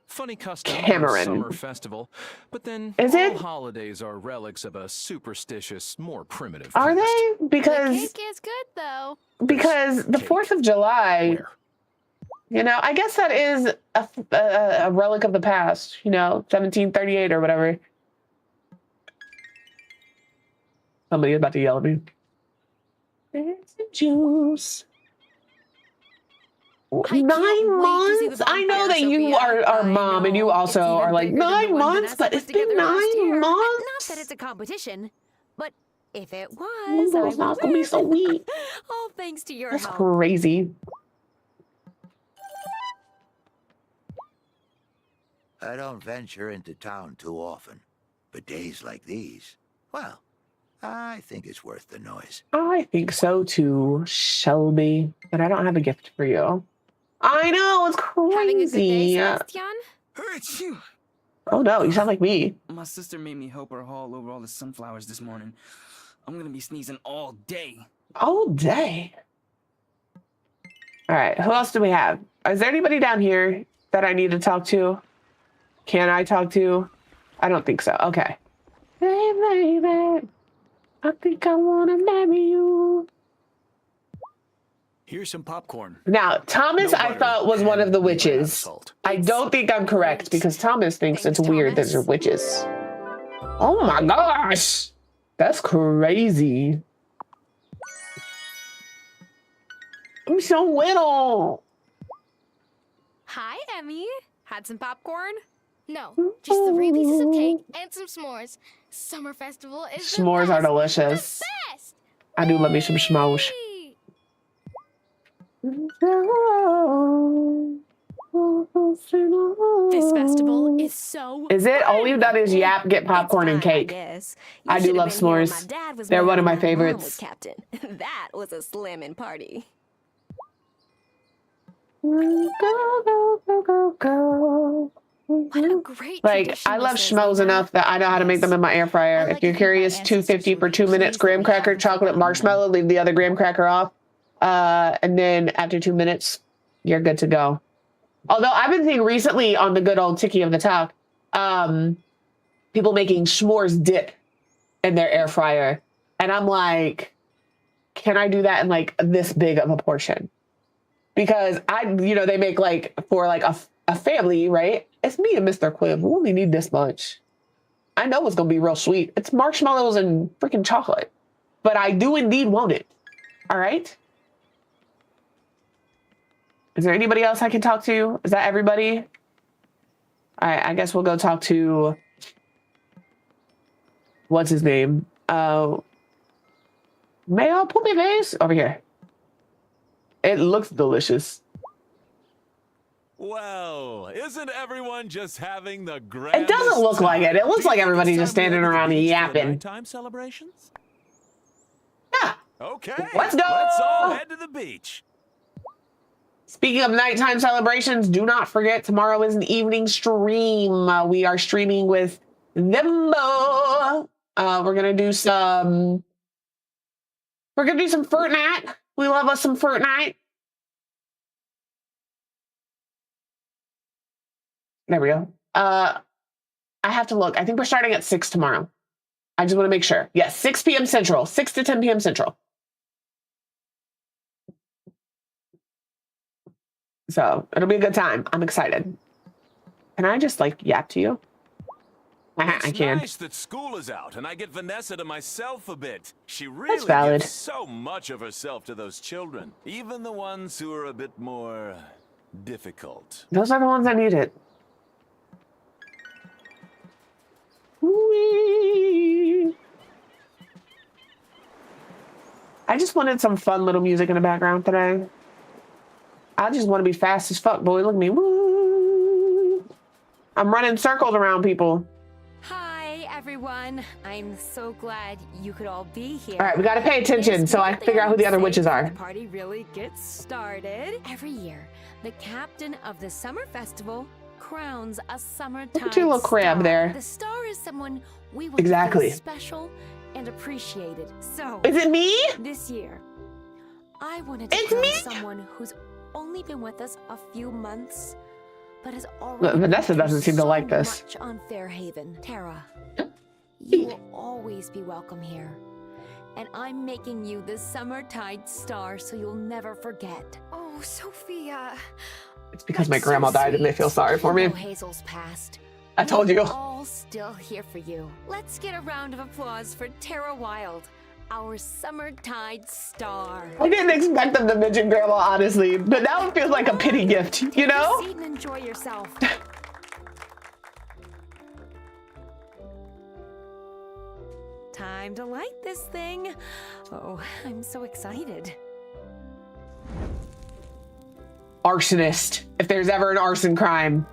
Funny custom Cameron. summer festival, but then Is all it? holidays are relics of a superstitious, more primitive Are past. they? The Because cake is good though. the 4th of July, Where? you know, I guess that is a relic of the past, you know, 1738 or whatever. Somebody is about to yell at me. There's the juice. I 9 can't wait to see the months? I know bonfire, that you Sophia. are I mom and you know. also It's even are like, bigger than the 9 one months? Vanessa But put it's been together last 9 year. months? Not that it's a competition, but if it was, Oh, I it's not gonna be so weak. All thanks to your That's help. crazy. I don't venture into town too often, but days like these, well, I think it's worth the noise. I think so too, Shelby. But I don't have a gift for you. I know, it's Having a good day, crazy. Sebastian? Oh no, you sound like me. My sister made me help her haul over all the sunflowers this morning. I'm gonna be sneezing all day. All day. All right, who else do we have? Is there anybody down here that I need to talk to? Can I talk to? I don't think so. Okay. Hey, baby, I think I want to marry you. Here's some popcorn. Now, Thomas, No I butter thought was one of the and you ran out of witches. salt. I don't think I'm correct because Thomas thinks Thanks, it's weird that Thomas. they're witches. Oh my gosh. That's crazy. I'm so little. Hi, Emmy. Had some popcorn? No, just 3 pieces of cake and some s'mores. Summer festival is S'mores the are best. delicious. The best. I do love me some schmosh. This festival is so Is it? All we've done is yap, get popcorn, and It's fine, cake. I guess. I You do should have love been here when s'mores. my dad was They're one of my married and mom favorites. was captain. That was a slamming party. Go, go, go, go, go. What a great Like, tradition I love this is, schmoes Lena. enough that I know how to make them in my air fryer. I like If you're to think my curious, ancestors 250 would for be 2 minutes, pleased that graham we cracker, haven't chocolate, forgotten marshmallow, leave the other graham cracker off. And then after 2 minutes, you're good to go. Although I've been seeing recently on the good old Tiki of the Talk, people making s'mores dip in their air fryer. And I'm like, can I do that in like this big of a portion? Because they make like for like a family, right? It's me and Mr. Quib. We only need this much. I know it's going to be real sweet. It's marshmallows and freaking chocolate. But I do indeed want it. All right? Is there anybody else I can talk to? Is that everybody? All right, I guess we'll go talk to... What's his name? May I put my face over here? It looks delicious. Well, isn't everyone just having the grandest It doesn't look like it. It looks Do you like think everybody's it's just time we standing head to the around and beach for the yapping. nighttime celebrations? Yeah. Okay. Let's go! Let's all head to the beach. Speaking of nighttime celebrations, do not forget tomorrow is an evening stream. We are streaming with Thembo. We're gonna do some Fortnite. We love us some Fortnite. There we go. have to look. I think we're starting at 6 tomorrow. I just want to make sure. Yes, 6 p.m. Central. 6 to 10 p.m. Central. So it'll be a good time. I'm excited. Can I just like yap to you? I can. It's nice that school is out and I get Vanessa to myself a bit. She That's really valid. gives so much of herself to those children, even the ones who are a bit more difficult. Those are the ones that need it. Whee! I just wanted some fun little music in the background today. I just want to be fast as fuck, boy. Look at me. Woo! I'm running circles around people. Hi, everyone. I'm so glad you could all be here. All right, we got to pay attention so I can figure out who the other witches are. The party really gets started. Every year, the captain of the summer festival crowns a summertime Look at your little crab star. there. The star is someone we would Exactly. feel special and appreciated. So, is it me? This year, I wanted to It's crown me? someone who's only been with us a few months, but has already Look, Vanessa been doesn't seem to so like this. much on Fairhaven. Tara, you will always be welcome here. And I'm making you the Summertide Star so you'll never forget. Oh, Sophia. It's because my grandma died and they feel sorry for me. No, Hazel's passed. I told you. We're all still here for you. Let's get a round of applause for Tara Wylde, our Summertide Star. I didn't expect them to mention grandma, honestly, but now it feels like a pity gift, you know? Take a seat and enjoy yourself. Time to light this thing. Oh, I'm so excited. Arsonist. If there's ever an arson crime,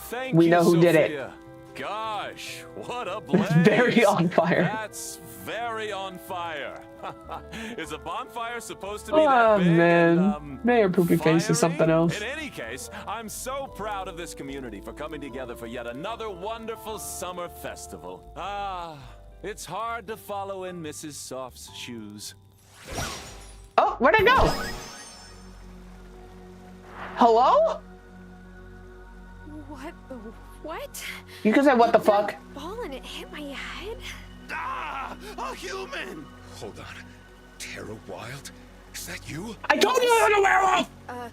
Thank we you, know who did Sophia. it. Gosh, what a blaze. Very on fire. That's very on fire. Is a bonfire supposed to be Oh that big man, and, Mayor Poopy Face is fiery? something else. In any case, I'm so proud of this community for coming together for yet another wonderful summer festival. Ah, it's hard to follow in Mrs. Soft's shoes. Oh, where'd it go? Hello? What? You can say what the fuck? Ball and it hit my head. Ah, a human! Hold on. Tara Wylde? Is that you? I told you I was a werewolf!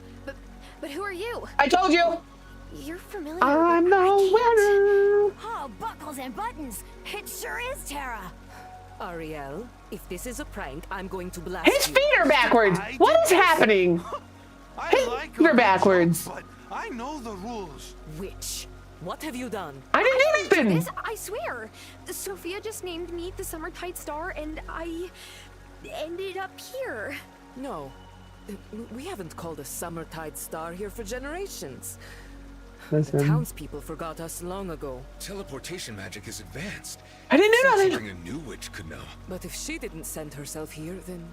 But who are you? I told you! You're familiar. I'm the winner! Oh, buckles and buttons. It sure is Tara. Ariel, if this is a prank, I'm going to blast His feet are backwards! What is happening? His feet are backwards. But I know the rules. Witch, what have you done? I didn't do anything! This, I swear. Sophia just named me the Summertide Star, and I ended up here. No, we haven't called a Summertide Star here for generations. The Listen, townspeople forgot us long ago. Teleportation magic is advanced. I didn't know nothing. Something a new witch could know. But if she didn't send herself here, then...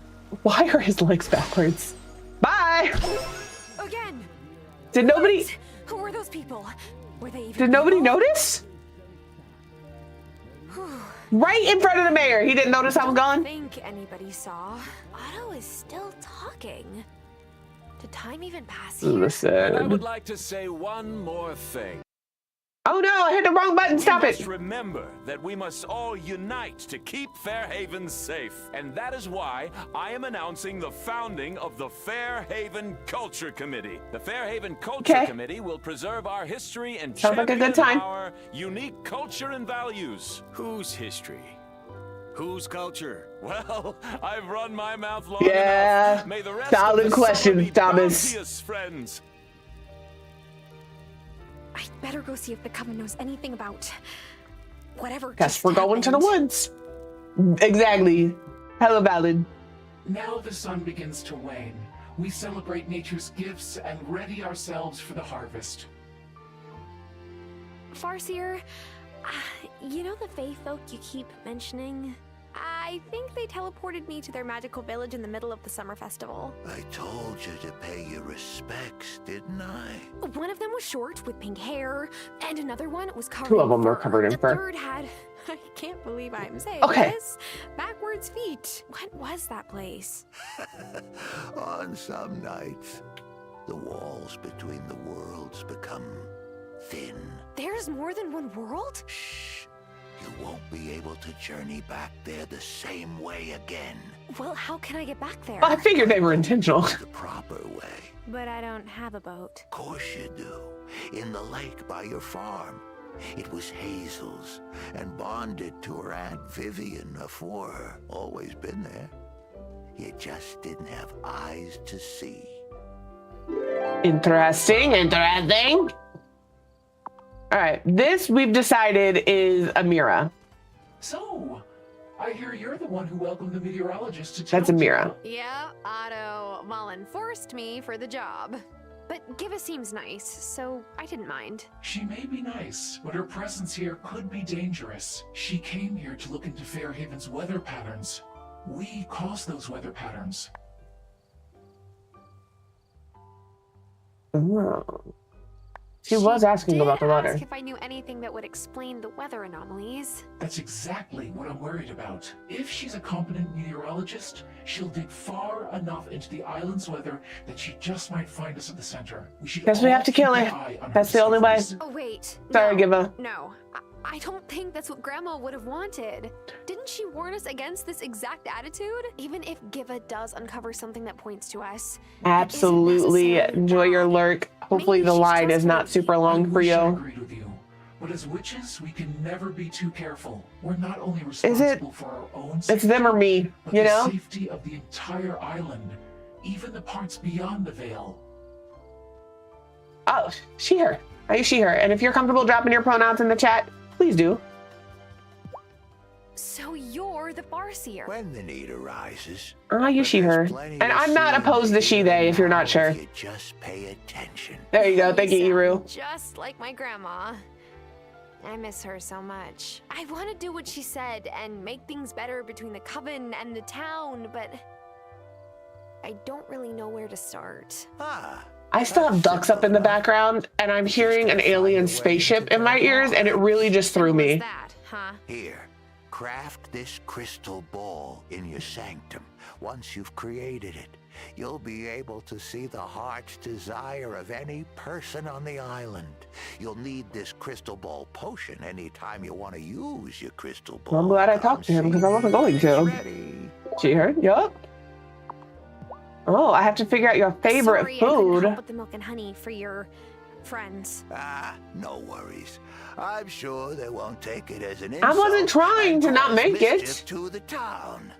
Why are his legs backwards? Bye! Again. Did nobody... Who were those people? Were they even Did nobody people? notice? Right in front of the mayor. He didn't notice I was I gone. think anybody saw. Otto is still talking. Did time even pass here? And I would Listen. like to say one more thing. Oh no, I hit the wrong button. Stop we it. must remember that we must all unite to keep Fairhaven safe. And that is why I am announcing the founding of the Fairhaven Culture Committee. The Fairhaven Culture Committee will preserve our history and Sounds like a champion good time. our unique culture and values. Whose history? Whose culture? Well, I've run my mouth long Yeah, enough. May the rest solid of the question, summer be Thomas. bounteous, friends. I'd better go see if the coven knows anything about whatever. Guess just we're going to the happened. woods. Exactly. Hella valid. Now the sun begins to wane. We celebrate nature's gifts and ready ourselves for the harvest. Farseer, you know the Fae folk you keep mentioning? I think they teleported me to their magical village in the middle of the summer festival. I told you to pay your respects, didn't I? One of them was short with pink hair, and another one was covered Two of in them were fur. covered in The fur. third had, I can't believe I'm saying Okay. this, backwards feet. What was that place? On some nights, the walls between the worlds become thin. There's more than one world? Shh, You won't be able to journey back there the same way again. Well, how can I get back there? I figured they were intentional. The proper way. But I don't have a boat. Of course you do. In the lake by your farm. It was Hazel's, and bonded to her Aunt Vivian afore her. Always been there. You just didn't have eyes to see. Interesting, interesting. All right, this we've decided is Amira. So, I hear you're the one who welcomed the meteorologist to town. That's Amira. Yeah, Otto Mullen forced me for the job. But Giva seems nice, so I didn't mind. She may be nice, but her presence here could be dangerous. She came here to look into Fairhaven's weather patterns. We cause those weather patterns. Oh. She was asking about the water. Ask if I knew anything that would explain the weather anomalies. That's exactly what I'm worried about. If she's a competent meteorologist, she'll dig far enough into the island's weather that she just might find us at the center. Guess we have to kill her. That's the only way. Oh, wait. Sorry, no, Giva. No. I don't think that's what Grandma would have wanted. Didn't she warn us against this exact attitude? Even if Giva does uncover something that points to us. Absolutely. Enjoy your lurk. Hopefully the line is not super long for I you. agreed with you. But as witches, we can never be too careful. We're not only responsible for our own safety, It's them or me, but you the know? safety of the entire island, even the parts beyond the veil. Oh, she, her. I she, her. And if you're comfortable dropping your pronouns in the chat, please do. So you're the Farseer. When the need arises. Ah, you, she, her. And I'm not opposed to she, they, if you're not sure. You just pay attention. There you go. Thank you, Iru. Just like my grandma. I miss her so much. I want to do what she said and make things better between the coven and the town, but I don't really know where to start. I still have ducks up in the background, and I'm hearing an alien spaceship in my ears, and it really just threw me. That, huh? Here, craft this crystal ball in your sanctum. Once you've created it, you'll be able to see the heart's desire of any person on the island. You'll need this crystal ball potion anytime you want to use your crystal ball. Well, I'm glad I talked to him, because I wasn't going to. She heard? Yup. Oh, I have to figure out your favorite Sorry, I couldn't food. help with the milk and honey for your friends. No worries. I'm sure they won't take it as an I insult. wasn't trying to not make mischief it. to the town.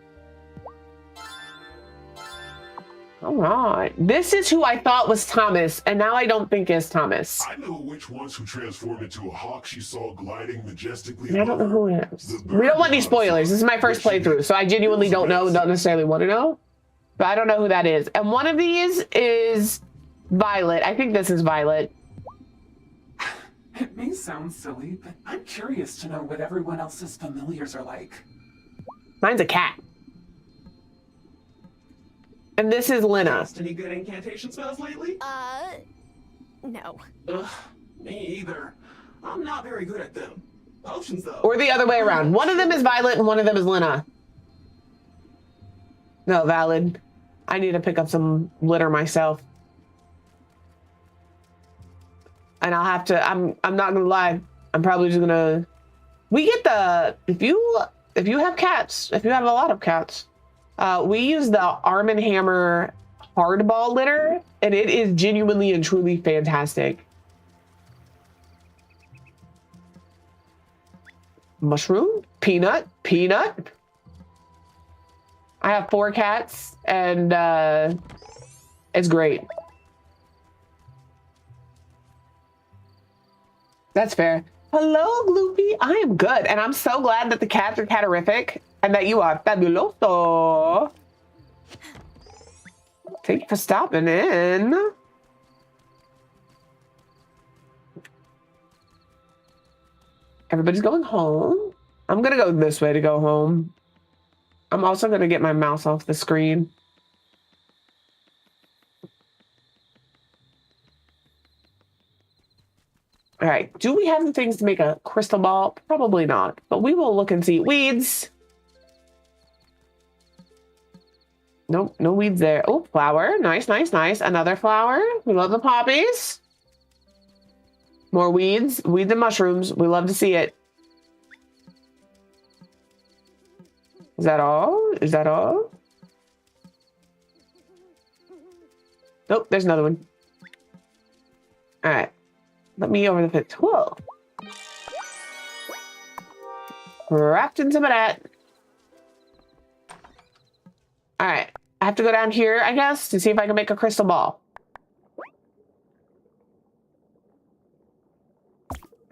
All right. This is who I thought was Thomas, and now I don't think is Thomas. I know which ones who transformed into a hawk she saw gliding majestically. And I don't know who it is. We don't want any spoilers. This is my first playthrough, so I genuinely don't know, don't necessarily want to know. But I don't know who that is. And one of these is Violet. I think this is Violet. It may sound silly, but I'm curious to know what everyone else's familiars are like. Mine's a cat. And this is Lena. Any good incantation spells lately? No. Ugh, me either. I'm not very good at them. Potions, though. Or the other way around. One of them is Violet and one of them is Lena. No, valid. I need to pick up some litter myself. And I'll have to, I'm not gonna lie. I'm probably just gonna, we get the, if you have cats, if you have a lot of cats, we use the Arm & Hammer hardball litter, and it is genuinely and truly fantastic. Mushroom, peanut. I have 4 cats, and it's great. That's fair. Hello, Gloopy. I am good, and I'm so glad that the cats are catarific and that you are fabuloso. Thank you for stopping in. Everybody's going home. I'm gonna go this way to go home. I'm also gonna get my mouse off the screen. All right, do we have the things to make a crystal ball? Probably not, but we will look and see. Weeds. Nope, no weeds there. Oh, flower. Nice. Another flower. We love the poppies. More weeds. Weeds and mushrooms. We love to see it. Is that all? Is that all? Nope, there's another one. All right. Let me over the pit. Whoa. Crafting some of that. All right. I have to go down here, I guess, to see if I can make a crystal ball.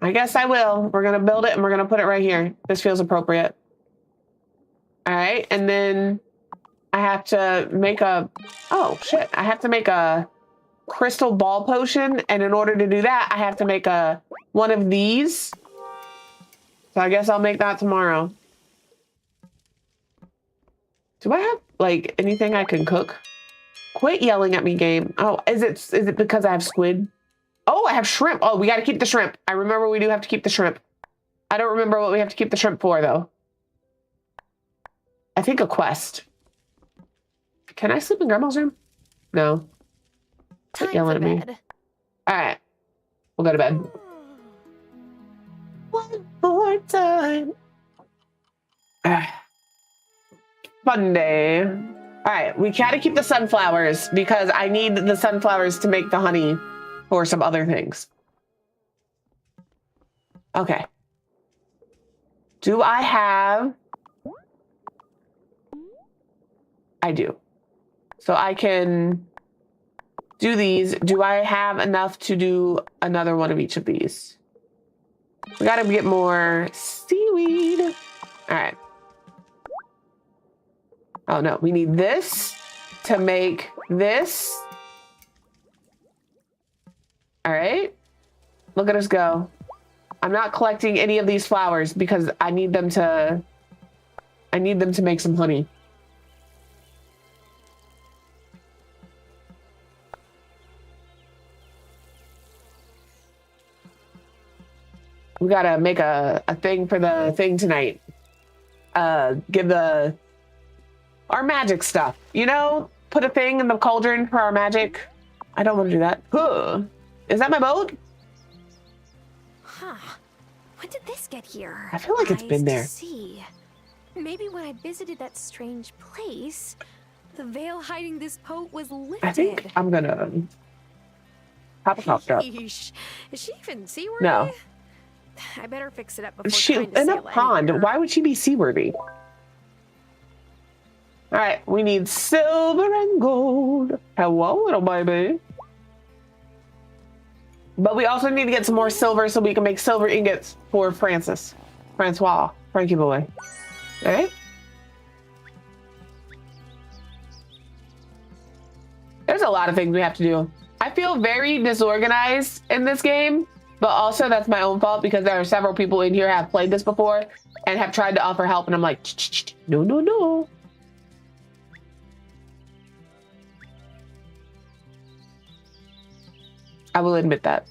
I guess I will. We're going to build it and we're going to put it right here. This feels appropriate. All right. And then I have to make a... Oh, shit. I have to make a crystal ball potion. And in order to do that, I have to make one of these. So I guess I'll make that tomorrow. Do I have, like, anything I can cook? Quit yelling at me, game. Oh, is it because I have squid? Oh, I have shrimp. Oh, we got to keep the shrimp. I remember we do have to keep the shrimp. I don't remember what we have to keep the shrimp for, though. I think a quest. Can I sleep in Grandma's room? No. Quit yelling at me. All right. We'll go to bed. One more time. Fun day. All right. We got to keep the sunflowers because I need the sunflowers to make the honey for some other things. Okay. Do I have... I do. So I can do these. Do I have enough to do another one of each of these? We gotta get more seaweed. All right. Oh no, we need this to make this. All right. Look at us go. I'm not collecting any of these flowers because I need them to make some honey. We gotta make a thing for the thing tonight. Give our magic stuff. You know, put a thing in the cauldron for our magic. I don't want to do that. Huh. Is that my boat? Huh. When did this get here? I feel like it's been there. See. Maybe when I visited that strange place, the veil hiding this boat was lifted. I think I'm gonna pop a cough drop. Yeesh. Is she even seaworthy? No. I better fix it up before She trying to in a sail pond. anywhere. Why would she be seaworthy? All right, we need silver and gold. Hello, little baby. But we also need to get some more silver so we can make silver ingots for Francois, Frankie boy. All right. There's a lot of things we have to do. I feel very disorganized in this game. But also that's my own fault because there are several people in here who have played this before and have tried to offer help and I'm like, no, no, no. I will admit that.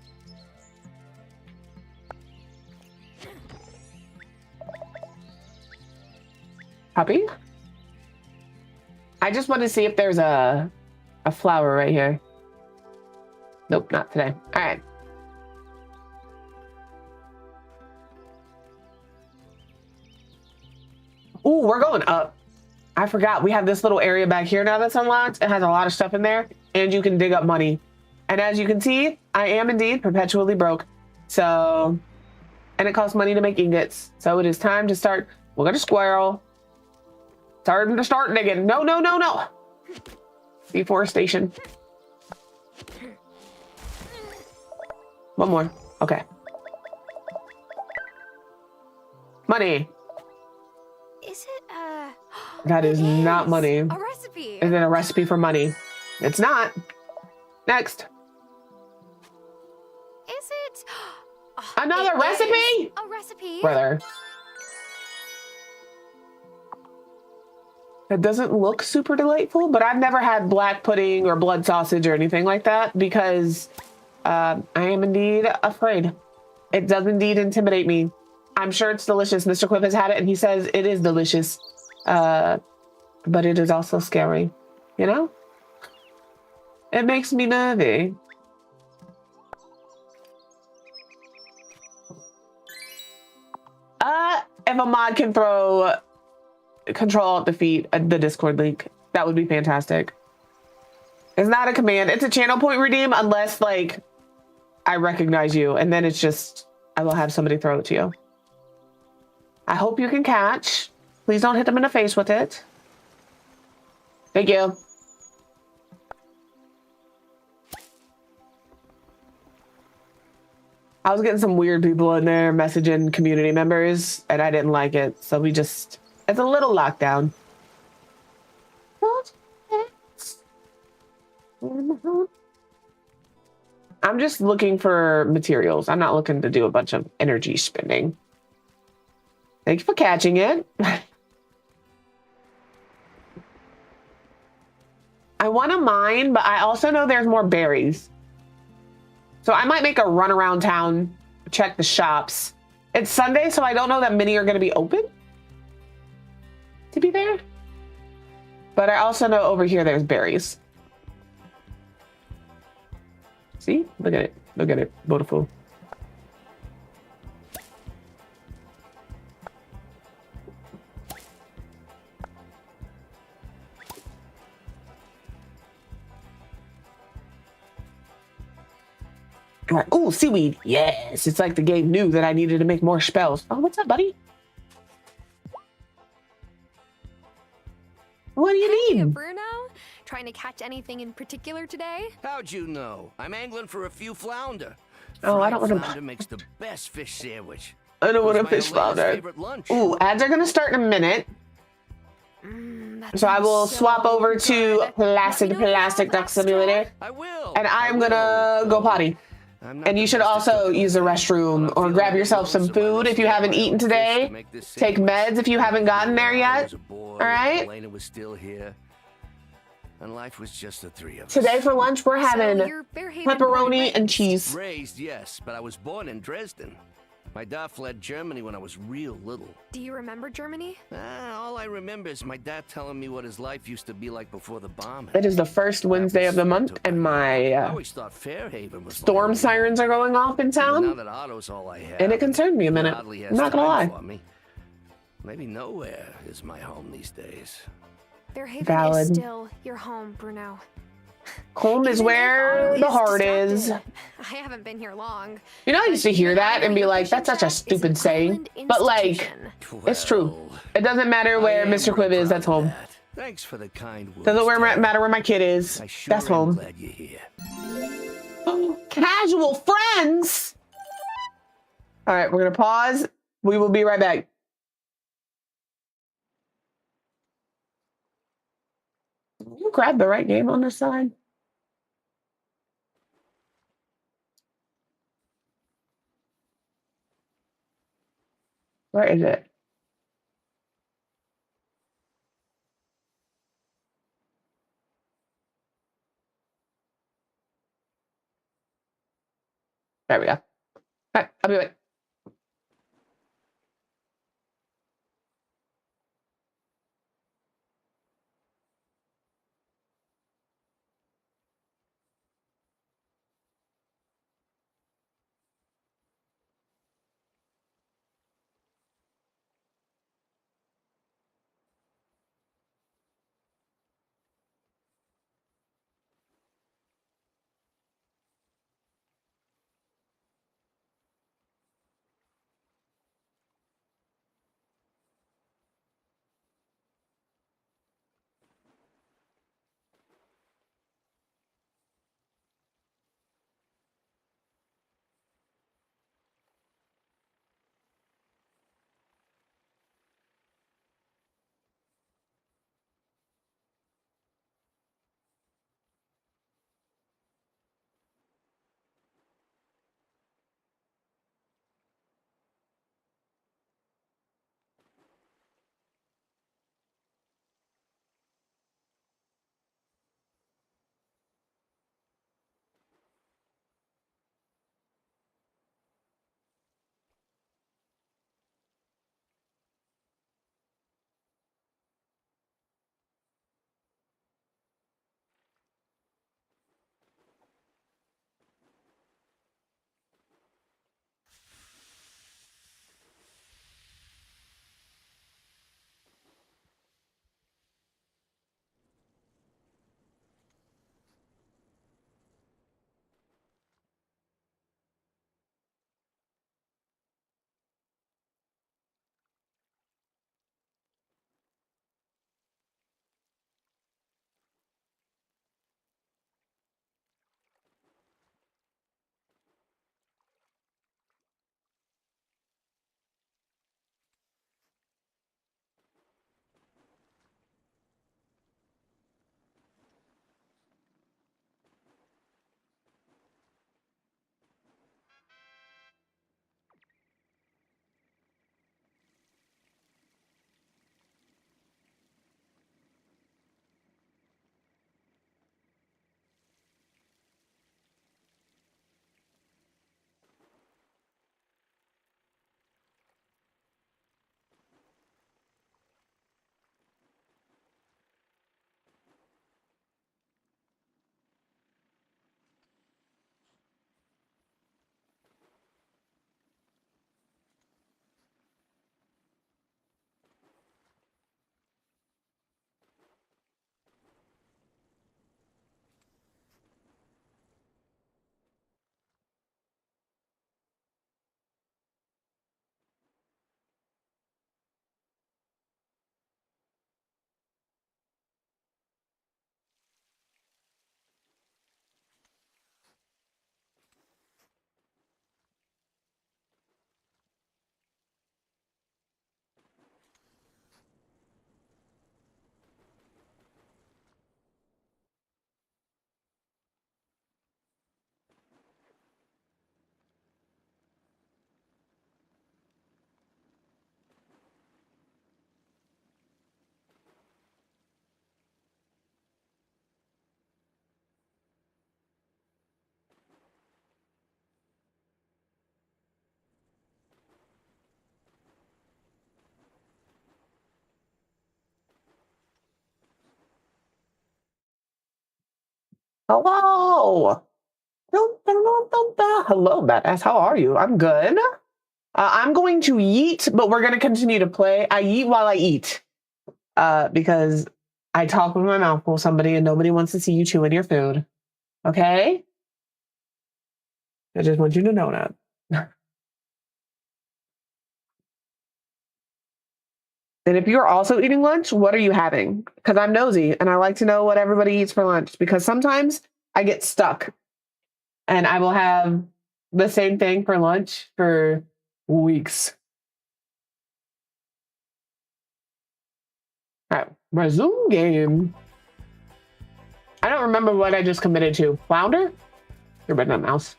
Puppy? I just want to see if there's a flower right here. Nope, not today. All right. Ooh, we're going up. I forgot. We have this little area back here now that's unlocked. It has a lot of stuff in there, and you can dig up money. And as you can see, I am indeed perpetually broke. So, and it costs money to make ingots. So it is time to start. We're gonna squirrel. Starting to start digging. No, no, no, no. Deforestation. One more. Okay. Money. Is it That is not money. a recipe? Is it a recipe for money? It's not. Next. Is it Another it recipe? is a recipe. Brother. It doesn't look super delightful, but I've never had black pudding or blood sausage or anything like that because I am indeed afraid. It does indeed intimidate me. I'm sure it's delicious. Mr. Quip has had it and he says it is delicious. But it is also scary, you know? It makes me nervy. If a mod can throw Control Alt Defeat the Discord link. That would be fantastic. It's not a command. It's a channel point redeem unless like I recognize you, and then it's just I will have somebody throw it to you. I hope you can catch. Please don't hit them in the face with it. Thank you. I was getting some weird people in there messaging community members, and I didn't like it. So we just, it's a little lockdown. I'm just looking for materials. I'm not looking to do a bunch of energy spending. Thank you for catching it. I want to mine, but I also know there's more berries. So I might make a run around town, check the shops. It's Sunday, so I don't know that many are going to be open, to be fair. But I also know over here there's berries. See? Look at it. Look at it. Beautiful. Oh, seaweed. Yes. It's like the game knew that I needed to make more spells. Oh, what's up, buddy? What do you need? Bruno? Trying to catch anything in particular today? How'd you know? I'm angling for a few flounder. Oh, I don't want to. Flounder makes the best fish sandwich. I don't want to fish flounder. Ooh, ads are going to start in a minute. So I will swap over to Plastic Duck Simulator. I will. And I'm going to go potty. And you should also use the restroom or grab yourself some food if you haven't eaten today. Take meds if you haven't gotten there yet. All right? Elena was still here. And life was just the three of us. Today for lunch, we're having pepperoni and cheese. Raised, yes, but I was born in Dresden. My dad fled Germany when I was real little. Do you remember Germany? All I remember is my dad telling me what his life used to be like before the bombing. It is the first Wednesday of the month, and my I always thought Fairhaven was storm sirens are going off in town. Now that Otto's all I have, And it concerned me a minute. I'm not gonna lie. Maybe nowhere is my home these days. Fairhaven Valid. is still your home, Bruno. Home is where the heart is. I haven't been here long. You know, I used to hear that and be like, that's such a stupid saying. But like, it's true. It doesn't matter where Mr. Quibb is, that's home. Thanks for the kind words. Doesn't matter where my kid is. That's home. Glad you're here. Casual friends. All right, we're gonna pause. We will be right back. You grab the right game on this side. Where is it? There we go. All right, I'll be right back. Hello. Hello, badass. How are you? I'm good. I'm going to yeet, but we're going to continue to play. I yeet while I eat because I talk with my mouth full somebody and nobody wants to see you chewing your food. Okay? I just want you to know that. And if you're also eating lunch, what are you having? Because I'm nosy and I like to know what everybody eats for lunch because sometimes I get stuck and I will have the same thing for lunch for weeks. All right, resume game. I don't remember what I just committed to. Flounder? You're better than mouse.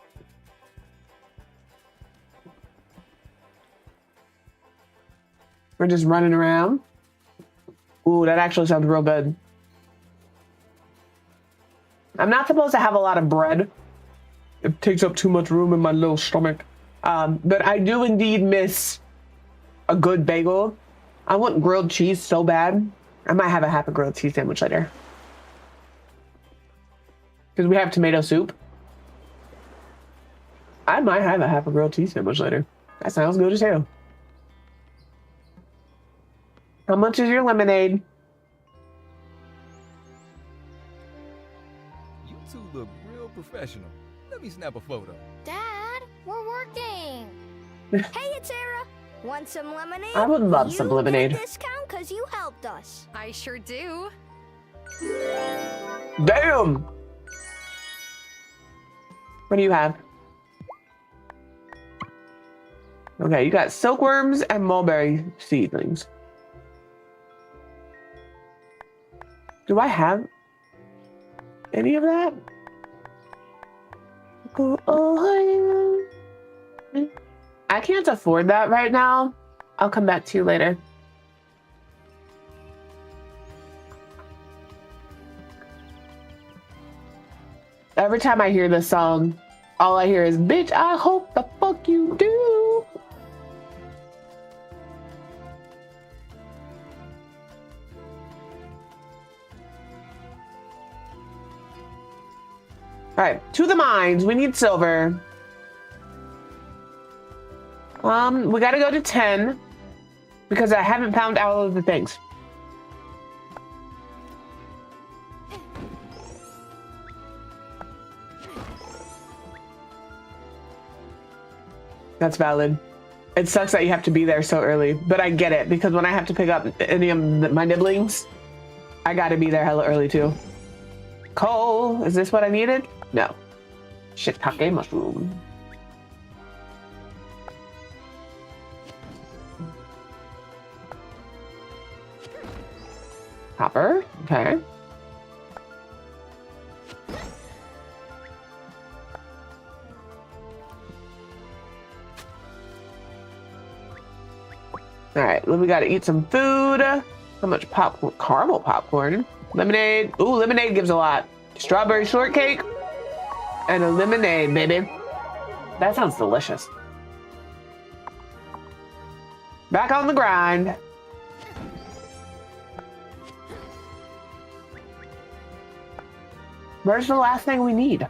We're just running around. Ooh, that actually sounds real good. I'm not supposed to have a lot of bread. It takes up too much room in my little stomach. But I do indeed miss a good bagel. I want grilled cheese so bad. I might have a half a grilled cheese sandwich later. Because we have tomato soup. I might have a half a grilled cheese sandwich later. That sounds good as hell. How much is your lemonade? You two look real professional. Let me snap a photo. Dad, we're working. Hey, it's Sarah. Want some lemonade? I would love some lemonade. You get a discount because you helped us. I sure do. Damn! What do you have? Okay, you got silkworms and mulberry seedlings. Do I have any of that? I can't afford that right now. I'll come back to you later. Every time I hear this song, all I hear is, bitch, I hope the fuck you do. All right, to the mines. We need silver. We gotta go to 10 because I haven't found all of the things. That's valid. It sucks that you have to be there so early, but I get it because when I have to pick up any of my nibblings, I gotta be there hella early too. Coal, is this what I needed? No. Shiitake mushroom. Copper, okay. All right, well, we gotta eat some food. How much popcorn? Caramel popcorn. Lemonade. Ooh, lemonade gives a lot. Strawberry shortcake and a lemonade, baby. That sounds delicious. Back on the grind. Where's the last thing we need?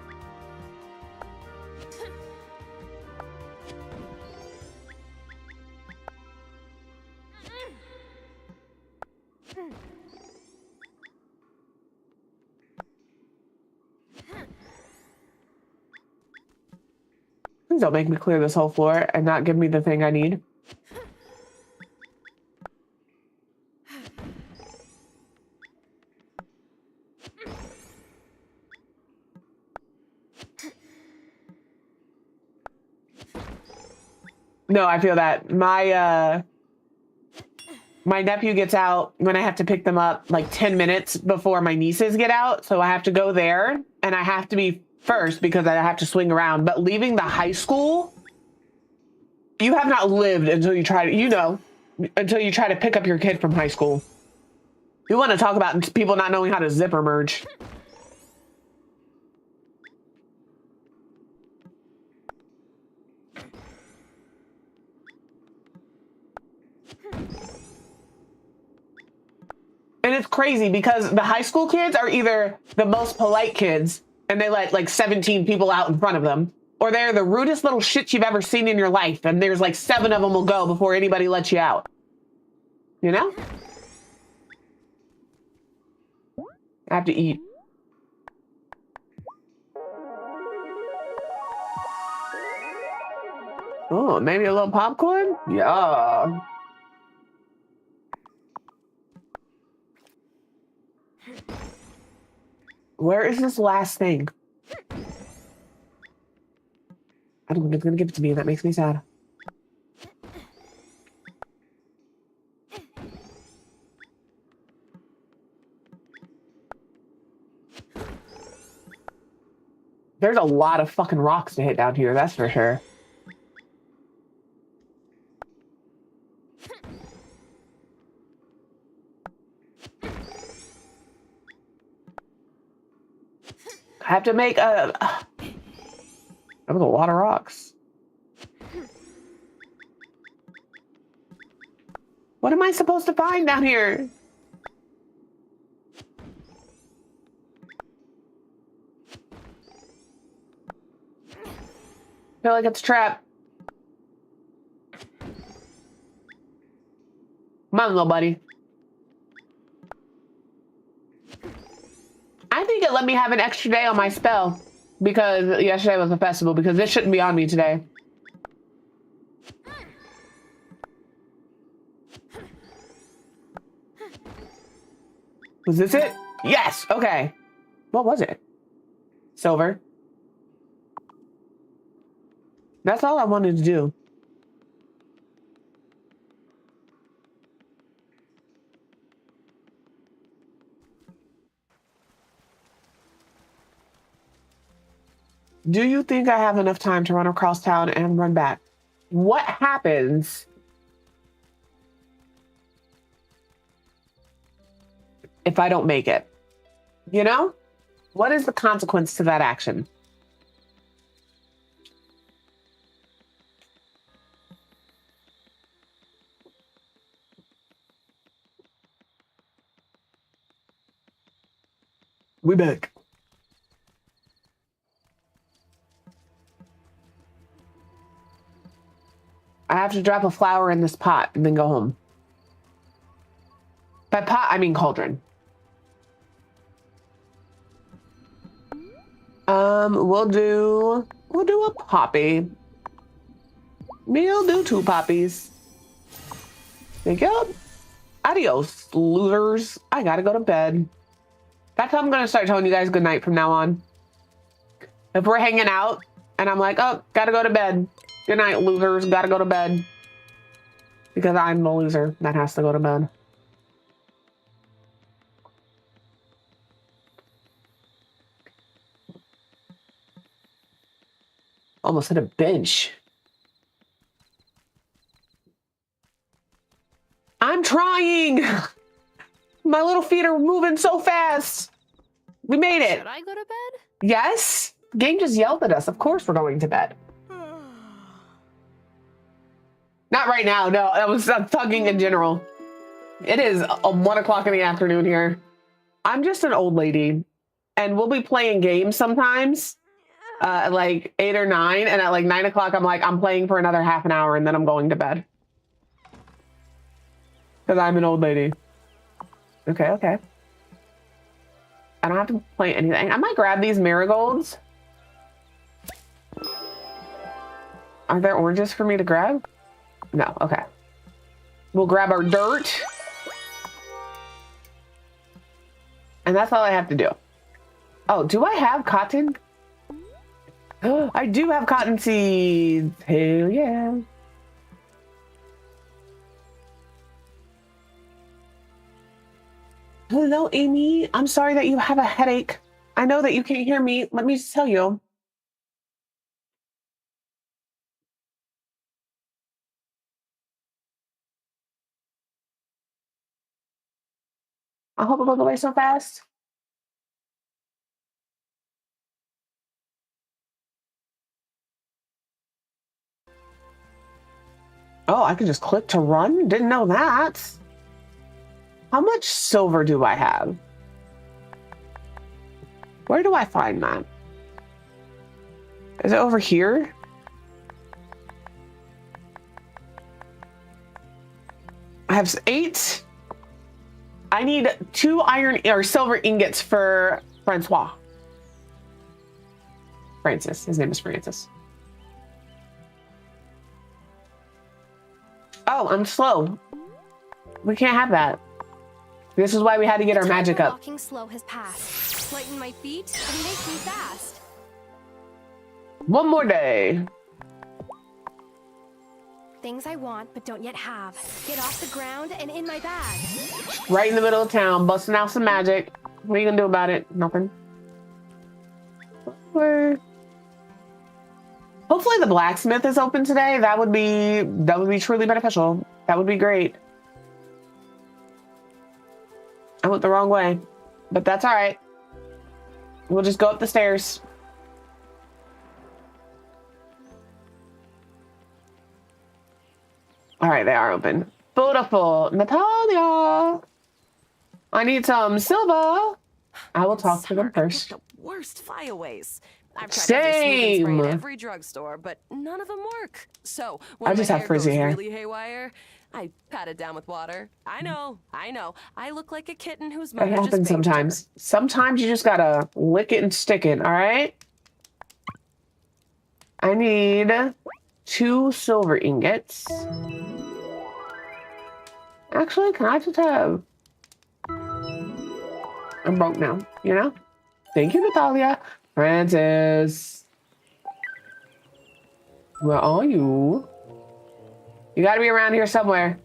Please don't make me clear this whole floor and not give me the thing I need. No, I feel that. My nephew gets out when I have to pick them up like 10 minutes before my nieces get out. So I have to go there and I have to be first because I have to swing around. But leaving the high school, you have not lived until you try to, until you try to pick up your kid from high school. You want to talk about people not knowing how to zipper merge. And it's crazy because the high school kids are either the most polite kids and they let like 17 people out in front of them. Or they're the rudest little shit you've ever seen in your life, and there's like 7 of them will go before anybody lets you out. You know? I have to eat. Oh, maybe a little popcorn? Yeah. Where is this last thing? I don't think it's gonna give it to me. That makes me sad. There's a lot of fucking rocks to hit down here, that's for sure. I have to make a... That was a lot of rocks. What am I supposed to find down here? I feel like it's a trap. Come on, little buddy. I think it let me have an extra day on my spell because yesterday was a festival, because this shouldn't be on me today. Was this it? Yes, okay. What was it? Silver. That's all I wanted to do. Do you think I have enough time to run across town and run back? What happens if I don't make it? You know? What is the consequence to that action? We back. I have to drop a flower in this pot and then go home. By pot, I mean cauldron. We'll do a poppy. We'll do 2 poppies. Thank you. Adios, losers. I gotta go to bed. That's how I'm gonna start telling you guys good night from now on. If we're hanging out and I'm like, oh, gotta go to bed. Good night, losers. Gotta go to bed. Because I'm the loser that has to go to bed. Almost hit a bench. I'm trying. My little feet are moving so fast. We made it. Should I go to bed? Yes. Game just yelled at us. Of course we're going to bed. Not right now. No, that was tugging in general. It is 1 o'clock in the afternoon here. I'm just an old lady, and we'll be playing games sometimes at like 8 or 9, and at like 9 o'clock, I'm playing for another half an hour, and then I'm going to bed. Because I'm an old lady. Okay, okay. I don't have to play anything. I might grab these marigolds. Are there oranges for me to grab? No, okay. We'll grab our dirt. And that's all I have to do. Oh, do I have cotton? Oh, I do have cotton seeds. Hell yeah. Hello, Amy. I'm sorry that you have a headache. I know that you can't hear me. Let me just tell you. I hope it goes away so fast. Oh, I can just click to run? Didn't know that. How much silver do I have? Where do I find that? Is it over here? I have 8. I need 2 iron or silver ingots for Francois. Francis. His name is Francis. Oh, I'm slow. We can't have that. This is why we had to get our magic up. Walking slow has passed. Lighten my feet and make me fast. One more day. Things I want but don't yet have. Get off the ground and in my bag. Right in the middle of town, busting out some magic. What are you gonna do about it? Nothing. Hopefully the blacksmith is open today. That would be truly beneficial. That would be great. I went the wrong way, but that's all right. We'll just go up the stairs. All right, they are open. Beautiful. Natalia. I need some silver. I will talk to them first. The worst flyaways. I've tried Same. every at every drugstore, but none of them work. So when I just my have frizzy goes hair. really haywire, I pat it down with water. I know. I look like a kitten whose It mother just happens bathed her. sometimes. Sometimes you just gotta lick it and stick it, all right? I need 2 silver ingots. Actually, can I just have... I'm broke now, you know? Thank you, Natalia. Francis. Where are you? You gotta be around here somewhere.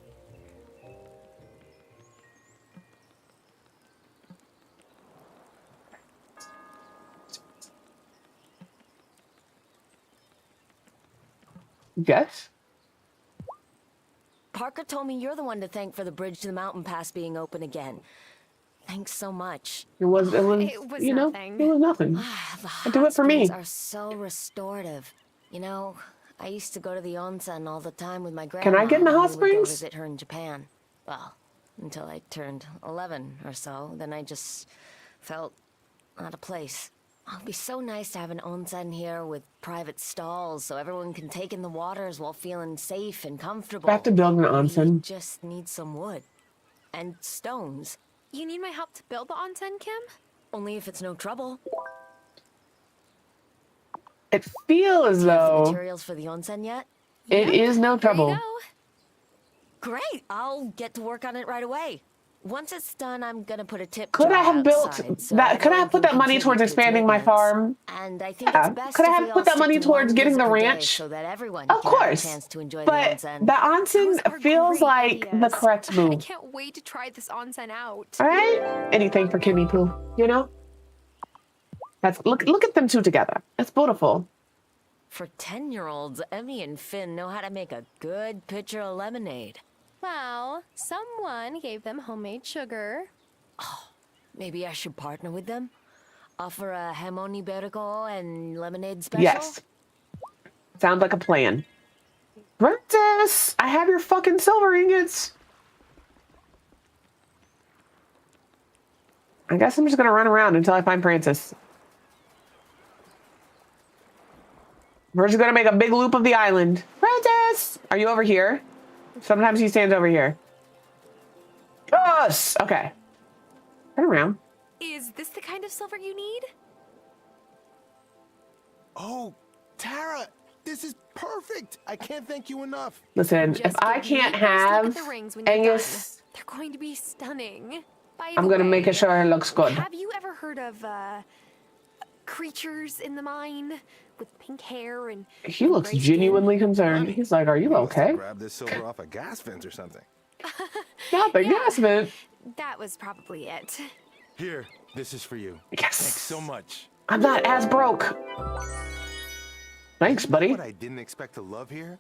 Yes? Parker told me you're the one to thank for the bridge to the mountain pass being open again. Thanks so much. It was you know, nothing. it was nothing. The Do it for me. hot springs are so restorative. You know, I used to go to the onsen all the time with my grandma. Can I get in the hot when we would go springs? visit her in Japan. Well, until I turned 11 or so. Then I just felt out of place. Oh, it'd be so nice to have an onsen here with private stalls so everyone can take in the waters while feeling safe and comfortable. I have to build an We onsen. just need some wood. And stones. You need my help to build the onsen, Kim? Only if it's no trouble. It feels as Do you have the though materials for the onsen yet? it is no There you trouble. go. Great! I'll get to work on it right away. Once it's done, I'm gonna put a tip Could I jar have built outside, so that? Could I everyone have put can that money towards contribute to its expanding my maintenance. farm? And I think Yeah. it's best Could I if have we all put that stick money to towards one getting the visit per day ranch? so that everyone Of can have a course. chance to enjoy But the onsen. the onsen Those are feels great like the ideas. correct I move. can't wait to try this onsen out. All right? Anything for Kimmy Poo, you know? That's look at them two together. That's beautiful. For 10-year-olds, Emmy and Finn know how to make a good pitcher of lemonade. Well, someone gave them homemade sugar. Maybe I should partner with them? Offer a jamon iberico and lemonade special? Yes. Sounds like a plan. Princess, I have your fucking silver ingots. I guess I'm just gonna run around until I find Francis. We're just gonna make a big loop of the island. Francis, are you over here? Sometimes he stands over here. Yes. Okay. Turn around. Is this the kind of silver you need? Oh, Tara, this is perfect. I can't thank you enough. Listen, Just if I give me can't a first look have at the rings when you're Angus, done. They're going to be stunning. By I'm the gonna way, make sure it looks good. Have you ever heard of creatures in the mine with pink hair and He looks gray skin? genuinely concerned. He's like, "Are you okay?" Grab this silver off a gas vent or something. Not the gas vent. That was probably it. Here, this is for you. Yes. Thanks so much. I'm not as broke. Thanks, buddy. What I didn't expect to love here?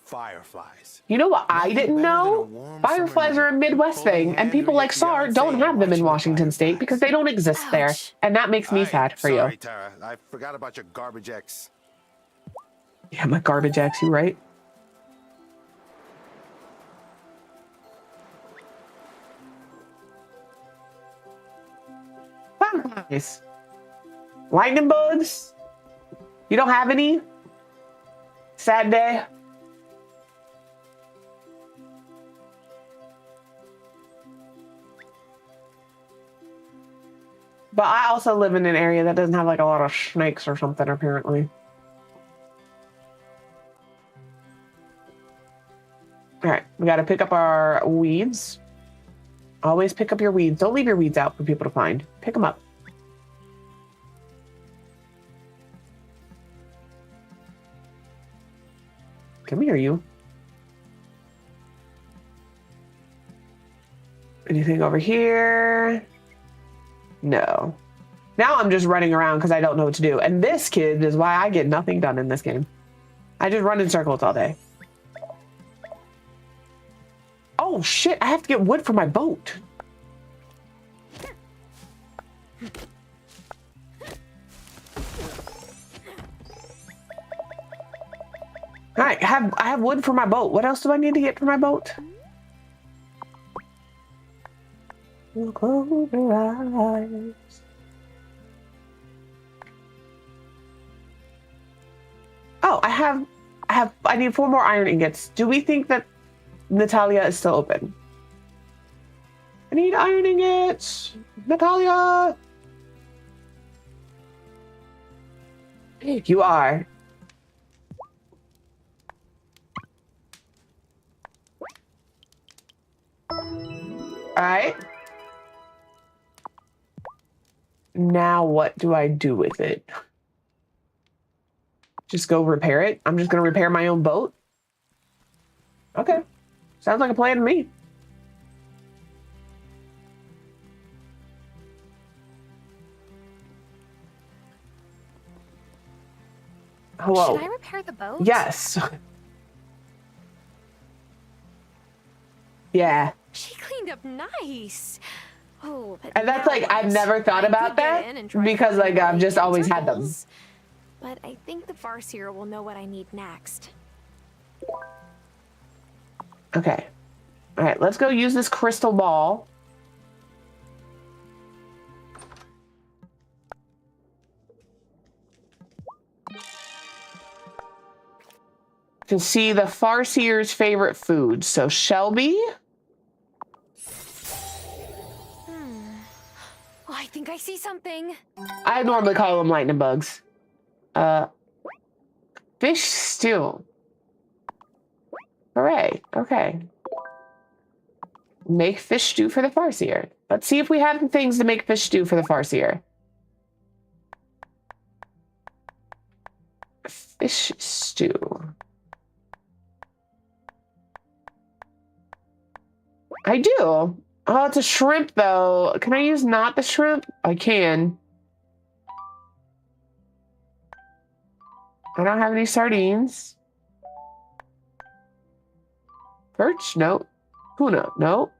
Fireflies. You know what I didn't know? Fireflies are a Midwest thing, and people like Sar don't have them in Washington State because they don't exist there, and that makes me sad for Sorry, you. Tara. I forgot about your garbage ex. Yeah, my garbage ex, you right? Fireflies. Lightning bugs. You don't have any? Sad day? But I also live in an area that doesn't have like a lot of snakes or something, apparently. All right, we got to pick up our weeds. Always pick up your weeds. Don't leave your weeds out for people to find. Pick them up. Come here, you. Anything over here? No. Now I'm just running around because I don't know what to do. And this, kid, is why I get nothing done in this game. I just run in circles all day. Oh, shit. I have to get wood for my boat. All right, I have wood for my boat. What else do I need to get for my boat? Close your eyes. Oh, I need 4 more iron ingots. Do we think that Natalia is still open? I need iron ingots. Natalia. You are. All right. Now what do I do with it? Just go repair it? I'm just going to repair my own boat? Okay. Sounds like a plan to me. Hello. Should I repair the boat? Yes. Yeah. She cleaned up nice. Oh, but And that's now like, I've what? never thought I about could get that in and try because like I've just always had them. circles, but I think the Farseer will know what I need next. Okay. All right, let's go use this crystal ball. To see the Farseer's favorite food. So Shelby. Oh, I think I see something. I normally call them lightning bugs. Fish stew. Hooray. Okay. Make fish stew for the Farseer. Let's see if we have things to make fish stew for the Farseer. Fish stew. I do. Oh, it's a shrimp though. Can I use not the shrimp? I can. I don't have any sardines. Perch? No. Tuna? No.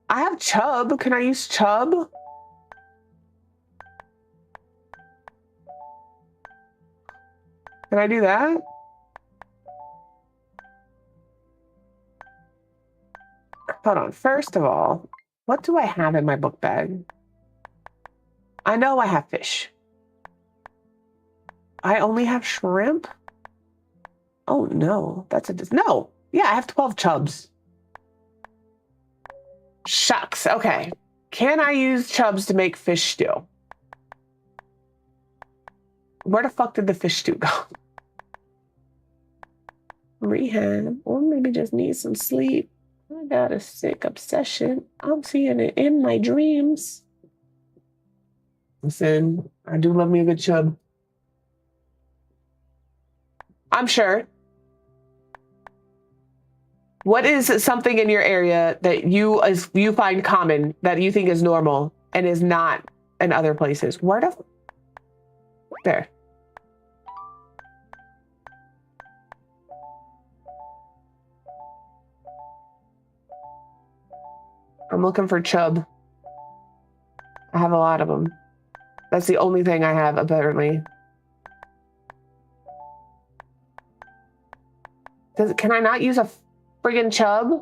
I have chub. Can I use chub? Can I do that? Hold on. First of all, what do I have in my book bag? I know I have fish. I only have shrimp? Oh, no. That's a... No! Yeah, I have 12 chubs. Shucks. Okay. Can I use chubs to make fish stew? Where the fuck did the fish stew go? Rehab. Or maybe just need some sleep. I got a sick obsession. I'm seeing it in my dreams. Listen, I do love me a good chub. I'm sure. What is something in your area that you find common that you think is normal and is not in other places? Where the... There. I'm looking for chub. I have a lot of them. That's the only thing I have, apparently. Can I not use a friggin' chub?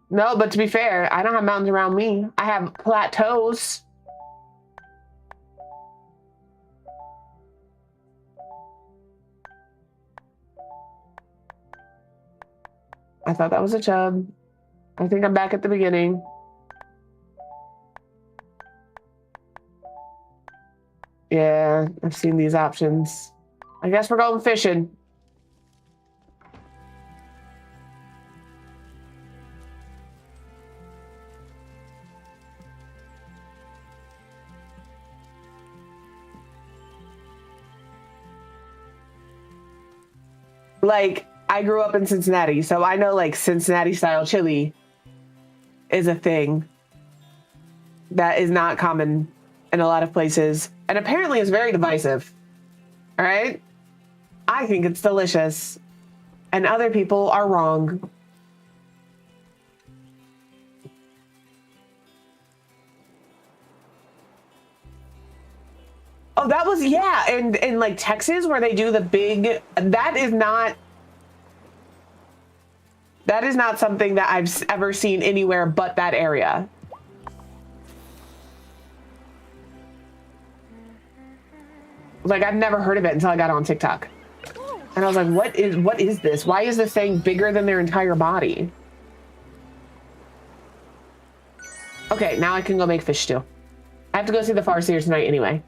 No, but to be fair, I don't have mountains around me. I have plateaus. I thought that was a chub. I think I'm back at the beginning. Yeah, I've seen these options. I guess we're going fishing. Like, I grew up in Cincinnati, so I know like Cincinnati style chili is a thing that is not common in a lot of places, and apparently is very divisive. All right? I think it's delicious, and other people are wrong. Oh, that was, yeah, in like Texas where they do the big, that is not something that I've ever seen anywhere but that area. Like, I've never heard of it until I got on TikTok. And I was like, what is this? Why is this thing bigger than their entire body? Okay, now I can go make fish stew. I have to go see the Farseer tonight anyway.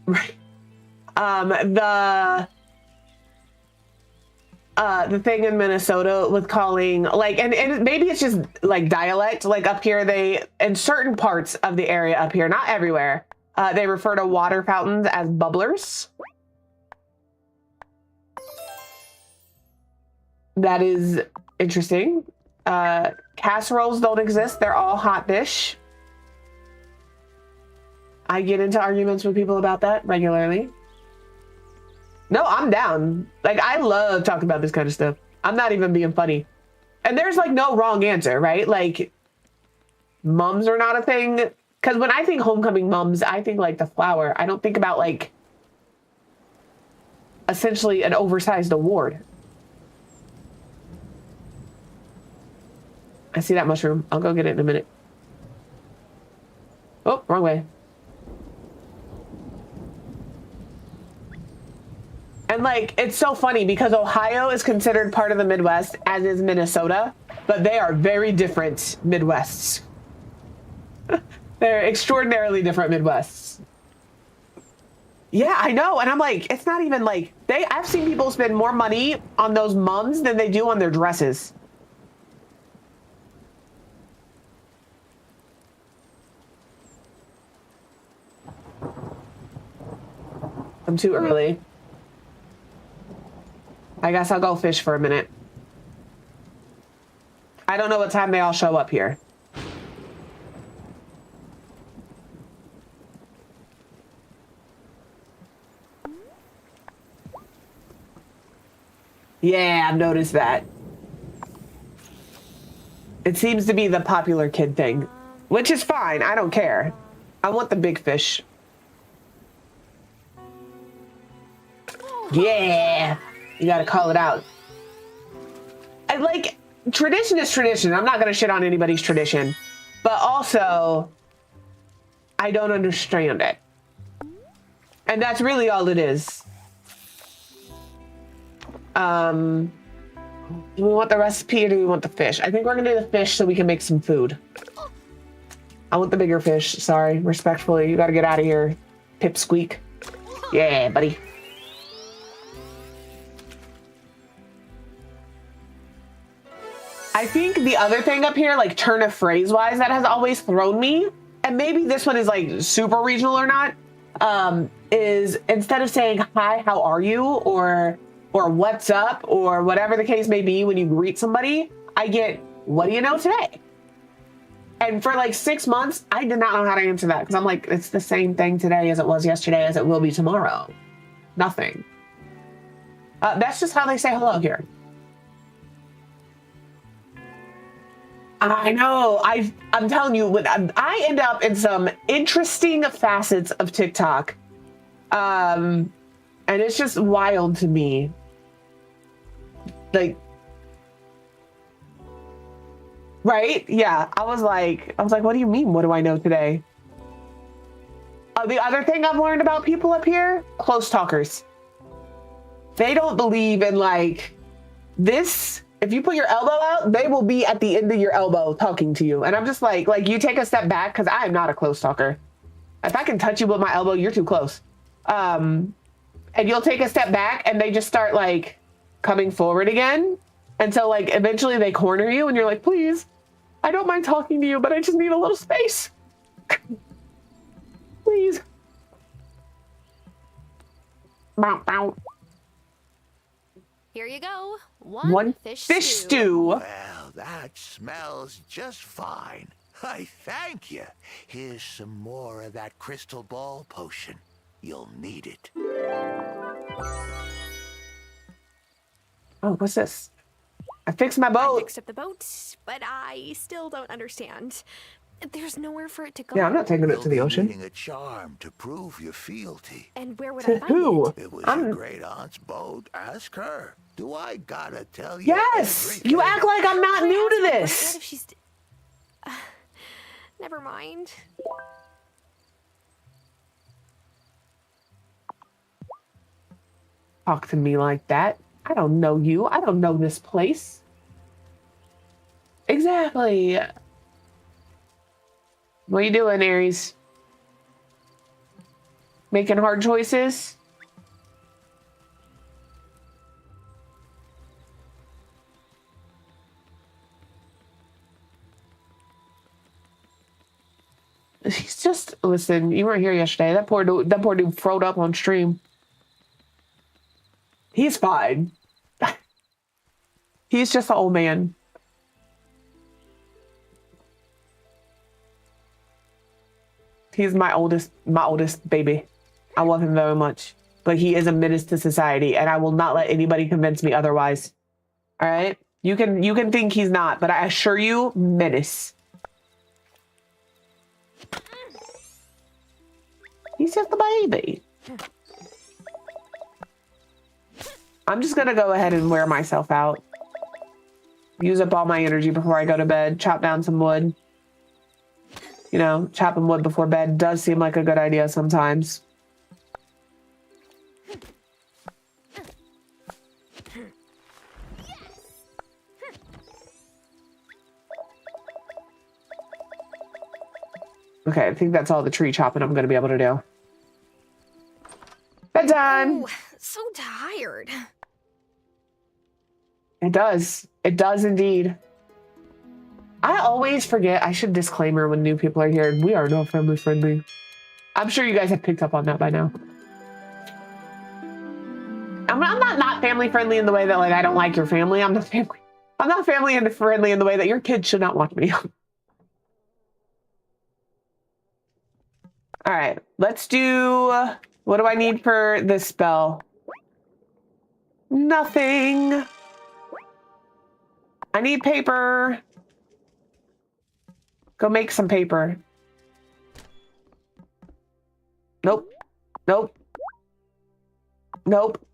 Right. The thing in Minnesota with calling, like, and maybe it's just like dialect, like up here, they, in certain parts of the area up here, not everywhere, they refer to water fountains as bubblers. That is interesting. Casseroles don't exist. They're all hot dish. I get into arguments with people about that regularly. No, I'm down. Like, I love talking about this kind of stuff. I'm not even being funny. And there's like no wrong answer, right? Like, mums are not a thing. Because when I think homecoming mums, I think like the flower. I don't think about like essentially an oversized award. I see that mushroom. I'll go get it in a minute. Oh, wrong way. And like, it's so funny because Ohio is considered part of the Midwest, as is Minnesota, but they are very different Midwests. They're extraordinarily different Midwests. Yeah, I know. And I'm like, it's not even like, I've seen people spend more money on those mums than they do on their dresses. I'm too early. I guess I'll go fish for a minute. I don't know what time they all show up here. Yeah, I've noticed that. It seems to be the popular kid thing, which is fine. I don't care. I want the big fish. Yeah. You gotta call it out. I like, tradition is tradition. I'm not gonna shit on anybody's tradition, but also I don't understand it. And that's really all it is. Do we want the recipe or do we want the fish? I think we're gonna do the fish so we can make some food. I want the bigger fish, sorry, respectfully. You gotta get out of here, pipsqueak. Yeah, buddy. I think the other thing up here, like turn of phrase wise, that has always thrown me, and maybe this one is like super regional or not, is instead of saying, hi, how are you? Or what's up? Or whatever the case may be when you greet somebody, I get, what do you know today? And for like 6 months, I did not know how to answer that because I'm like, it's the same thing today as it was yesterday as it will be tomorrow. Nothing. That's just how they say hello here. I know. I'm telling you, when I end up in some interesting facets of TikTok, and it's just wild to me. Like, Right? Yeah. I was like, what do you mean? What do I know today? The other thing I've learned about people up here, close talkers. They don't believe in like this. If you put your elbow out, they will be at the end of your elbow talking to you. And I'm just like you take a step back because I am not a close talker. If I can touch you with my elbow, you're too close. And you'll take a step back and they just start like coming forward again. Until like eventually they corner you and you're like, please, I don't mind talking to you, but I just need a little space. Please. Bow, bow. Here you go. One fish stew. Well, that smells just fine. I thank you. Here's some more of that crystal ball potion. You'll need it. Oh, what's this? I fixed my boat. I fixed up the boat, but I still don't understand. There's nowhere for it to go. Yeah, I'm not taking it to the ocean. Needing a charm to prove your fealty. And where would To I find who? it? It was your great aunt's boat. Ask her. Do I gotta tell you? Yes! everything? You act like I'm not new to What this. if she's... never mind. Talk to me like that. I don't know you. I don't know this place. Exactly. What are you doing, Aries? Making hard choices? He's just, listen, you weren't here yesterday. That poor dude froed up on stream. He's fine. He's just an old man. He's my oldest baby. I love him very much. But he is a menace to society, and I will not let anybody convince me otherwise. All right? You can think he's not, but I assure you, menace. He's just a baby. I'm just gonna go ahead and wear myself out. Use up all my energy before I go to bed. Chop down some wood. You know, chopping wood before bed does seem like a good idea sometimes. Okay, I think that's all the tree chopping I'm gonna be able to do. Bedtime! Oh, so tired. It does. It does indeed. I always forget. I should disclaimer when new people are here. We are not family friendly. I'm sure you guys have picked up on that by now. I'm not family friendly in the way that like I don't like your family. I'm not family friendly in the way that your kids should not watch me. All right, let's do. What do I need for this spell? Nothing. I need paper. Go make some paper. Nope. Nope. Nope.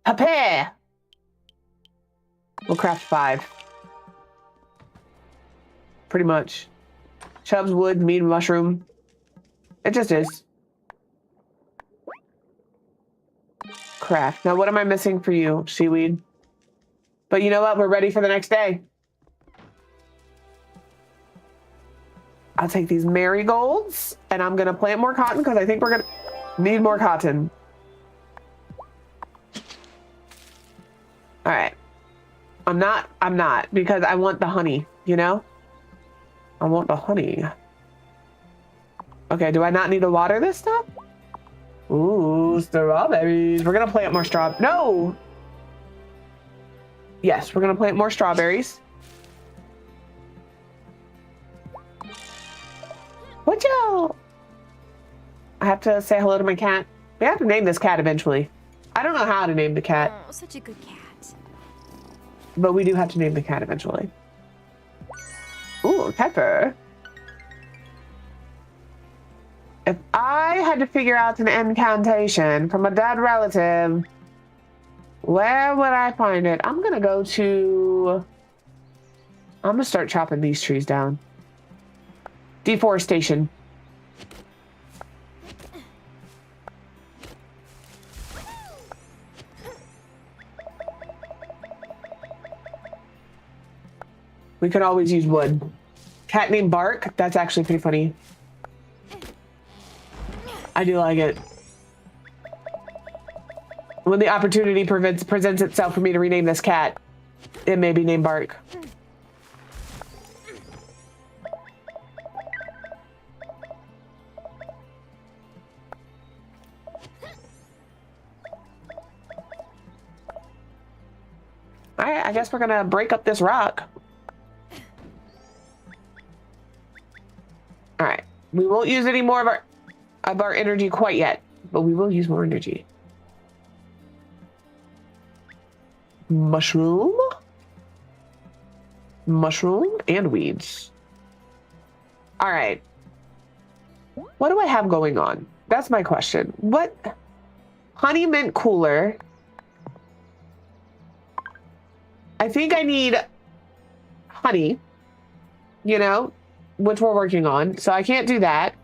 Papier. We'll craft 5. Pretty much. Chubs, wood, meat, mushroom. It just is. Craft. Now, what am I missing for you, seaweed? But you know what? We're ready for the next day. I'll take these marigolds and I'm going to plant more cotton because I think we're going to need more cotton. All right. I'm not because I want the honey, you know? I want the honey. Okay, do I not need to water this stuff? Ooh, strawberries. We're going to plant more No! Yes, we're going to plant more strawberries. What y'all? I have to say hello to my cat. We have to name this cat eventually. I don't know how to name the cat. Oh, such a good cat. But we do have to name the cat eventually. Ooh, pepper. If I had to figure out an incantation from a dead relative, where would I find it? I'm gonna go to I'm gonna start chopping these trees down. Deforestation. We could always use wood. Cat named Bark. That's actually pretty funny. I do like it. When the opportunity presents itself for me to rename this cat, it may be named Bark. All right, I guess we're gonna break up this rock. All right, we won't use any more of our energy quite yet, but we will use more energy. Mushroom, mushroom, and weeds. All right, what do I have going on? That's my question. What? Honey mint cooler. I think I need honey, you know, which we're working on. So I can't do that.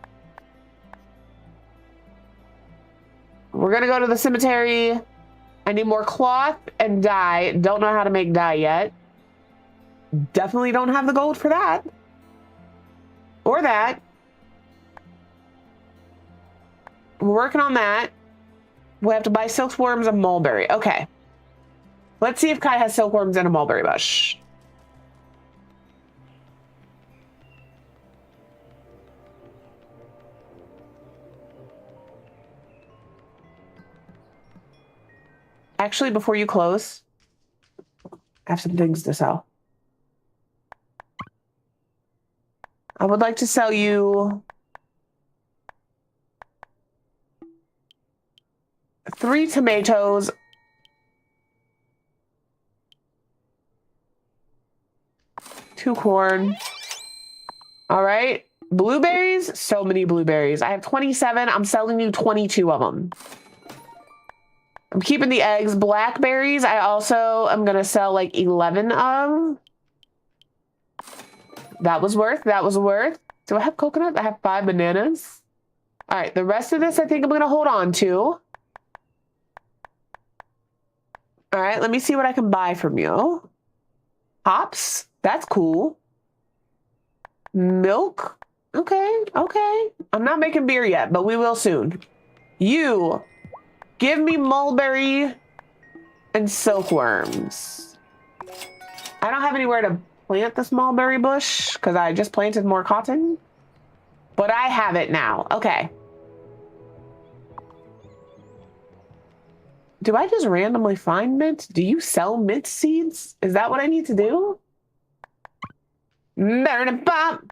We're going to go to the cemetery. I need more cloth and dye. Don't know how to make dye yet. Definitely don't have the gold for that. Or that. We're working on that. We'll have to buy silkworms and mulberry. Okay. Let's see if Kai has silkworms and a mulberry bush. Actually, before you close, I have some things to sell. I would like to sell you 3 tomatoes, 2 corn. All right. Blueberries. So many blueberries. I have 27. I'm selling you 22 of them. I'm keeping the eggs. Blackberries. I also am going to sell like 11 of. That was worth. That was worth. Do I have coconut? I have 5 bananas. All right. The rest of this, I think I'm going to hold on to. All right. Let me see what I can buy from you. Hops. That's cool. Milk. Okay. Okay. I'm not making beer yet, but we will soon. You give me mulberry and silkworms. I don't have anywhere to plant this mulberry bush because I just planted more cotton, but I have it now. Okay. Do I just randomly find mint? Do you sell mint seeds? Is that what I need to do? Dirty pop.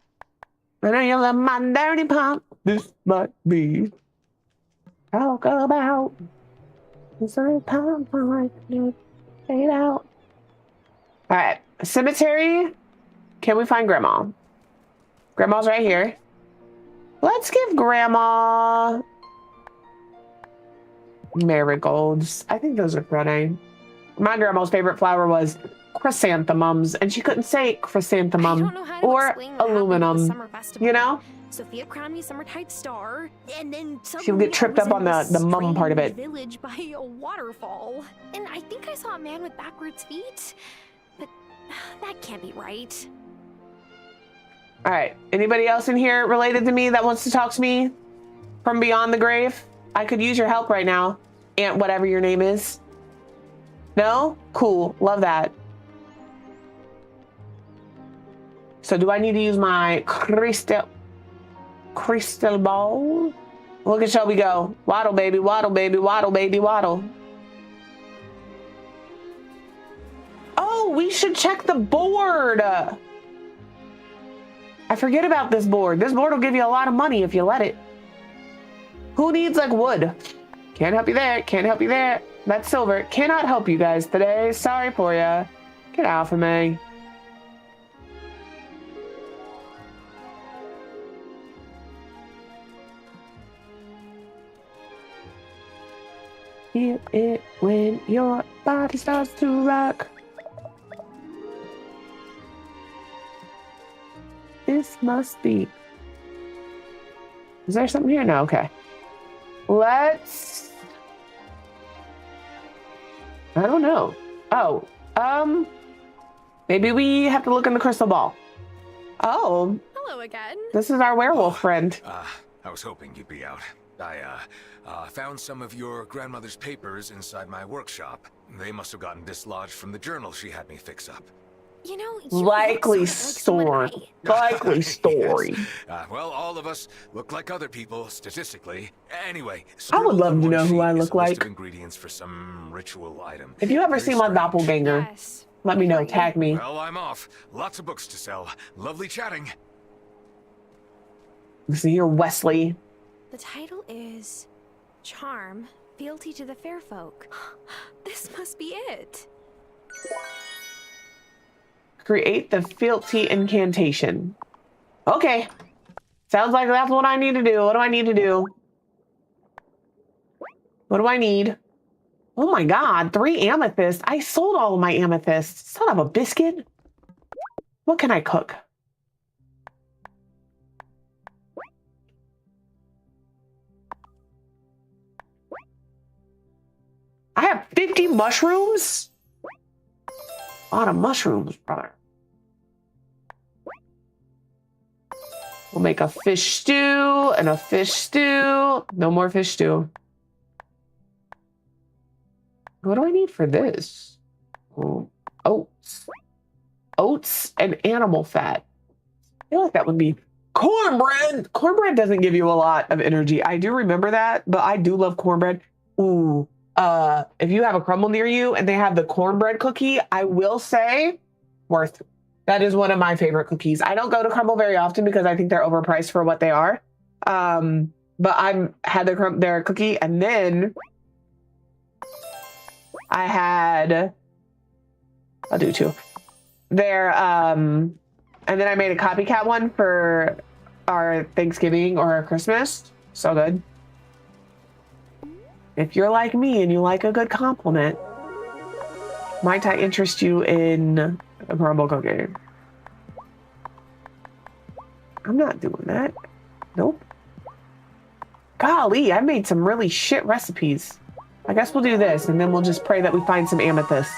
I know you love my dirty pop. This might be talk about. It's a pop like fade out. All right, cemetery. Can we find Grandma? Grandma's right here. Let's give Grandma marigolds. I think those are pretty. My grandma's favorite flower was chrysanthemums, and she couldn't say chrysanthemum or aluminum. You know? Sophia crowned me Summertide Star, and then she'll get tripped up on the mum part of it. Village by a waterfall, and I think I saw a man with backwards feet, but that can't be right. All right. Anybody else in here related to me that wants to talk to me from beyond the grave? I could use your help right now, Aunt whatever your name is. No? Cool. Love that. So do I need to use my crystal ball? Look at Shelby go. Waddle, baby, waddle, baby, waddle, baby, waddle. Oh, we should check the board. I forget about this board. This board will give you a lot of money if you let it. Who needs like wood? Can't help you there. Can't help you there. That's silver. Cannot help you guys today. Sorry for ya. Get out of me. Feel it when your body starts to rock. This must be. Is there something here? No, okay. Let's. I don't know. Oh, maybe we have to look in the crystal ball. Oh. Hello again. This is our werewolf friend. I was hoping you'd be out. I found some of your grandmother's papers inside my workshop. They must have gotten dislodged from the journal she had me fix up. You know, Likely story. Likely story. Yes. Well, all of us look like other people, statistically. Anyway, I would love to know who I look like. List of ingredients for some ritual item. If you ever see my doppelganger, let me know. Tag me. Well, I'm off. Lots of books to sell. Lovely chatting. See here, Wesley. The title is Charm, Fealty to the Fair Folk. This must be it. Create the fealty incantation. Okay. Sounds like that's what I need to do. What do I need to do? What do I need? Oh my God, 3 amethysts. I sold all of my amethysts. Son of a biscuit. What can I cook? I have 50 mushrooms? A lot of mushrooms, brother. We'll make a fish stew and a fish stew. No more fish stew. What do I need for this? Oh, oats. Oats and animal fat. I feel like that would be cornbread. Cornbread doesn't give you a lot of energy. I do remember that, but I do love cornbread. Ooh. If you have a crumble near you and they have the cornbread cookie, I will say worth. That is one of my favorite cookies. I don't go to Crumble very often because I think they're overpriced for what they are. But I've had their cookie, and then I had, I'll do 2. Their, and then I made a copycat one for our Thanksgiving or our Christmas. So good. If you're like me and you like a good compliment, might I interest you in a crumble cookie? I'm not doing that. Nope. Golly, I made some really shit recipes. I guess we'll do this, and then we'll just pray that we find some amethyst.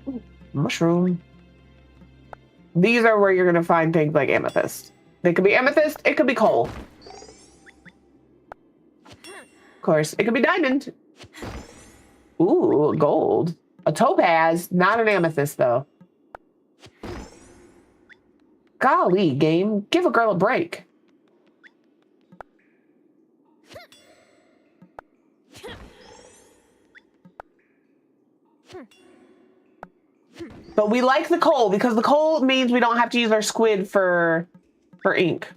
Ooh, mushroom. These are where you're going to find things like amethyst. They could be amethyst, it could be coal. Of course, it could be diamond. Ooh, gold. A topaz, not an amethyst, though. Golly, game. Give a girl a break. But we like the coal because the coal means we don't have to use our squid for ink.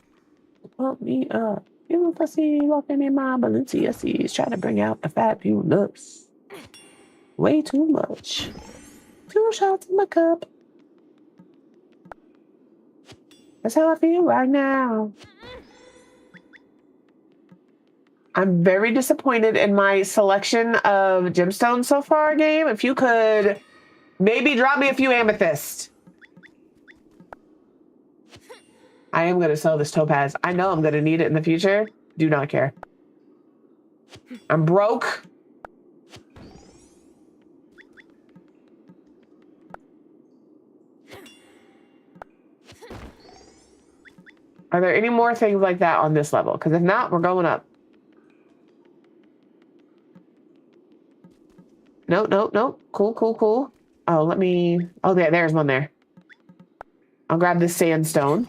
Pump me up. You fussy walking in my Balenciagas, trying to bring out the fat few lips. Way too much. 2 shots in my cup. That's how I feel right now. I'm very disappointed in my selection of gemstones so far, game. If you could maybe drop me a few amethysts. I am going to sell this topaz. I know I'm going to need it in the future. Do not care. I'm broke. Are there any more things like that on this level? Because if not, we're going up. No, no, no. Cool, cool, cool. Oh, let me... Oh, yeah, there's one there. I'll grab this sandstone.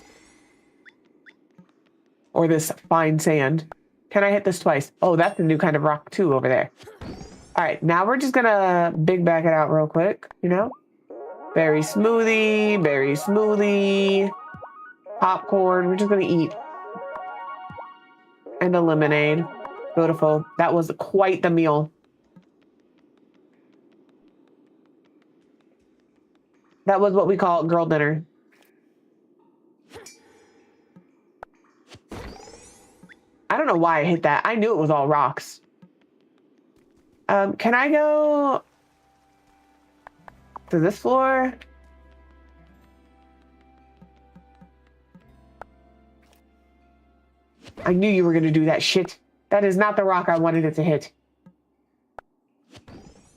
Or this fine sand. Can I hit this twice? Oh, that's a new kind of rock, too, over there. All right, now we're just going to big back it out real quick, you know? Berry smoothie, berry smoothie. Popcorn. We're just going to eat. And a lemonade. Beautiful. That was quite the meal. That was what we call girl dinner. I don't know know why I hit that. I knew it was all rocks. Can I go to this floor? I knew you were going to do that shit. That is not the rock I wanted it to hit.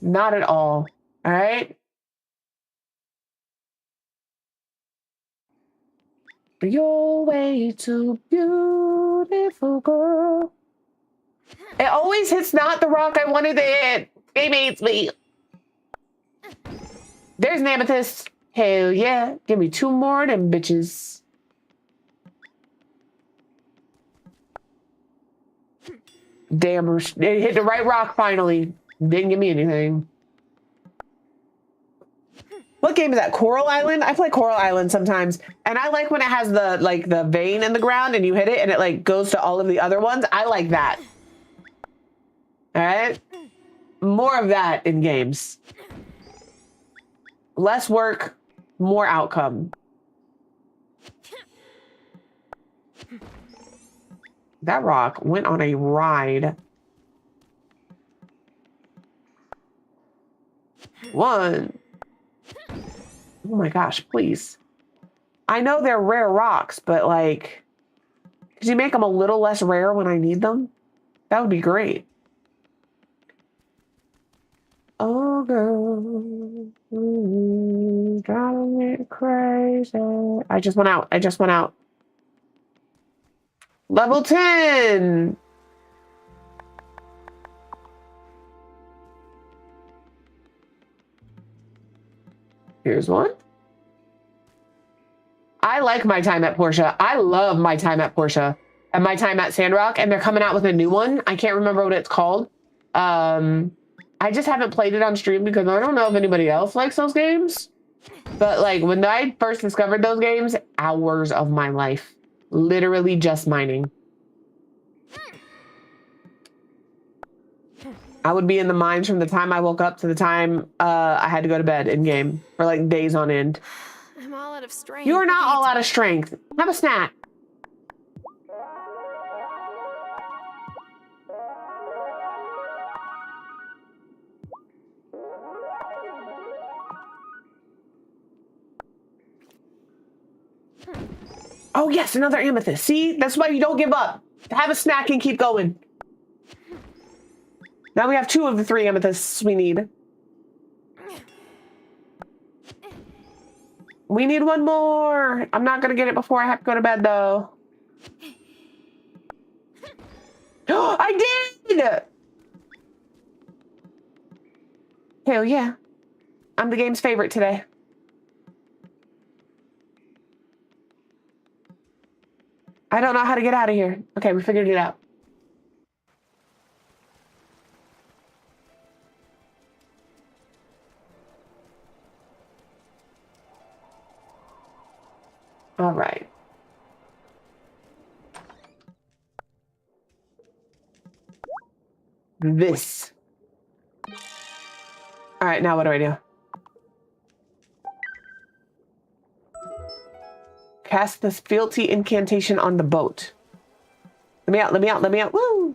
Not at all. All right? You're way too beautiful, girl. It always hits not the rock I wanted to hit. It hates me. There's an amethyst. Hell yeah. Give me 2 more of them bitches. Damn, it hit the right rock finally. Didn't give me anything. What game is that? Coral Island? I play Coral Island sometimes, and I like when it has the the vein in the ground and you hit it and it like goes to all of the other ones. I like that. All right, more of that in games. Less work, more outcome. That rock went on a ride. 1. Oh my gosh, please. I know they're rare rocks, but like, could you make them a little less rare when I need them? That would be great. Oh, girl. Driving me crazy. I just went out. I just went out. Level 10. Here's one. I like my time at Portia. I love my time at Portia and my time at Sandrock, and they're coming out with a new one. I can't remember what it's called. I just haven't played it on stream because I don't know if anybody else likes those games. But like when I first discovered those games, hours of my life, literally just mining. I would be in the mines from the time I woke up to the time I had to go to bed in game for like days on end. I'm all out of strength. You are not all out of strength. Have a snack. Oh yes, another amethyst. See, that's why you don't give up. Have a snack and keep going. Now we have 2 of the 3 amethysts we need. We need 1 more. I'm not going to get it before I have to go to bed, though. I did! Hell yeah. I'm the game's favorite today. I don't know how to get out of here. Okay, we figured it out. All right. This. All right, now what do I do? Cast this fealty incantation on the boat. Let me out, let me out, let me out. Woo!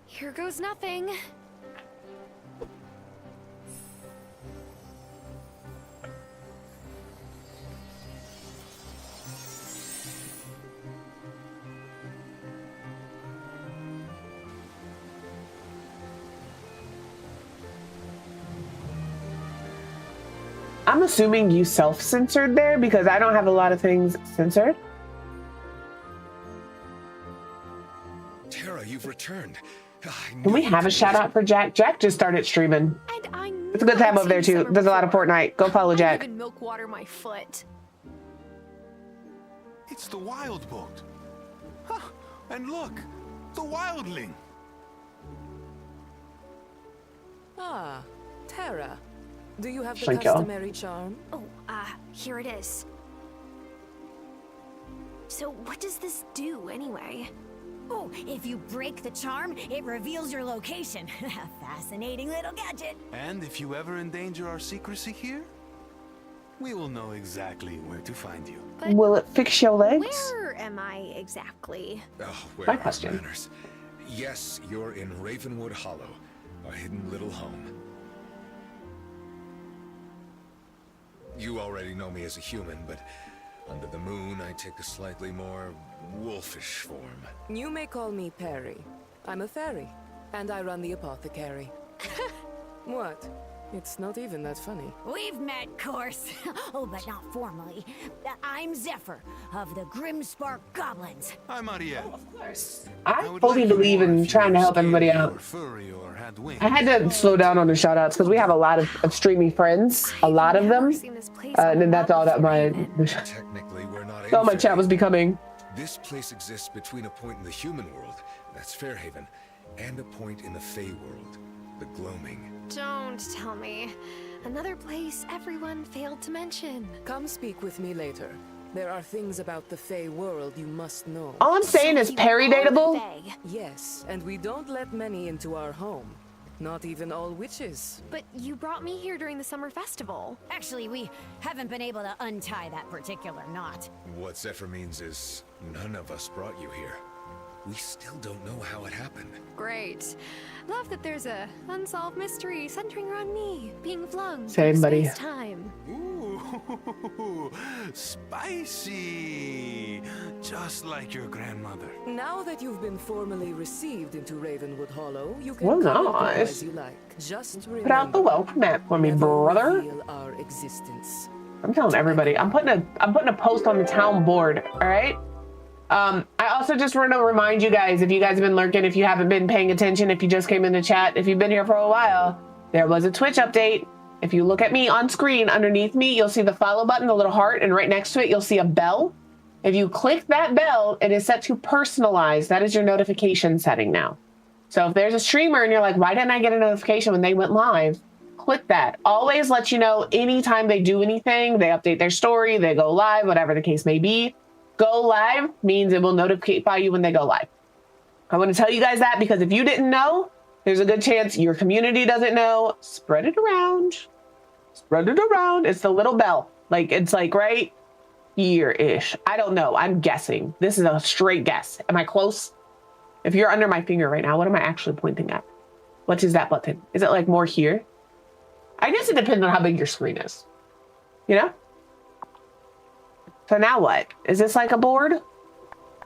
Here goes nothing. I'm assuming you self-censored there because I don't have a lot of things censored. Tara, you've returned. Can we have a shout out for Jack? Jack just started streaming. It's a good time over there too. There's a lot of Fortnite. Go follow Jack. I even milk water my foot. It's the wild boat. Huh. And look, the wildling. Ah, Tara. Do you have the Thank you. customary charm? Oh, here it is. So what does this do anyway? Oh, if you break the charm, it reveals your location. Fascinating little gadget. And if you ever endanger our secrecy here, We will know exactly where to find you. But will it fix your legs? where am I exactly? Oh, where My are question. manners? Yes, you're in Ravenwood Hollow, a hidden little home. You already know me as a human, but under the moon I take a slightly more wolfish form. You may call me Perry. I'm a fairy, and I run the apothecary. What? It's not even that funny. We've met, course. Oh, but not formally. I'm Zephyr of the Grimspark Goblins. I'm Ariel. Of course. I fully believe in trying to help everybody out. I had to slow down on the shout outs because we have a lot of streaming friends, a lot of them. And then that's all that Technically, we're not all my chat was becoming. This place exists between a point in the human world, that's Fairhaven, and a point in the Fey world, the Gloaming. Don't tell me. Another place everyone failed to mention. Come speak with me later. There are things about the Fey world you must know. All I'm saying is Perry dateable. Yes, and we don't let many into our home. Not even all witches. But you brought me here during the summer festival. Actually, we haven't been able to untie that particular knot. What Zephyr means is, none of us brought you here. We still don't know how it happened. Great. Love that there's a unsolved mystery centering around me being flung Same, through buddy. space-time. Ooh, spicy! Just like your grandmother. Now that you've been formally received into Ravenwood Hollow, you can Well, come and go nice. as you like. Just Put out the welcome mat for me, never brother. reveal our existence. I'm telling everybody. I'm putting a post on the town board. All right. I also just want to remind you guys, if you guys have been lurking, if you haven't been paying attention, if you just came in the chat, if you've been here for a while, there was a Twitch update. If you look at me on screen, underneath me, you'll see the follow button, the little heart, and right next to it, you'll see a bell. If you click that bell, it is set to personalize. That is your notification setting now. So if there's a streamer and you're like, why didn't I get a notification when they went live? Click that. Always let you know anytime they do anything, they update their story, they go live, whatever the case may be. Go live means it will notify you when they go live. I want to tell you guys that because if you didn't know, there's a good chance your community doesn't know. Spread it around. Spread it around. It's the little bell. Like, it's like right here-ish. I don't know. I'm guessing. This is a straight guess. Am I close? If you're under my finger right now, what am I actually pointing at? What is that button? Is it like more here? I guess it depends on how big your screen is. You know? So now what? Is this like a board?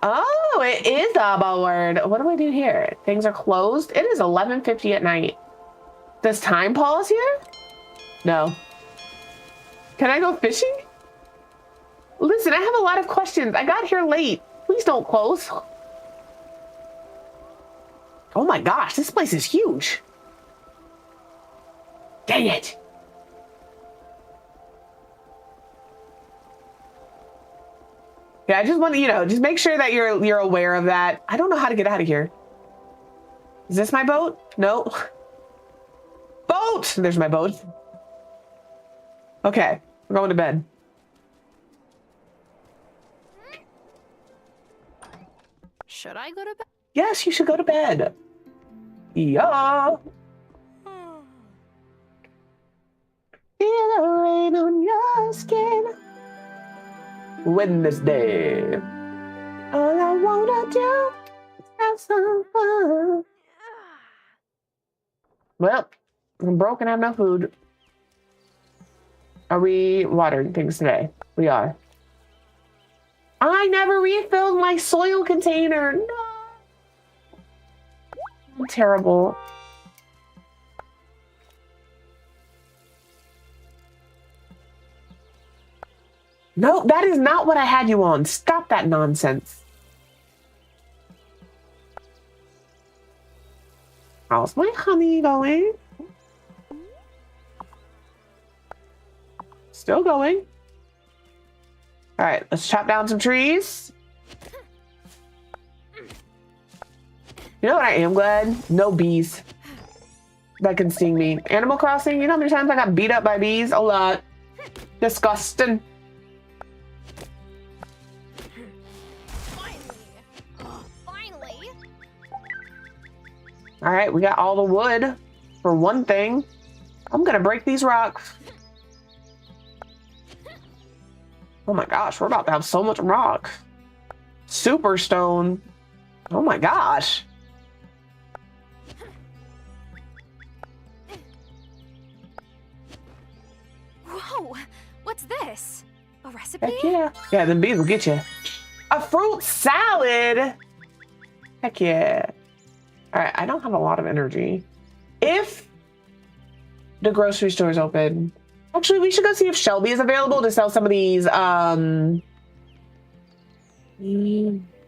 Oh, it is a board. What do I do here? Things are closed. It is 11:50 at night. Does time pause here? No. Can I go fishing? Listen, I have a lot of questions. I got here late. Please don't close. Oh my gosh, this place is huge. Dang it. Yeah, I just want to, just make sure that you're aware of that. I don't know how to get out of here. Is this my boat? No. Boat! There's my boat. Okay, we're going to bed. Should I go to bed? Yes, you should go to bed. Yeah. Feel the rain on your skin. Wednesday. All I wanna do is have some fun. Well, I'm broke and I have no food. Are we watering things today? We are. I never refilled my soil container. No. I'm terrible. No, that is not what I had you on. Stop that nonsense. How's my honey going? Still going. All right, let's chop down some trees. You know what I am glad? No bees that can sting me. Animal Crossing, you know how many times I got beat up by bees? A lot. Disgusting. Finally. All right, we got all the wood for one thing. I'm gonna break these rocks. Oh my gosh, we're about to have so much rock. Super stone. Oh my gosh. Whoa! What's this? A recipe? Heck yeah. Yeah, them bees will get you. A fruit salad? Heck yeah. All right, I don't have a lot of energy. If the grocery store is open, actually, we should go see if Shelby is available to sell some of these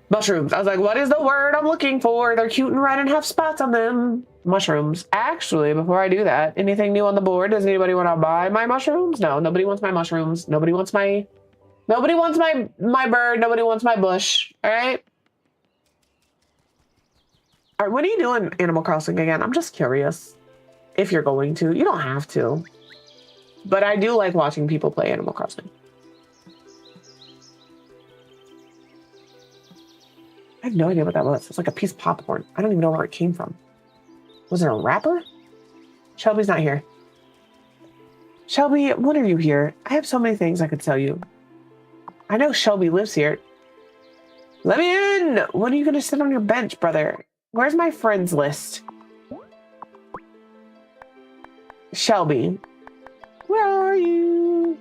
mushrooms. I was like, what is the word I'm looking for? They're cute and red and have spots on them. Mushrooms. Actually, before I do that, anything new on the board? Does anybody want to buy my mushrooms? No, nobody wants my mushrooms. Nobody wants my bird. Nobody wants my bush. All right. All right, what are you doing, Animal Crossing again? I'm just curious. If you're going to, you don't have to. But I do like watching people play Animal Crossing. I have no idea what that was. It's like a piece of popcorn. I don't even know where it came from. Was it a wrapper? Shelby's not here. Shelby, when are you here? I have so many things I could tell you. I know Shelby lives here. Let me in! When are you going to sit on your bench, brother? Where's my friends list? Shelby, where are you?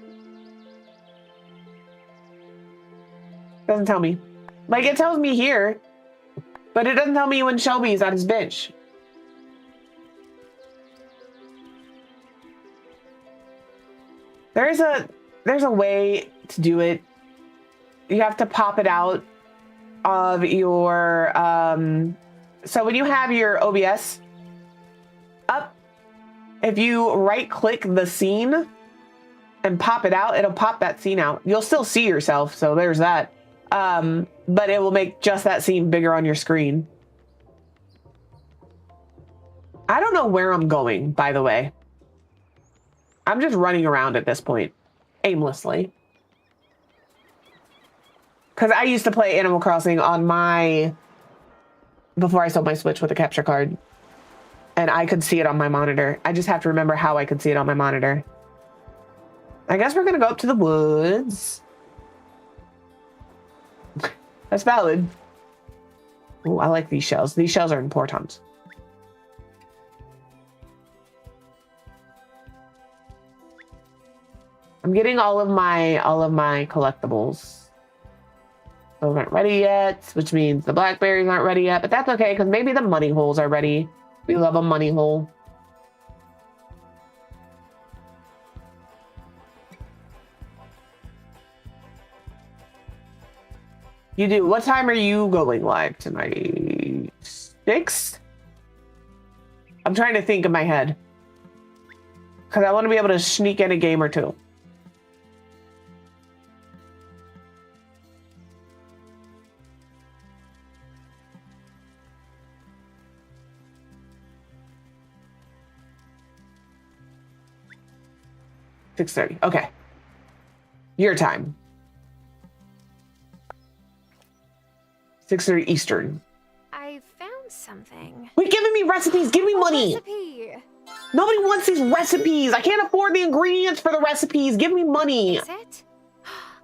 Doesn't tell me. Like, it tells me here, but it doesn't tell me when Shelby's at his bench. There's a way to do it. You have to pop it out of your, so when you have your OBS up, if you right click the scene and pop it out, it'll pop that scene out. You'll still see yourself, so there's that. But it will make just that scene bigger on your screen. I don't know where I'm going, by the way. I'm just running around at this point, aimlessly. Because I used to play Animal Crossing on my... before I sold my Switch with a capture card. And I could see it on my monitor. I just have to remember how I could see it on my monitor. I guess we're going to go up to the woods. That's valid. Ooh, I like these shells. These shells are important. I'm getting all of my collectibles. Those aren't ready yet, which means the blackberries aren't ready yet, but that's okay because maybe the money holes are ready. We love a money hole. You do. What time are you going live tonight? 6? I'm trying to think in my head. Because I want to be able to sneak in a game or two. $6:30. Okay. Your time. 6:30 Eastern. I found something. Wait, giving me recipes. Give me money. Recipe. Nobody wants these recipes. I can't afford the ingredients for the recipes. Give me money. Is it?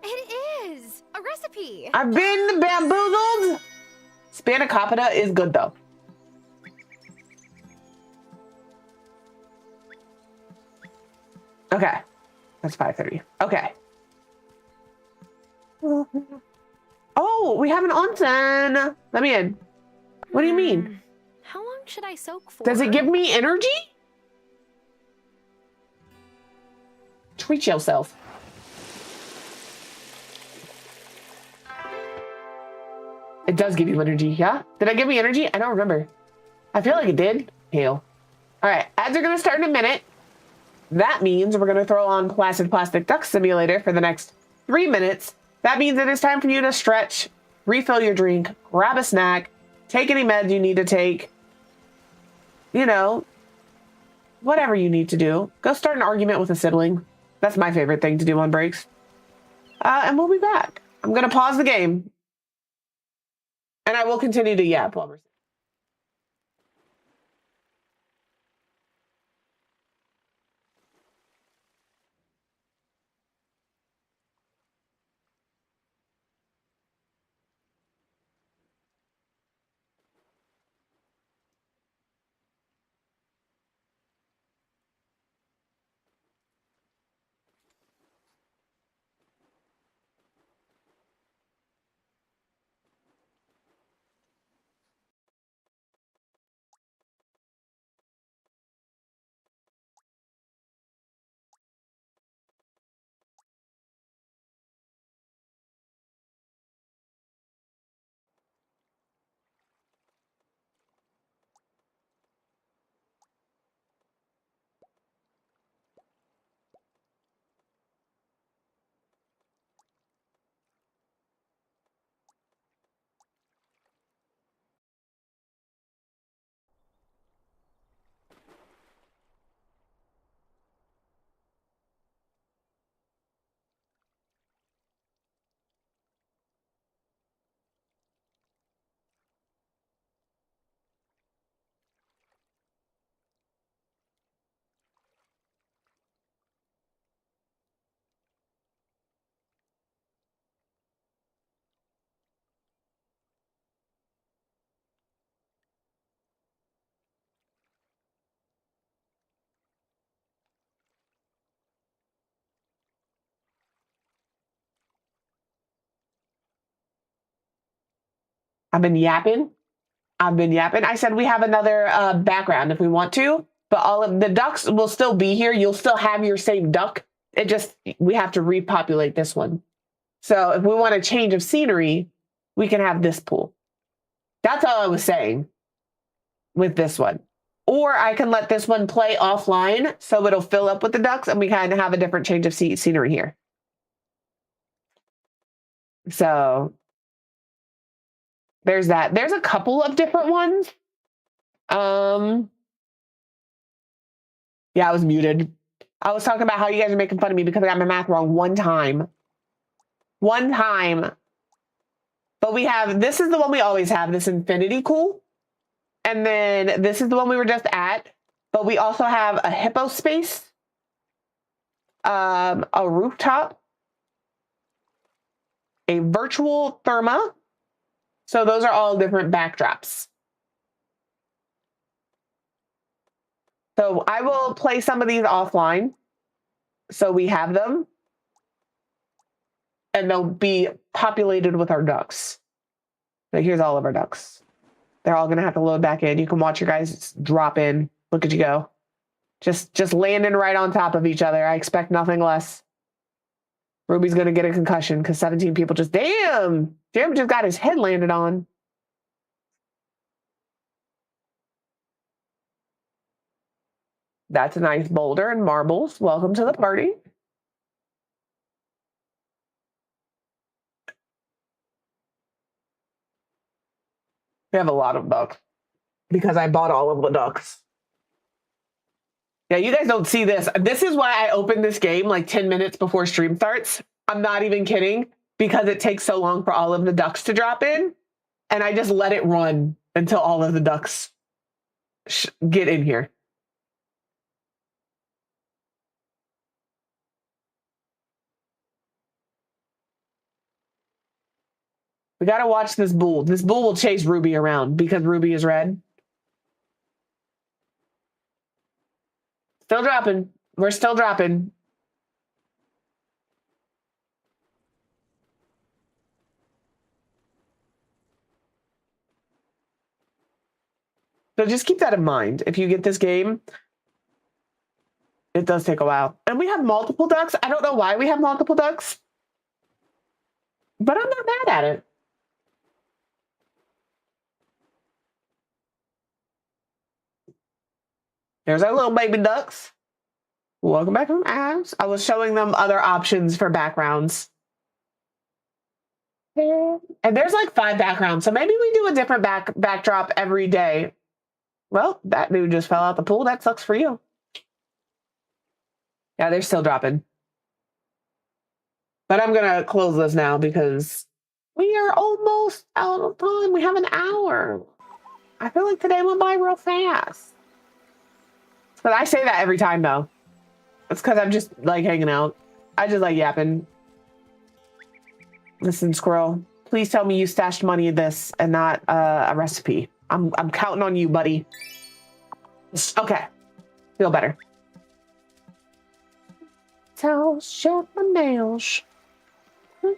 It is a recipe. I've been bamboozled. Spanakopita is good though. Okay. That's 5:30. Okay. Oh, we have an onsen. Let me in. What do you mean? How long should I soak for? Does it give me energy? Treat yourself. It does give you energy, yeah? Did I give me energy? I don't remember. I feel like it did. Hail. All right, ads are gonna start in a minute. That means we're gonna throw on Placid Plastic Duck Simulator for the next 3 minutes. That means it is time for you to stretch, refill your drink, grab a snack, take any meds you need to take. You know, whatever you need to do. Go start an argument with a sibling. That's my favorite thing to do on breaks. And we'll be back. I'm gonna pause the game. And I will continue to yap while we're... I've been yapping. I said we have another background if we want to, but all of the ducks will still be here. You'll still have your same duck. It just, we have to repopulate this one. So if we want a change of scenery, we can have this pool. That's all I was saying with this one. Or I can let this one play offline so it'll fill up with the ducks and we kind of have a different change of scenery here. So there's that. There's a couple of different ones. Yeah, I was muted. I was talking about how you guys are making fun of me because I got my math wrong one time. One time. But we have, this is the one we always have, this infinity pool. And then this is the one we were just at. But we also have a hippo space, a rooftop, a virtual therma. So those are all different backdrops. So I will play some of these offline. So we have them. And they'll be populated with our ducks. Like here's all of our ducks. They're all gonna have to load back in. You can watch your guys drop in. Look at you go. Just landing right on top of each other. I expect nothing less. Ruby's gonna get a concussion because 17 people just, damn! Jim just got his head landed on. That's a nice boulder and marbles. Welcome to the party. We have a lot of ducks because I bought all of the ducks. Yeah, you guys don't see this. This is why I opened this game like 10 minutes before stream starts. I'm not even kidding because it takes so long for all of the ducks to drop in. And I just let it run until all of the ducks get in here. We got to watch this bull. This bull will chase Ruby around because Ruby is red. Still dropping. We're still dropping. So just keep that in mind. If you get this game, it does take a while. And we have multiple ducks. I don't know why we have multiple ducks, but I'm not mad at it. There's our little baby ducks. Welcome back from abs. I was showing them other options for backgrounds. And there's like 5 backgrounds. So maybe we do a different backdrop every day. Well, that dude just fell out the pool. That sucks for you. Yeah, they're still dropping. But I'm going to close this now because we are almost out of time. We have an hour. I feel like today went by real fast. But I say that every time, though. It's because I'm just, like, hanging out. I just like yapping. Listen, Squirrel, please tell me you stashed money in this and not a recipe. I'm counting on you, buddy. Okay. Feel better. Towels, sharp my nails. All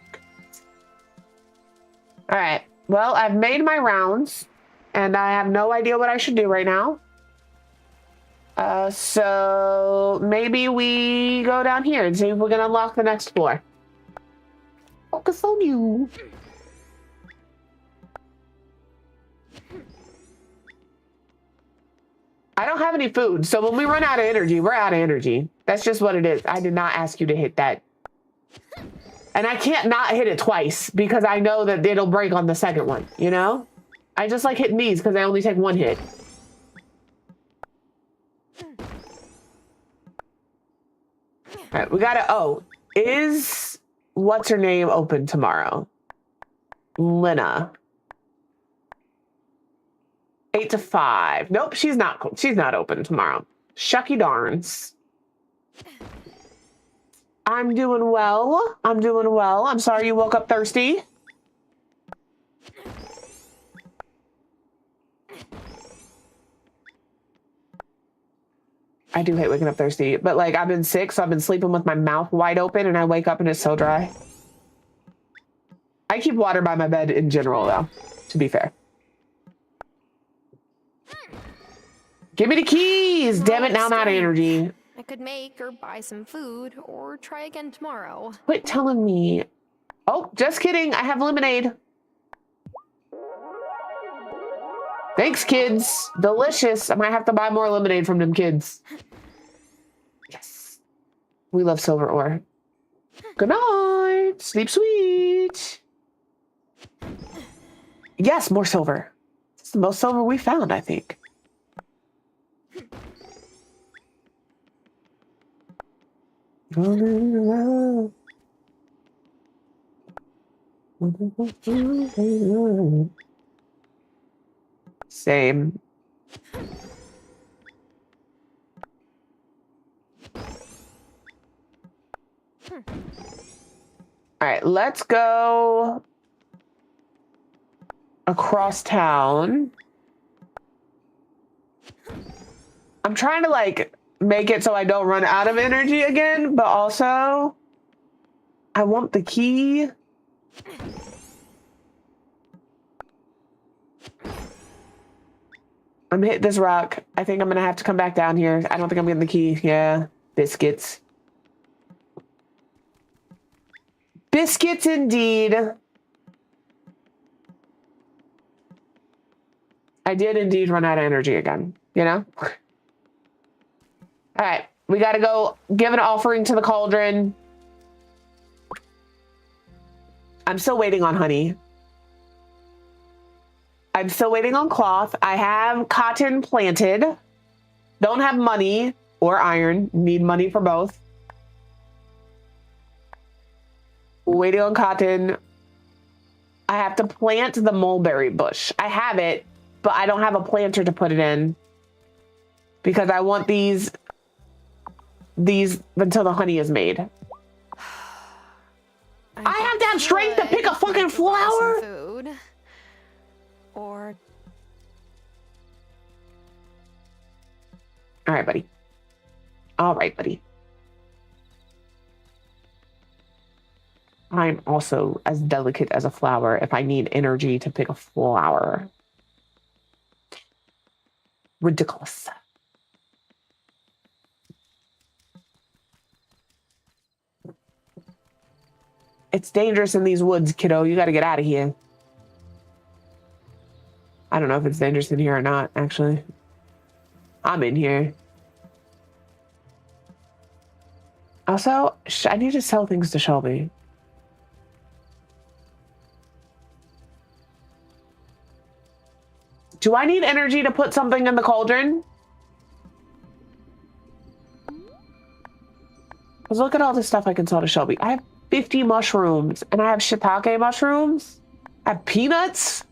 right. Well, I've made my rounds, and I have no idea what I should do right now. So maybe we go down here and see if we can unlock the next floor. Focus on you. I don't have any food, so when we run out of energy, we're out of energy. That's just what it is. I did not ask you to hit that. And I can't not hit it twice because I know that it'll break on the second one, you know? I just like hitting these because I only take 1 hit. All right, we gotta, oh, is what's her name open tomorrow? Lena. 8 to 5. Nope, she's not open tomorrow. Shucky darns. I'm doing well. I'm doing well. I'm sorry you woke up thirsty. I do hate waking up thirsty, but like I've been sick, so I've been sleeping with my mouth wide open and I wake up and it's so dry. I keep water by my bed in general though, to be fair. Give me the keys! Damn it, now I'm out of energy. I could make or buy some food or try again tomorrow. Quit telling me. Oh, just kidding. I have lemonade. Thanks, kids. Delicious. I might have to buy more lemonade from them kids. Yes. We love silver ore. Good night. Sleep sweet. Yes, more silver. It's the most silver we found, I think. Same. All right, let's go across town. I'm trying to like make it so I don't run out of energy again, but also I want the key. I'm hitting this rock. I think I'm gonna have to come back down here. I don't think I'm getting the key. Yeah, biscuits. Biscuits indeed. I did indeed run out of energy again, you know? All right, we gotta go give an offering to the cauldron. I'm still waiting on honey. I'm still waiting on cloth. I have cotton planted. Don't have money or iron. Need money for both. Waiting on cotton. I have to plant the mulberry bush. I have it, but I don't have a planter to put it in because I want these until the honey is made. I have to have strength to pick a fucking flower. Food. Or all right, buddy. All right, buddy. I'm also as delicate as a flower if I need energy to pick a flower. Ridiculous. It's dangerous in these woods, kiddo. You got to get out of here. I don't know if it's dangerous in here or not, actually. I'm in here. Also, I need to sell things to Shelby. Do I need energy to put something in the cauldron? Because look at all this stuff I can sell to Shelby. I have 50 mushrooms, and I have shiitake mushrooms. I have peanuts.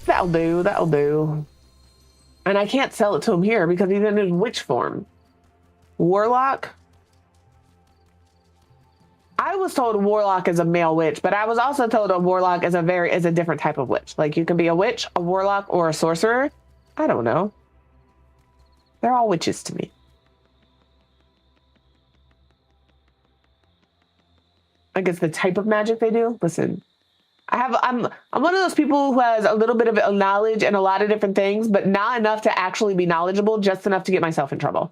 That'll do, that'll do. And I can't sell it to him here because he's in his witch form. Warlock? I was told a warlock is a male witch, but I was also told a warlock is a different type of witch. Like you can be a witch, a warlock, or a sorcerer. I don't know. They're all witches to me. I guess the type of magic they do. Listen. I'm one of those people who has a little bit of knowledge and a lot of different things, but not enough to actually be knowledgeable, just enough to get myself in trouble.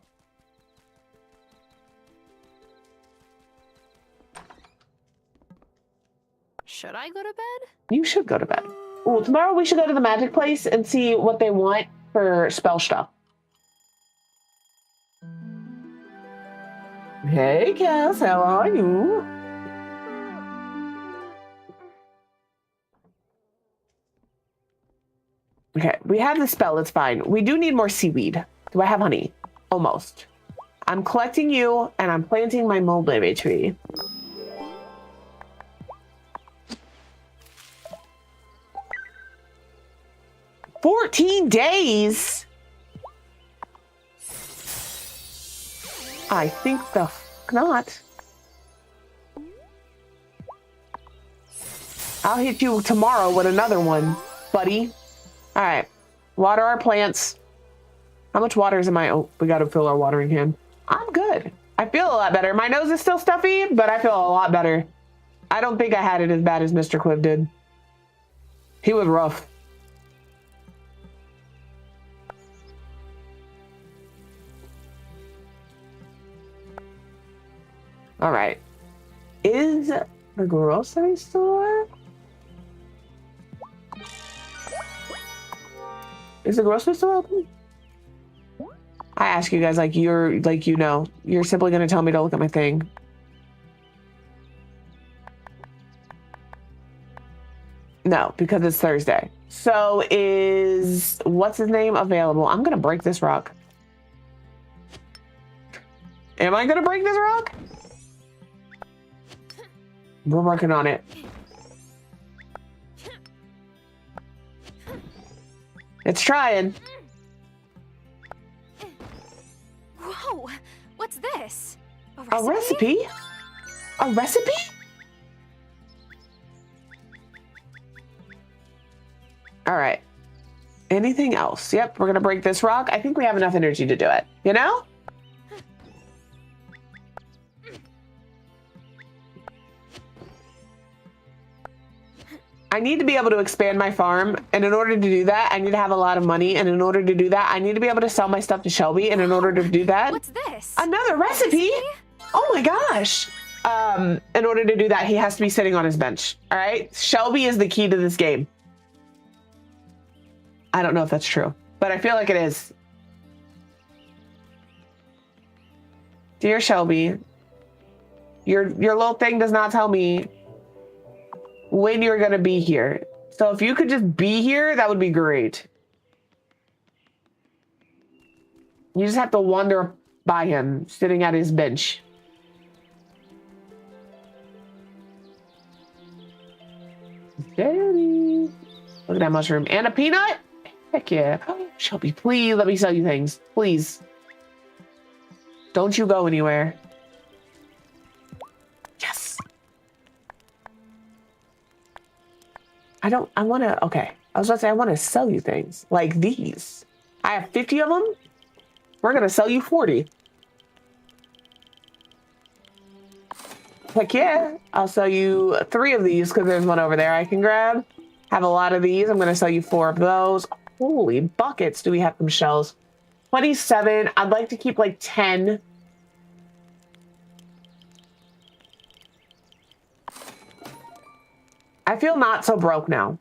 should I go to bed? You should go to bed. Well, tomorrow we should go to the magic place and see what they want for spell stuff. Hey, Cass, how are you? Okay, we have the spell, it's fine. We do need more seaweed. Do I have honey? Almost. I'm collecting you, and I'm planting my mulberry tree. "14 days? I think the fuck not. I'll hit you tomorrow with another one, buddy. All right, water our plants. How much water is in my... Oh, we got to fill our watering can. I'm good. I feel a lot better. My nose is still stuffy, but I feel a lot better. I don't think I had it as bad as Mr. Quiv did. He was rough. All right. Is the grocery store? Is the grocery store open? I ask you guys like you're like, you know, you're simply gonna tell me to look at my thing. No, because it's Thursday. So is what's his name available? I'm gonna break this rock. Am I gonna break this rock? We're working on it. It's trying. Whoa, what's this? A recipe? A recipe? All right. Anything else? Yep, we're gonna break this rock. I think we have enough energy to do it, you know? I need to be able to expand my farm, and in order to do that, I need to have a lot of money, and in order to do that, I need to be able to sell my stuff to Shelby, and in order to do that... What's this? Another recipe? Oh my gosh! In order to do that, he has to be sitting on his bench, all right? Shelby is the key to this game. I don't know if that's true, but I feel like it is. Dear Shelby, your little thing does not tell me when you're gonna be here. So if you could just be here, that would be great. You just have to wander by him, sitting at his bench. Daddy. Look at that mushroom. And a peanut? Heck yeah. Shelby, please let me sell you things. Please. Don't you go anywhere. Yes. I want to, okay. I was about to say, I want to sell you things like these. I have 50 of them. We're going to sell you 40. Heck yeah. I'll sell you 3 of these because there's one over there I can grab. Have a lot of these. I'm going to sell you 4 of those. Holy buckets. Do we have some shells? 27. I'd like to keep like 10. I feel not so broke now,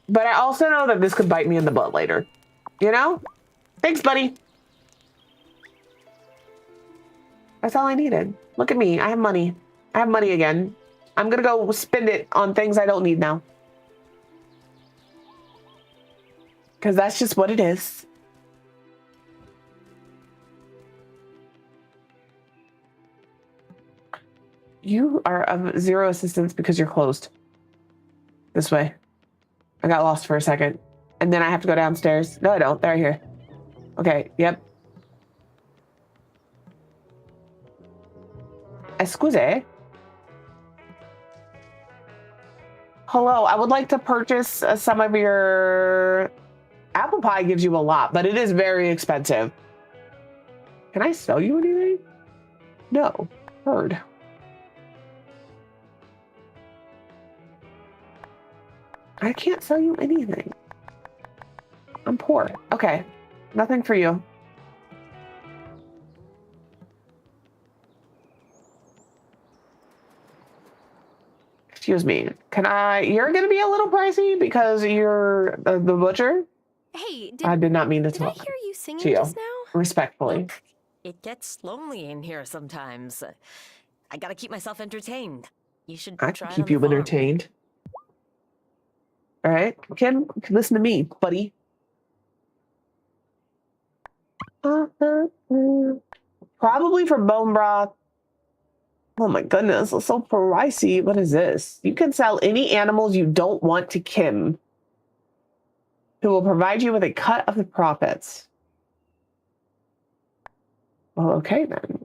but I also know that this could bite me in the butt later. You know? Thanks, buddy. That's all I needed. Look at me. I have money. I have money again. I'm going to go spend it on things I don't need now. Because that's just what it is. You are of 0 assistance because you're closed. This way. I got lost for a second. And then I have to go downstairs. No, I don't. They're here. Okay, yep. Excuse. Hello, I would like to purchase some of your... Apple pie gives you a lot, but it is very expensive. Can I sell you anything? No. Heard. I can't sell you anything. I'm poor. Okay. Nothing for you. Excuse me. Can I... You're going to be a little pricey because you're the butcher? Hey, I did not mean to talk. Did I hear you singing to you. just now? Respectfully. Look, it gets lonely in here sometimes. I gotta keep myself entertained. You should I try can it keep on the you farm. entertained. All right, Kim, listen to me, buddy. Probably for bone broth. Oh my goodness, it's so pricey. What is this? You can sell any animals you don't want to Kim, who will provide you with a cut of the profits. Well, okay then.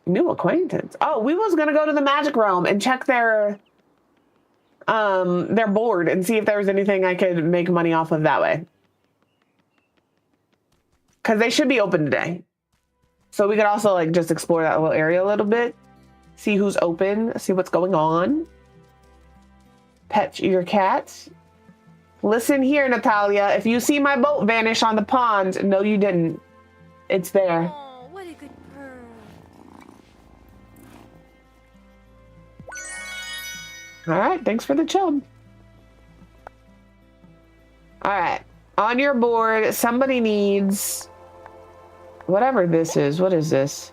New acquaintance. Oh, we was gonna go to the Magic Realm and check their their board and see if there was anything I could make money off of that way. Because they should be open today. So we could also like just explore that little area a little bit. See who's open, see what's going on. Pet your cat. Listen here, Natalia. If you see my boat vanish on the pond, no, you didn't. It's there. Oh, what a good purr. All right, thanks for the chub. All right, on your board, somebody needs whatever this is. What is this?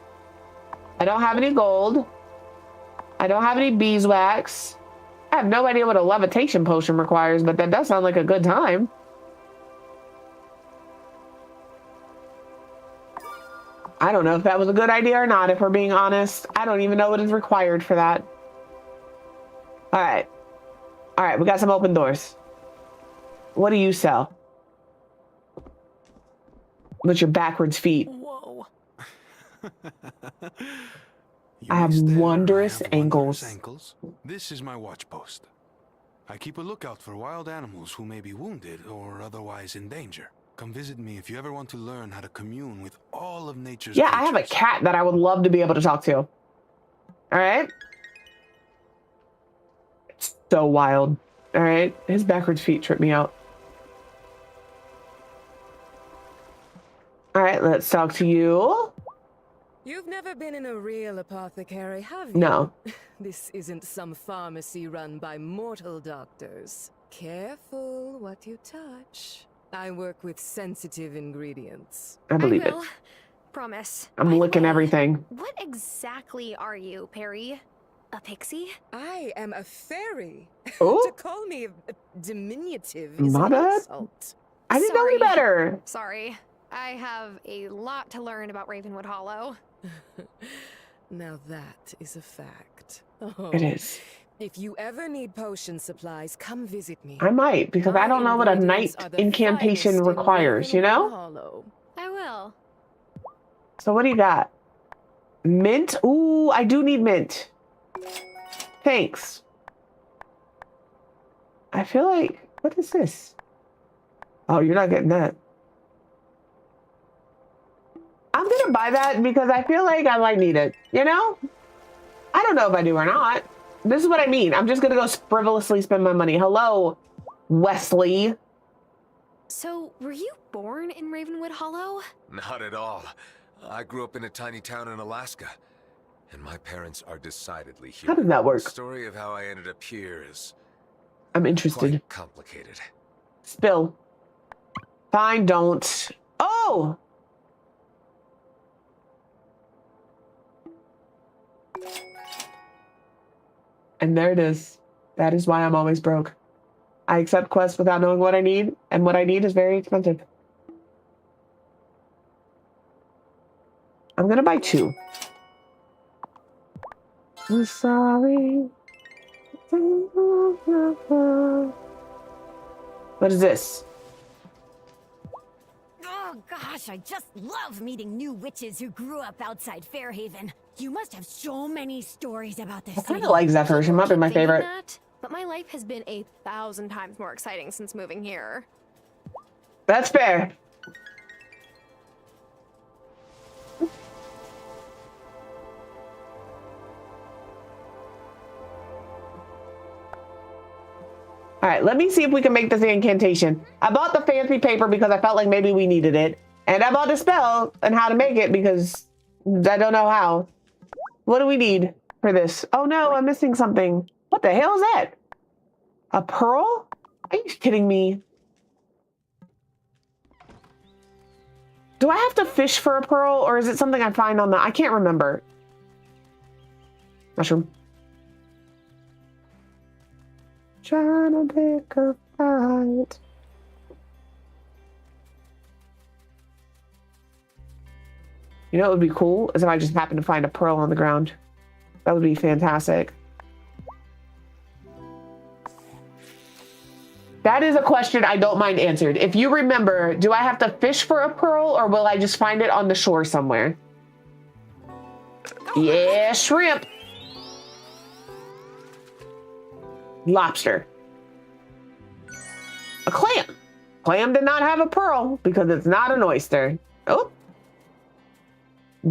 I don't have any gold. I don't have any beeswax. I have no idea what a levitation potion requires, but that does sound like a good time. I don't know if that was a good idea or not, if we're being honest. I don't even know what is required for that. All right. All right, we got some open doors. What do you sell? With your backwards feet. Whoa. I have wondrous ankles. This is my watch post. I keep a lookout for wild animals who may be wounded or otherwise in danger. Come visit me if you ever want to learn how to commune with all of nature's Yeah, I have a cat that I would love to be able to talk to. All right. It's so wild. All right. His backwards feet trip me out. All right, let's talk to you. You've never been in a real apothecary, have you? No. This isn't some pharmacy run by mortal doctors. Careful what you touch. I work with sensitive ingredients. I believe it. Promise. I'm licking everything. What exactly are you, Perry? A pixie? I am a fairy. Oh? To call me diminutive is My an bad. insult. I didn't know any better. Sorry. I have a lot to learn about Ravenwood Hollow. Now that is a fact. Oh. It is. If you ever need potion supplies, come visit me. I might, because I don't know what a night incantation requires, you know? I will. So what do you got? Mint? Ooh, I do need mint. Thanks. I feel like, what is this? Oh, you're not getting that. I'm gonna buy that because I feel like I might need it, you know? I don't know if I do or not. This is what I mean. I'm just gonna go frivolously spend my money. Hello, Wesley. So, were you born in Ravenwood Hollow? Not at all. I grew up in a tiny town in Alaska, and my parents are decidedly here. How does that work? The story of how I ended up here is I'm interested. quite complicated. Spill. Fine, don't. Oh! And there it is. That is why I'm always broke. I accept quests without knowing what I need, and what I need is very expensive. I'm gonna buy 2. I'm sorry. What is this? Oh gosh, I just love meeting new witches who grew up outside Fairhaven. You must have so many stories about this I city. kind of like Zephyr. She might be my favorite. That, but my life has been 1,000 times more exciting since moving here. That's fair. All right, let me see if we can make this incantation. I bought the fancy paper because I felt like maybe we needed it. And I bought the spell and how to make it because I don't know how. What do we need for this? Oh no, I'm missing something. What the hell is that? A pearl? Are you kidding me? Do I have to fish for a pearl or is it something I find on the... I can't remember. Mushroom. Trying to pick a fight. You know what would be cool is if I just happened to find a pearl on the ground. That would be fantastic. That is a question I don't mind answered. If you remember, do I have to fish for a pearl or will I just find it on the shore somewhere? Yeah, shrimp. Lobster. A clam. Clam did not have a pearl because it's not an oyster. Oh.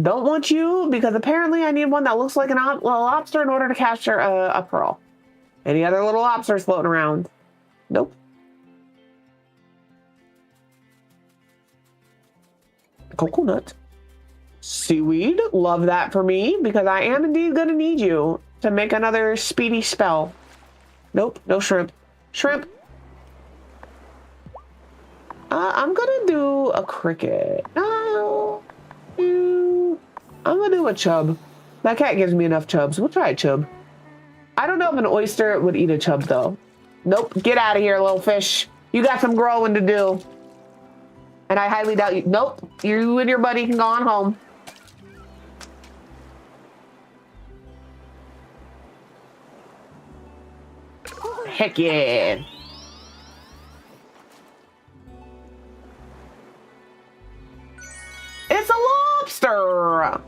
Don't want you because apparently I need one that looks like a lobster in order to capture a pearl. Any other little lobsters floating around? Nope. Coconut. Seaweed. Love that for me because I am indeed going to need you to make another speedy spell. Nope. No shrimp. Shrimp. I'm going to do a cricket. No. I'm going to do a chub. My cat gives me enough chubs. We'll try a chub. I don't know if an oyster would eat a chub, though. Nope. Get out of here, little fish. You got some growing to do. And I highly doubt you. Nope. You and your buddy can go on home. Heck yeah. It's a lobster.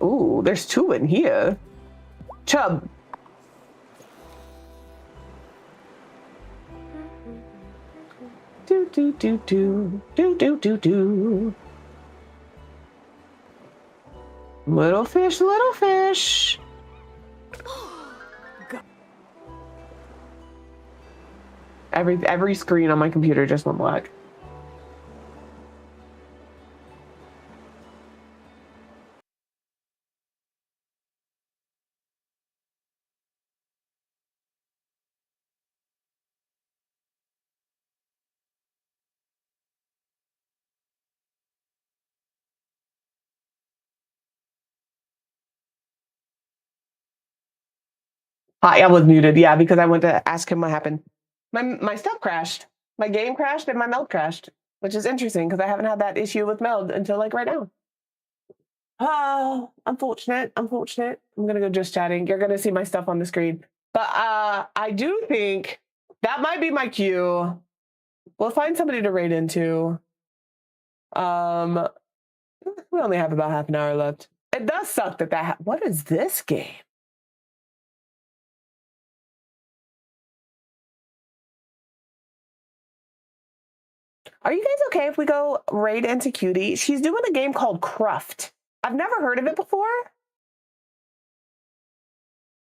Ooh, there's two in here. Chub. Do, do, do, do. Do, do, do, do. Little fish, little fish. Every screen on my computer just went black. I was muted, yeah, because I went to ask him what happened. My stuff crashed. My game crashed and my meld crashed, which is interesting because I haven't had that issue with meld until like right now. Oh, unfortunate. I'm gonna go just chatting. You're gonna see my stuff on the screen. But I do think that might be my cue. We'll find somebody to raid into. We only have about half an hour left. It does suck that what is this game? Are you guys okay if we go raid into Cutie? She's doing a game called Cruft. I've never heard of it before.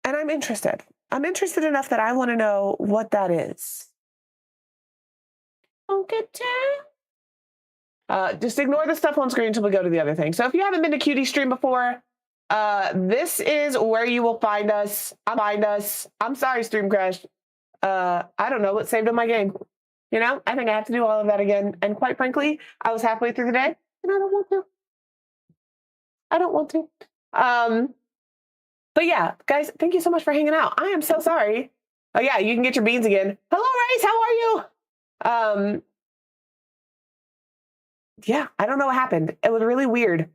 And I'm interested. I'm interested enough that I want to know what that is. Just ignore the stuff on screen until we go to the other thing. So if you haven't been to Cutie stream before, this is where you will find us. I'm sorry, stream crashed. I don't know what saved on my game. You know, I think I have to do all of that again. And quite frankly, I was halfway through the day and I don't want to. But yeah, guys, thank you so much for hanging out. I am so sorry. Oh yeah, you can get your beans again. Hello, Rice, how are you? Yeah, I don't know what happened. It was really weird.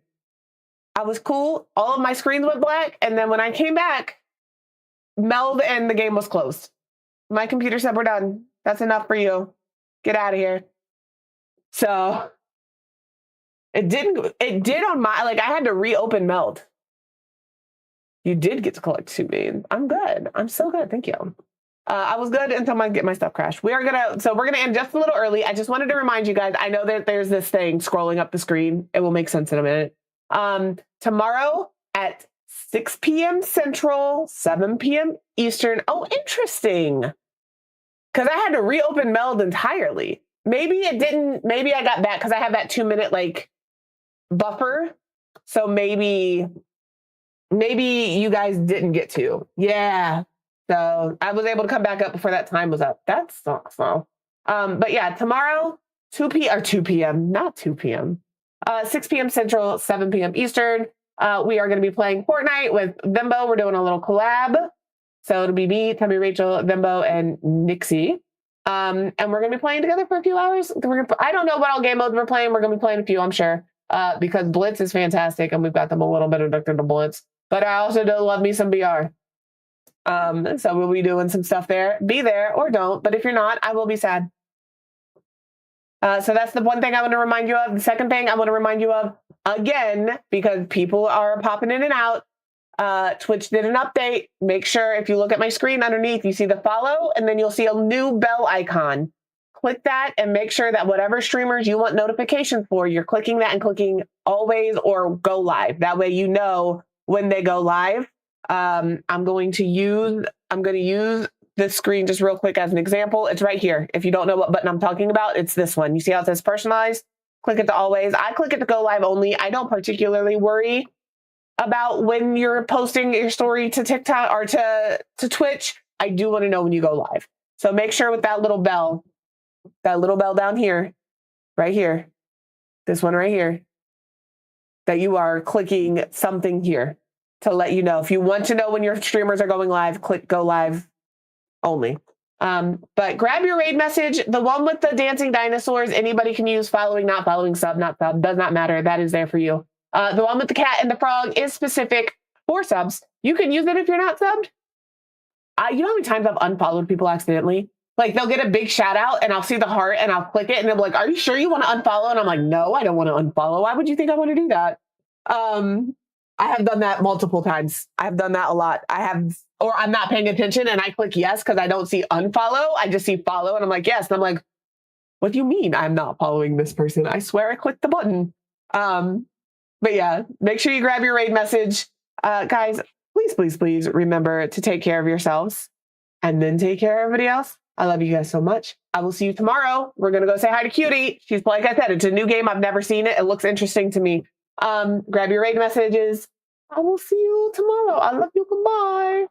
I was cool. All of my screens went black. And then when I came back, meld and the game was closed. My computer said, we're done. That's enough for you. Get out of here. So it did on my, like I had to reopen meld. You did get to collect 2 beans. I'm good. I'm so good. Thank you. I was good until my stuff crashed. We're gonna end just a little early. I just wanted to remind you guys, I know that there's this thing scrolling up the screen. It will make sense in a minute. Tomorrow at 6 p.m. Central, 7 p.m. Eastern. Oh, interesting. Because I had to reopen meld entirely. Maybe it didn't, maybe I got that because I have that 2-minute like buffer. So maybe you guys didn't get to. Yeah. So I was able to come back up before that time was up. That's awesome. But yeah, tomorrow, 2 p.m., not 2 p.m. 6 p.m. Central, 7 p.m. Eastern. We are going to be playing Fortnite with Vimbo. We're doing a little collab. So it'll be me, Tubby, Rachel, Vimbo, and Nixie. And we're going to be playing together for a few hours. I don't know what all game modes we're playing. We're going to be playing a few, I'm sure. Because Blitz is fantastic, and we've got them a little bit addicted to Blitz. But I also do love me some BR. So we'll be doing some stuff there. Be there or don't. But if you're not, I will be sad. So that's the one thing I want to remind you of. The second thing I want to remind you of, again, because people are popping in and out, Twitch did an update. Make sure if you look at my screen underneath, you see the follow, and then you'll see a new bell icon. Click that and make sure that whatever streamers you want notifications for, you're clicking that and clicking always or go live. That way you know when they go live. I'm going to use this screen just real quick as an example. It's right here. If you don't know what button I'm talking about, it's this one. You see how it says personalized? Click it to always. I click it to go live only. I don't particularly worry about when you're posting your story to TikTok or to Twitch. I do want to know when you go live. So make sure with that little bell down here, right here, this one right here, that you are clicking something here to let you know. If you want to know when your streamers are going live, click go live only. But grab your raid message. The one with the dancing dinosaurs, anybody can use. Following, not following, sub, not sub, does not matter. That is there for you. The one with the cat and the frog is specific for subs. You can use it if you're not subbed. You know how many times I've unfollowed people accidentally? Like they'll get a big shout out and I'll see the heart and I'll click it and they'll be like, are you sure you want to unfollow? And I'm like, no, I don't want to unfollow. Why would you think I want to do that? I have done that multiple times. I have done that a lot. Or I'm not paying attention and I click yes because I don't see unfollow. I just see follow and I'm like, yes. And I'm like, what do you mean I'm not following this person? I swear I clicked the button. But yeah, make sure you grab your raid message. Guys, please remember to take care of yourselves and then take care of everybody else. I love you guys so much. I will see you tomorrow. We're going to go say hi to Cutie. She's, like I said, it's a new game. I've never seen it. It looks interesting to me. Grab your raid messages. I will see you tomorrow. I love you. Goodbye.